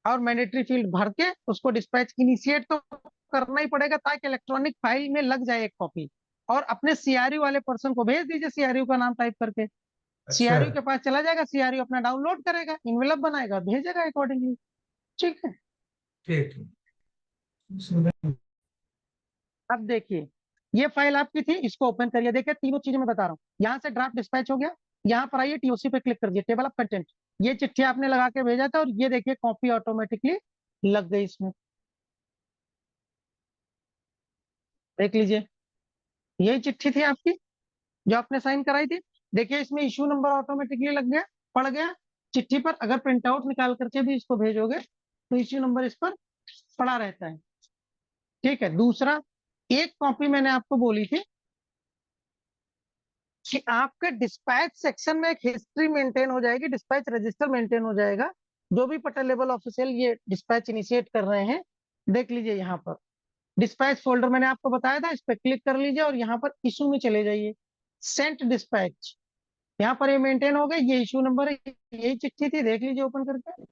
और मैंडेटरी फील्ड भर के उसको डिस्पैच इनिशिएट तो करना ही पड़ेगा ताकि इलेक्ट्रॉनिक फाइल में लग जाए एक कॉपी, और अपने सीआरयू वाले पर्सन को भेज दीजिए, सीआरयू का नाम टाइप करके सीआरयू के पास चला जाएगा, सीआरयू अपना डाउनलोड करेगा, इनवेलप बनाएगा, भेजेगा अकॉर्डिंगली। ठीक है, ठीक। अब देखिए ये फाइल आपकी थी, इसको ओपन करिए। देखिए तीनों चीजें मैं बता रहा हूँ, यहाँ से ड्राफ्ट डिस्पैच हो गया, यहाँ पर आइए टीओसी पे क्लिक कर दिए, टेबल ऑफ कंटेंट, ये चिट्ठी आपने लगा के भेजा था और ये देखिए कॉपी ऑटोमेटिकली लग गई इसमें, देख लीजिए यही चिट्ठी थी आपकी जो आपने साइन कराई थी। देखिए इसमें इशू नंबर ऑटोमेटिकली लग गया, पड़ गया चिट्ठी पर। अगर प्रिंट आउट निकाल करके भी इसको भेजोगे तो इशू नंबर इस पर पड़ा रहता है। ठीक है, दूसरा, एक कॉपी मैंने आपको बोली थी कि आपके डिस्पैच सेक्शन में एक हिस्ट्री मेंटेन हो जाएगी, डिस्पैच रजिस्टर मेंटेन हो जाएगा, जो भी पटेल लेवल ऑफिशियल ये डिस्पैच इनिशिएट कर रहे हैं। देख लीजिए यहाँ पर डिस्पैच फोल्डर मैंने आपको बताया था, इस पर क्लिक कर लीजिए और यहाँ पर इशू में चले जाइए, सेंट डिस्पैच, यहाँ पर ये मेंटेन हो गया, ये इशू नंबर है, यही चिट्ठी थी, देख लीजिए ओपन करके।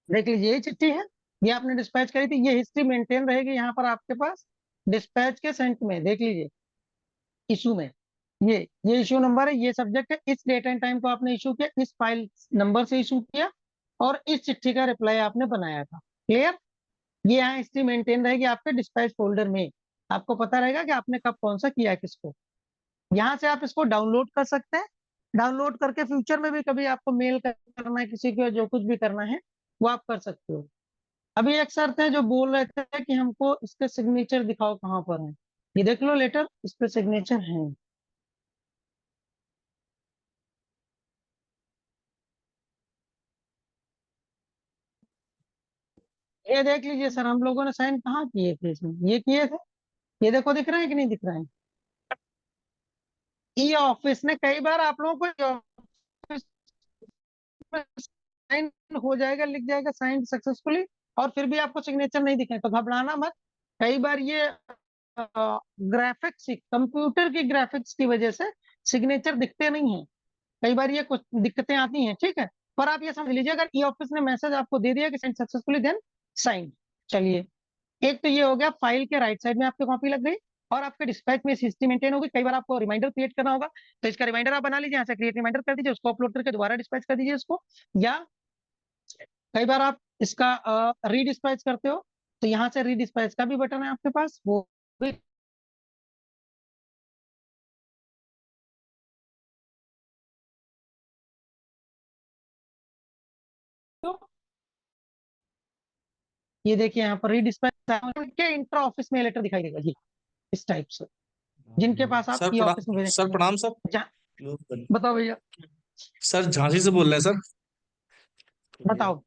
देख लीजिए यही चिट्ठी है, ये आपने डिस्पैच करी थी, ये हिस्ट्री मेंटेन रहेगी यहाँ पर आपके पास डिस्पैच के सेंट में। देख लीजिए इशू में ये इशू नंबर है, ये सब्जेक्ट है, इस डेट एंड टाइम को आपने इशू किया, इस फाइल नंबर से इशू किया और इस चिट्ठी का रिप्लाई आपने बनाया था। क्लियर? ये यहाँ हिस्ट्री मेंटेन रहेगी आपके डिस्पैच फोल्डर में, आपको पता रहेगा कि आपने कब कौन सा किया है किसको। यहाँ से आप इसको डाउनलोड कर सकते हैं डाउनलोड करके फ्यूचर में भी कभी आपको मेल करना है किसी को, जो कुछ भी करना है वो आप कर सकते हो। अभी एक सर थे जो बोल रहे थे कि हमको इसके सिग्नेचर दिखाओ कहाँ पर है। ये देख लो लेटर, इस पे सिग्नेचर है। ये देख लीजिए सर, हम लोगों ने साइन कहाँ किए थे इसमें, ये किए थे, ये देखो दिख रहा है कि नहीं दिख रहा है। ई ऑफिस ने कई बार आप लोगों को साइन हो जाएगा, लिख जाएगा साइन सक्सेसफुली, और फिर भी आपको सिग्नेचर नहीं दिखे तो घबराना मत। कई बार ये ग्राफिक्स, कंप्यूटर की ग्राफिक्स की वजह से सिग्नेचर दिखते नहीं है, कई बार ये कुछ दिक्कतें आती हैं, ठीक है। पर आप ये समझ लीजिए अगर ई ऑफिस ने मैसेज आपको दे दिया कि साइन सक्सेसफुली, देन साइन। चलिए, एक तो ये हो गया, फाइल के राइट साइड में आपकी कॉपी लग गई और आपके डिस्पैच में हिस्ट्री मेंटेन होगी। कई बार आपको रिमाइंडर क्रिएट करना होगा, तो इसका रिमाइंडर आप बना लीजिए, यहाँ से क्रिएट रिमाइंडर कर दीजिए, उसको अपलोड करके दोबारा डिस्पैच कर दीजिए इसको। या कई बार आप इसका रीडिस्पैच करते हो, तो यहाँ से रीडिस्पैच का भी बटन है आपके पास, वो भी ये देखिए यहाँ पर रीडिस्पैच के इंट्रा ऑफिस में लेटर दिखाई देगा जी, इस टाइप से, जिनके पास आप सर ई ऑफिस में भेजें। सर प्रणाम सर। बताओ भैया। सर झांसी से बोल रहे हैं सर। बताओ।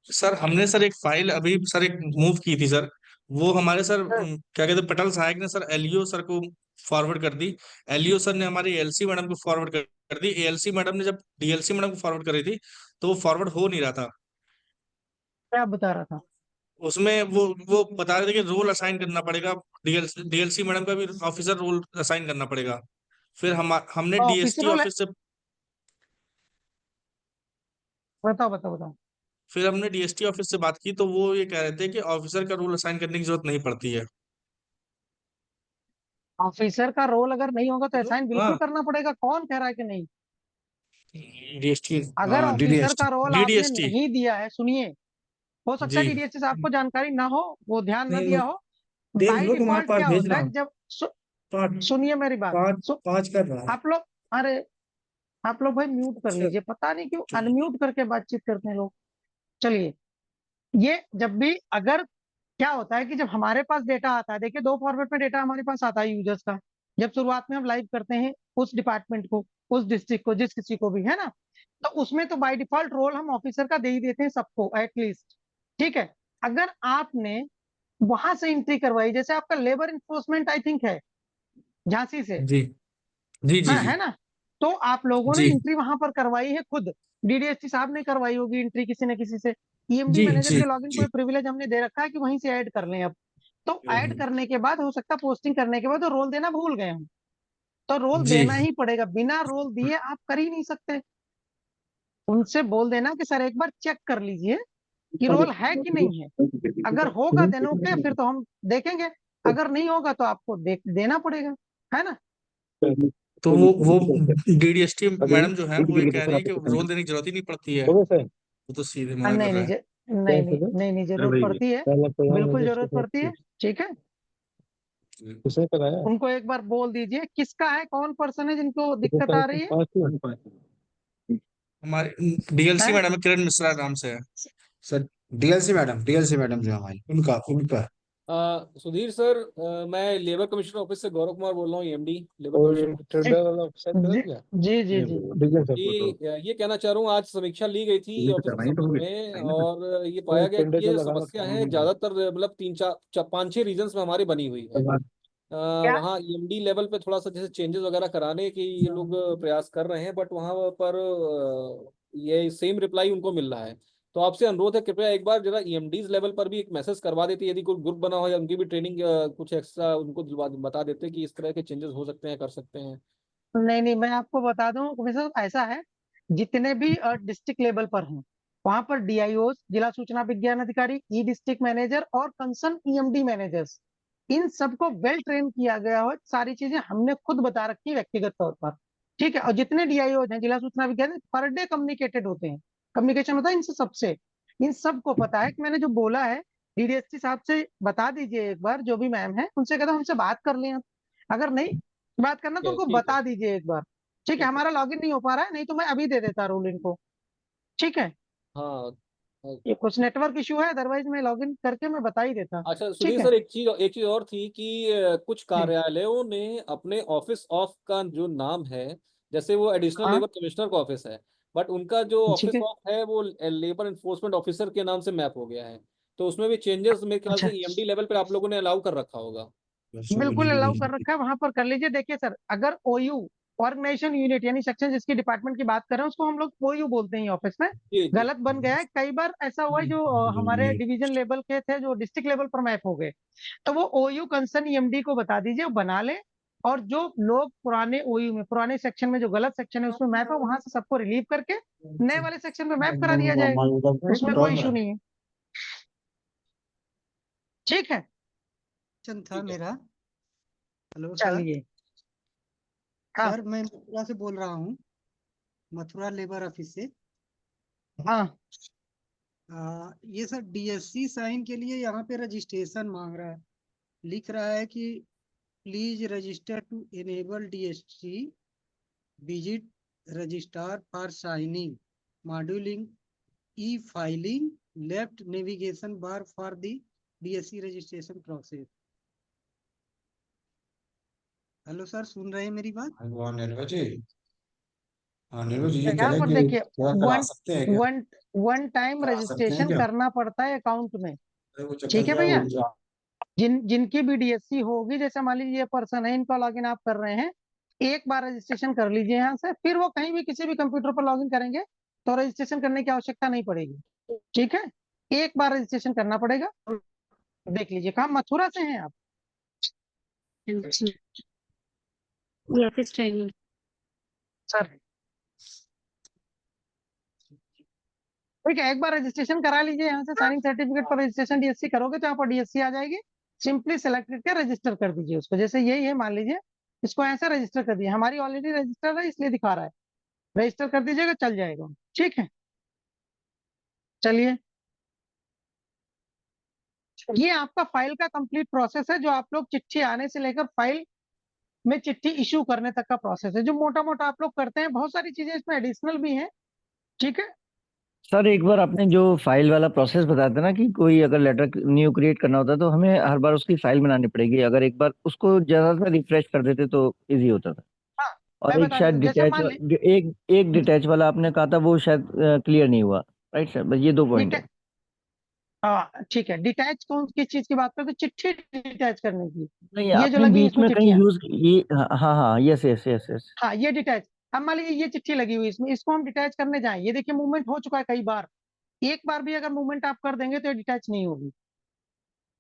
सर हमने सर एक फाइल अभी सर एक मूव की थी सर, वो हमारे सर क्या कहते हैं पटल सहायक ने सर एलईओ सर को फॉरवर्ड कर दी। एलईओ सर ने हमारी एलसी मैडम को फॉरवर्ड कर दी। एलसी मैडम ने जब डीएलसी मैडम को फॉरवर्ड कर रही थी तो वो फॉरवर्ड हो नहीं रहा था। क्या बता रहा था उसमें वो बता रहे थे कि रोल असाइन करना पड़ेगा, डीएलसी मैडम का भी ऑफिसर रोल असाइन करना पड़ेगा। फिर हमने डीएसटी ऑफिसर ऑफिस से बताओ बताओ बताओ। फिर हमने डीएसटी ऑफिस से बात की तो वो ये कह रहे थे कि ऑफिसर का रोल असाइन करने की जरूरत नहीं पड़ती है। ऑफिसर का रोल अगर नहीं होगा तो असाइन बिल्कुल हाँ करना पड़ेगा, कौन कह रहा है कि नहीं। डीएसटी अगर ऑफिसर का रोल आपने डीडीएसटी नहीं दिया है, सुनिए, हो सकता है जी डीडीएससी से आपको जानकारी ना हो, वो ध्यान न नहीं दिया हो। देख बाय लो तुम्हारे डिफॉल्ट पास क्या भेज होता रहा है हूँ। जब पाँच सुनिए मेरी बात। पाँच कर रहा है। आप लोग, अरे आप लोग भाई म्यूट कर लीजिए, पता नहीं क्यों अनम्यूट करके बातचीत करते हैं लोग। चलिए, ये जब भी अगर क्या होता है कि जब हमारे पास डेटा आता है, देखिए दो फॉर्मेट में डेटा हमारे पास आता है यूजर्स का। जब शुरुआत में हम लाइव करते हैं उस डिपार्टमेंट को, उस डिस्ट्रिक्ट को, जिस किसी को भी, है ना, तो उसमें तो बाय डिफॉल्ट रोल हम ऑफिसर का दे ही देते हैं सबको एटलीस्ट, ठीक है। अगर आपने वहां से एंट्री करवाई, जैसे आपका लेबर इन्फोर्समेंट आई थिंक है झांसी से, जी जी जी हाँ जी है ना, तो आप लोगों ने जी एंट्री वहां पर करवाई है खुद, डीडीएसटी साहब ने करवाई होगी एंट्री किसी न किसी से। ईएमडी जी मैनेजर जी के लॉगिन जी को प्रिविलेज हमने दे रखा है कि वहीं से ऐड कर लें अब। तो ऐड करने के बाद हो सकता है पोस्टिंग करने के बाद तो रोल देना भूल गए हम, तो रोल जी देना ही पड़ेगा, बिना रोल दिए आप कर ही नहीं सकते। उनसे बोल देना कि सर एक बार चेक कर लीजिए कि रोल है कि नहीं है, अगर होगा देन ओके, फिर तो हम देखेंगे, अगर नहीं होगा तो आपको देना पड़ेगा, है ना। तो वो डीडीएसटी मैडम जो है वो ये कह रही है कि रोल देने की जरूरत ही नहीं पड़ती है, वो तो सीधे मना कर नहीं रहा नहीं है। नहीं नहीं नहीं नहीं, जरूरत पड़ती है, बिल्कुल जरूरत पड़ती है, ठीक है। उनको एक बार बोल दीजिए किसका है, कौन पर्सन है जिनको दिक्कत आ रही है। हमारे डीएलसी मैडम है, किरण मिश्रा नाम से है सर। डीएलसी मैडम जो हमारी, उनका सुधीर सर, मैं लेबर कमिश्नर ऑफिस से गौरव कुमार बोल रहा हूँ, ईएमडी लेबर कमिश्नर। जी जी जी ये कहना चाह रहा हूँ, आज समीक्षा ली गई थी ऑफिस के संबंध में और ये पाया गया कि ये समस्या है ज्यादातर मतलब 5-6 रीजन्स में हमारी बनी हुई है। वहाँ ईएमडी लेवल पे थोड़ा सा जैसे चेंजेस वगैरह कराने की ये लोग प्रयास कर रहे हैं, बट वहाँ पर ये सेम रिप्लाई उनको मिल रहा है। तो आपसे अनुरोध है कृपया एक बार जरा ईएमडीज लेवल पर भी एक मैसेज करवा देती, यदि कोई ग्रुप बना हो या उनकी भी ट्रेनिंग कुछ एक्स्ट्रा उनको बता देते कि इस तरह के चेंजेस हो सकते हैं, कर सकते हैं। नहीं, मैं आपको बता दूं सर, ऐसा है जितने भी डिस्ट्रिक्ट लेवल पर हैं वहां पर डीआईओ, जिला सूचना विज्ञान अधिकारी, ई डिस्ट्रिक्ट मैनेजर और कंसर्न ईएमडी मैनेजर्स, इन सबको वेल ट्रेन किया गया हो। सारी चीजें हमने खुद बता रखी है व्यक्तिगत तौर पर, ठीक है। और जितने डीआईओ हैं जिला सूचना विज्ञान, पर डे कम्युनिकेटेड होते हैं, कम्युनिकेशन होता है इनसे सबसे, इन सबको पता है कि मैंने जो बोला है डीडीएसटी साहब से बता दीजिए एक बार, जो भी मैम है उनसे कहता हूं हमसे बात कर लें, अगर नहीं बात करना तो उनको बता दीजिए एक बार, ठीक है, हमारा लॉगिन नहीं हो पा रहा है, नहीं तो मैं अभी दे देता रूल इनको। ठीक है, हाँ ये कुछ नेटवर्क इशू है, अदरवाइज मैं लॉगिन करके मैं बता ही देता। अच्छा ठीक सुधीर है, सर, एक चीज और थी कि कुछ कार्यालयों ने अपने ऑफिस ऑफ का जो नाम है, जैसे वो एडिशनल हाँ लेबर कमिश्नर का ऑफिस है, बट उनका जो ठीक ऑफिस है, ऑफ है वो लेबर इन्फोर्समेंट ऑफिसर के नाम से मैप हो गया है। तो उसमें भी चेंजेस मेरे ख्याल अच्छा से ईएमडी लेवल पे आप लोगों ने अलाउ कर रखा होगा। बिल्कुल अलाउ कर रखा है, वहां पर कर लीजिए। देखिए सर, अगर ओयू ऑर्गेनाइजेशन यूनिट यानी सेक्शन जिसकी डिपार्टमेंट की बात कर रहे हैं उसको हम लोग ओयू बोलते हैं ऑफिस में, जी जी गलत बन गया है कई बार, ऐसा हुआ है जो हमारे डिवीजन लेवल के थे जो डिस्ट्रिक्ट लेवल पर मैप हो गए, तो वो ओयू कंसर्न ईएमडी को बता दीजिए, वो बना ले। और जो लोग पुराने ओयू में पुराने सेक्शन में जो गलत सेक्शन है उसमें मैप है, वहां से सबको रिलीव करके नए वाले सेक्शन में मैप करा दिया जाएगा, उसमें कोई इशू नहीं है। ठीक है, क्वेश्चन था मेरा। Hello sir. चलिए। हाँ सर मैं मथुरा से बोल रहा हूँ, मथुरा लेबर ऑफिस से। हाँ ये सर डीएससी साइन के लिए यहाँ पे रजिस्ट्रेशन मांग रहा है, लिख रहा है कि please register to enable DSC, visit registrar for signing, मॉड्यूलिंग e filing, left navigation bar for the DSC registration process. Hello sir, सुन रहे हैं मेरी बात? हाँ निर्भय जी, हाँ निर्भय जी, ये कह यहाँ रहे पर हैं कि देखिए, क्या करा वन सकते हैं क्या, वन वन टाइम करा सकते हैं रजिस्ट्रेशन क्या? करना पड़ता है अकाउंट में। अरे वो चक्कर ठीक है क्या है, भैया, वो जिनकी भी डीएससी होगी, जैसे मान लीजिए ये पर्सन है, इनका लॉगिन आप कर रहे हैं, एक बार रजिस्ट्रेशन कर लीजिए यहाँ से, फिर वो कहीं भी किसी भी कंप्यूटर पर लॉगिन करेंगे तो रजिस्ट्रेशन करने की आवश्यकता नहीं पड़ेगी। ठीक है, एक बार रजिस्ट्रेशन करना पड़ेगा। देख लीजिए, कहाँ मथुरा से हैं आप? सर ठीक है, एक बार रजिस्ट्रेशन करा लीजिए यहाँ से, साइनिंग सर्टिफिकेट पर रजिस्ट्रेशन डीएससी करोगे तो यहाँ पर डीएससी आ जाएगी, सिंपली सेलेक्ट करके रजिस्टर कर दीजिए उसको। जैसे यही है, मान लीजिए इसको ऐसे रजिस्टर कर दिया, हमारी ऑलरेडी रजिस्टर है इसलिए दिखा रहा है, रजिस्टर कर दीजिएगा, चल जाएगा। ठीक है, चलिए, ये आपका फाइल का कंप्लीट प्रोसेस है, जो आप लोग चिट्ठी आने से लेकर फाइल में चिट्ठी इशू करने तक का प्रोसेस है, जो मोटा मोटा आप लोग करते हैं। बहुत सारी चीजें इसमें एडिशनल भी हैं। ठीक है, सर एक बार आपने जो फाइल वाला प्रोसेस बताया था ना कि कोई अगर लेटर न्यू क्रिएट करना होता तो हमें हर बार उसकी फाइल बनानी पड़ेगी, अगर एक बार उसको जरा सा रिफ्रेश कर देते तो इजी होता था। हाँ और मैं एक बता शायद देता हूँ, जैसे मान एक डिटैच वाला आपने कहा था, वो शायद क्लियर नहीं हुआ। राइट सर, बस ये 2 पॉइंट है। हाँ ठीक है, डिटैच कौन किस चीज की बात करते हैं? चिट्ठी डिटैच करने की, नहीं ये जो आपने लगी है बीच इसमें में कहीं चिट्ठियां, यूज ये, हाँ हाँ, यस यस यस यस। हाँ ये डिटैच। अब मान लीजिए ये चिट्ठी लगी हुई इसमें, इसको हम डिटैच करने जाएं, ये देखिए मूवमेंट हो चुका है कई बार, एक बार भी अगर मूवमेंट आप कर देंगे तो ये डिटैच नहीं होगी।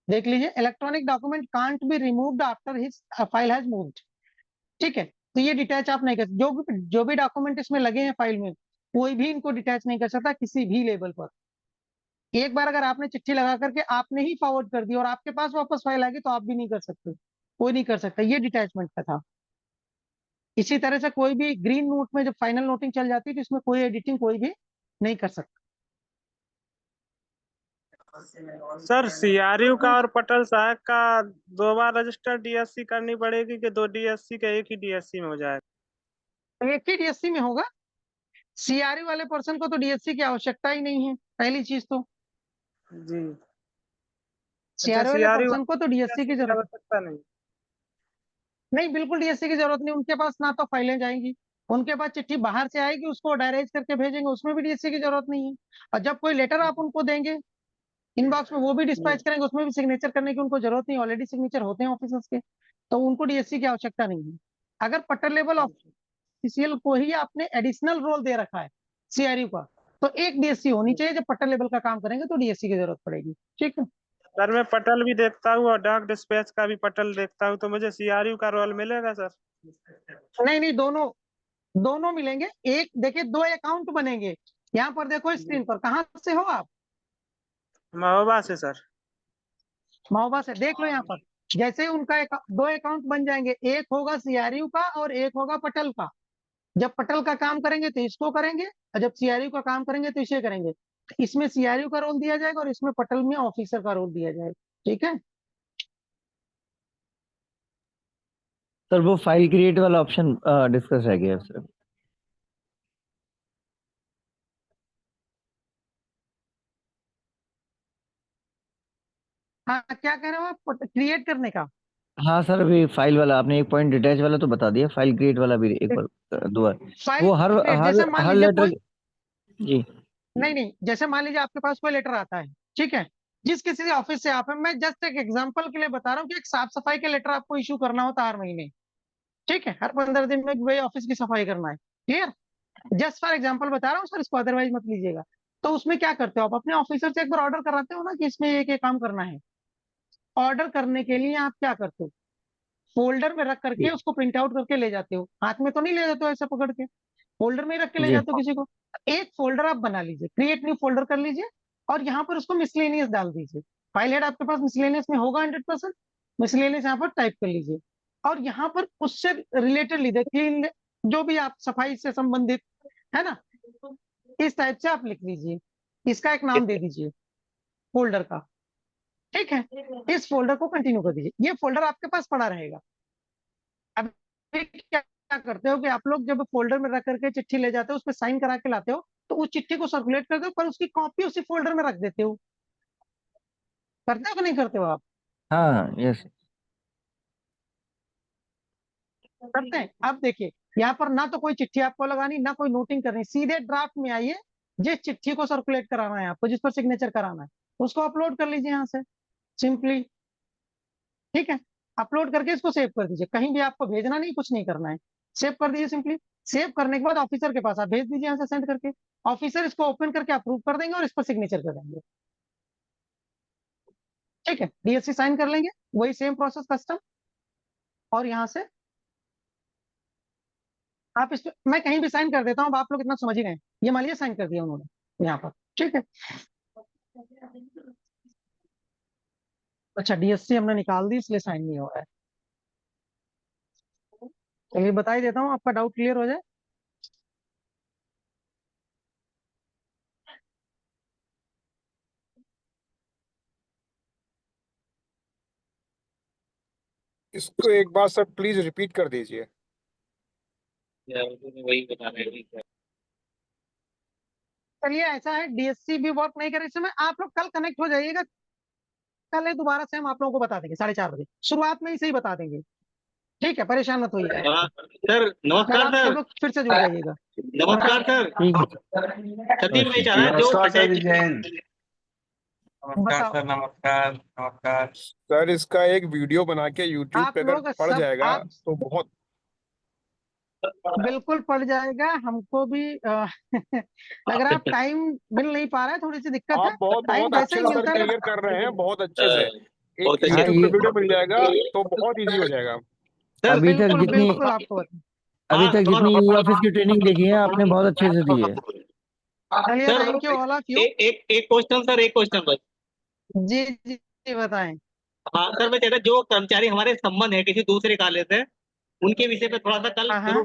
देख लीजिए, electronic document can't be removed after his file has moved. ठीक है, तो ये डिटैच आप नहीं कर, जो भी डॉक्यूमेंट इसमें लगे हैं फाइल में, कोई भी इनको डिटैच नहीं कर सकता किसी भी लेवल पर। एक बार अगर आपने चिट्ठी लगा करके आपने ही फॉरवर्ड कर दी और आपके पास वापस फाइल आ गई तो आप भी नहीं कर सकते, कोई नहीं कर सकता, ये डिटैचमेंट का था। इसी तरह से कोई भी ग्रीन नोट में जब फाइनल नोटिंग चल जाती है तो इसमें कोई एडिटिंग कोई भी नहीं कर सकता। सर सीआरयू का और पटल सहायक का 2 बार रजिस्टर डीएससी करनी पड़ेगी कि 2 डीएससी का एक ही डीएससी में हो जाएगा? एक ही डीएससी में होगा, सीआरयू वाले पर्सन को तो डीएससी की आवश्यकता ही नहीं है, पहली चीज तो। जी। सीआरयू वाले सीआरयू पर्सन को तो डीएससी की जरूरत आवश्यकता नहीं। नहीं, बिल्कुल डीएससी की जरूरत नहीं, उनके पास ना तो फाइलें जाएंगी, उनके पास चिट्ठी बाहर से आएगी उसको डायरेक्ट करके भेजेंगे, उसमें भी डीएससी की जरूरत नहीं है। और जब कोई लेटर आप उनको देंगे इनबॉक्स में, वो भी डिस्पैच करेंगे, उसमें भी सिग्नेचर करने की उनको जरूरत नहीं, ऑलरेडी सिग्नेचर होते हैं ऑफिसर्स के, तो उनको डीएससी की आवश्यकता नहीं है। अगर पट्टर लेवल ऑफिशियल को ही आपने एडिशनल रोल दे रखा है सीआरयू का, तो एक डीएससी होनी चाहिए, जब पट्टर लेवल का काम करेंगे तो डीएससी की जरूरत पड़ेगी। ठीक है सर मैं पटल भी देखता हूँ और डाक डिस्पैच का भी पटल देखता हूँ, तो मुझे सीआरयू का रोल मिलेगा सर? नहीं नहीं, दोनों दोनों मिलेंगे। एक देखिए, 2 अकाउंट बनेंगे, यहाँ पर देखो स्क्रीन पर, कहाँ से हो आप? महोबा से सर। महोबा से, देख लो यहाँ पर, जैसे ही उनका 2 अकाउंट बन जाएंगे, एक होगा सीआरयू का और एक होगा पटल का। जब पटल का काम करेंगे तो इसको करेंगे, और जब सीआरयू का काम करेंगे तो इसे करेंगे। इसमें सीआरयू का रोल दिया जाएगा और इसमें पटल में ऑफिसर का रोल दिया जाएगा। ठीक है सर वो फाइल क्रिएट वाला ऑप्शन डिस्कस रह गया सर। हाँ, क्या कह रहे हो आप, क्रिएट करने का? हाँ सर, अभी फाइल वाला आपने एक पॉइंट डिटैच वाला तो बता दिया, फाइल क्रिएट वाला भी एक बार दो बार। फाइल वो हर क्रिएट, हर जैसे मान हर लीजिए लेटर कोई, जी नहीं, जैसे मान लीजिए आपके पास कोई लेटर आता है, ठीक है, जिस किसी ऑफिस से आप है, मैं जस्ट एक एग्जांपल के लिए बता रहा हूँ कि एक साफ सफाई का लेटर आपको इशू करना होता है हर महीने, ठीक है, हर 15 दिन में वही ऑफिस की सफाई करना है, क्लियर? जस्ट फॉर एग्जांपल बता रहा हूँ सर, इसको अदरवाइज मत लीजिएगा। तो उसमें क्या करते हो आप, अपने ऑफिसर से एक बार ऑर्डर कराते हो ना कि इसमें एक काम करना है। ऑर्डर करने के लिए आप क्या करते हो, फोल्डर में रख करके उसको प्रिंट आउट करके ले जाते हो, हाथ में तो नहीं ले जाते हो ऐसे पकड़ के, फोल्डर में ही रख के ले जी जाते हो किसी को। एक फोल्डर आप बना लीजिए, क्रिएट न्यू फोल्डर कर लीजिए, और यहाँ पर उसको मिसलेनियस डाल दीजिए। फाइल हेड आपके पास मिसलेनियस में होगा 100%, मिसलेनियस यहाँ पर टाइप कर लीजिए, और यहाँ पर उससे रिलेटेड लीजिए, क्लीन, जो भी आप सफाई से संबंधित है ना, इस टाइप से आप लिख लीजिए, इसका एक नाम दे दीजिए फोल्डर का, ठीक है। इस फोल्डर को कंटिन्यू कर दीजिए, ये फोल्डर आपके पास पड़ा रहेगा। अब क्या करते हो कि आप लोग जब फोल्डर में रख करके चिट्ठी ले जाते हो, उस पर साइन करा के लाते हो, तो उस चिट्ठी को सर्कुलेट करते हो, पर उसकी कॉपी उसी फोल्डर में रख देते हो। करते हो कि नहीं करते हो आप? हाँ यस करते हैं। अब देखिए, यहाँ पर ना तो कोई चिट्ठी आपको लगानी, ना कोई नोटिंग करनी, सीधे ड्राफ्ट में आइए, जिस चिट्ठी को सर्कुलेट कराना है आपको, जिस पर सिग्नेचर कराना है, उसको अपलोड कर लीजिए यहाँ से सिंपली, ठीक है। अपलोड करके इसको सेव कर दीजिए, कहीं भी आपको भेजना नहीं, कुछ नहीं करना है, सेव कर दीजिए सिंपली। सेव करने के बाद ऑफिसर के पास आप भेज दीजिए यहाँ से सेंड करके, ऑफिसर इसको ओपन करके अप्रूव कर देंगे और इस पर सिग्नेचर कर देंगे, ठीक है। डीएससी साइन कर लेंगे, वही सेम प्रोसेस कस्टम, और यहाँ से आप इस मैं कहीं भी साइन कर देता हूँ, अब आप लोग इतना समझ ही गए, ये मान लीजिए साइन कर दिया उन्होंने यहाँ पर, ठीक है। अच्छा, डीएससी हमने निकाल दी, इसलिए साइन नहीं हो रहा है। चलिए बता ही देता हूँ, आपका डाउट क्लियर हो जाए। इसको एक बार सर प्लीज रिपीट कर दीजिए। वही बता रहे हैं। चलिए, ऐसा है, डीएससी भी वर्क नहीं कर रही, इसमें आप लोग कल कनेक्ट हो जाइएगा, कल दोबारा से हम आप लोगों को बता देंगे 4:30 बजे, शुरुआत में ही सही बता देंगे, ठीक है, परेशान मत होइए। सर कल नमस्कार आप सब सर। लोग फिर से जुड़ जाइएगा। नमस्कार सर। सतीश भाई चाह रहा है जो बताओ। सर नमस्कार नमस्कार। सर इसका एक वीडियो बना के यूट्यूब आप पे अगर लोग पड़ सब जाएगा आप तो बहुत बिल्कुल पड़ जाएगा, हमको भी लग रहा है टाइम मिल नहीं पा रहा है, थोड़ी सी दिक्कत है, आप बहुत टाइम बहुत जैसे अच्छे ही से मिलता है क्लियर कर रहे हैं, बहुत अच्छे से। एक बहुत अच्छे हाँ, यूट्यूब पे ये वीडियो मिल जाएगा तो बहुत इजी हो जाएगा। सर अभी तक बिल्कुल जितनी बिल्कुल आपको बता, अभी तक जितनी ई ऑफिस की ट्रेनिंग देखी है आपने, बहुत अच्छे से दी है। चलिए, sir thank you all of you. एक क्वेश्चन सर, एक क्वेश्चन बस। जी जी जी, बताएं। हाँ सर, मैं कहता जो कर्मचारी हमारे संबंध है किसी दूसरे कॉलेज से, उनके विषय पे थोड़ा सा हाँ,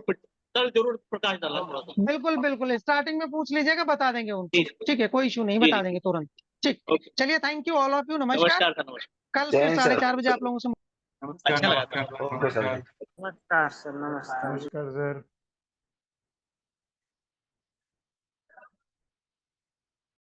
कल जरूर प्रकाश डालना थोड़ा सा। बिल्कुल बिल्कुल, स्टार्टिंग में पूछ लीजिएगा, बता देंगे उनको, जी ठीक है, कोई इशू नहीं, जी बता देंगे तुरंत, ठीक। ओके। चलिए, thank you all of you, नमस्कार। नमस्कार सर, नमस्कार। कल फिर 4:30 बजे आप लोगों से नमस्कार अच्छा लगा नमस्कार सर। नमस्कार। नमस्कार सर, नमस्कार। नमस्कार सर।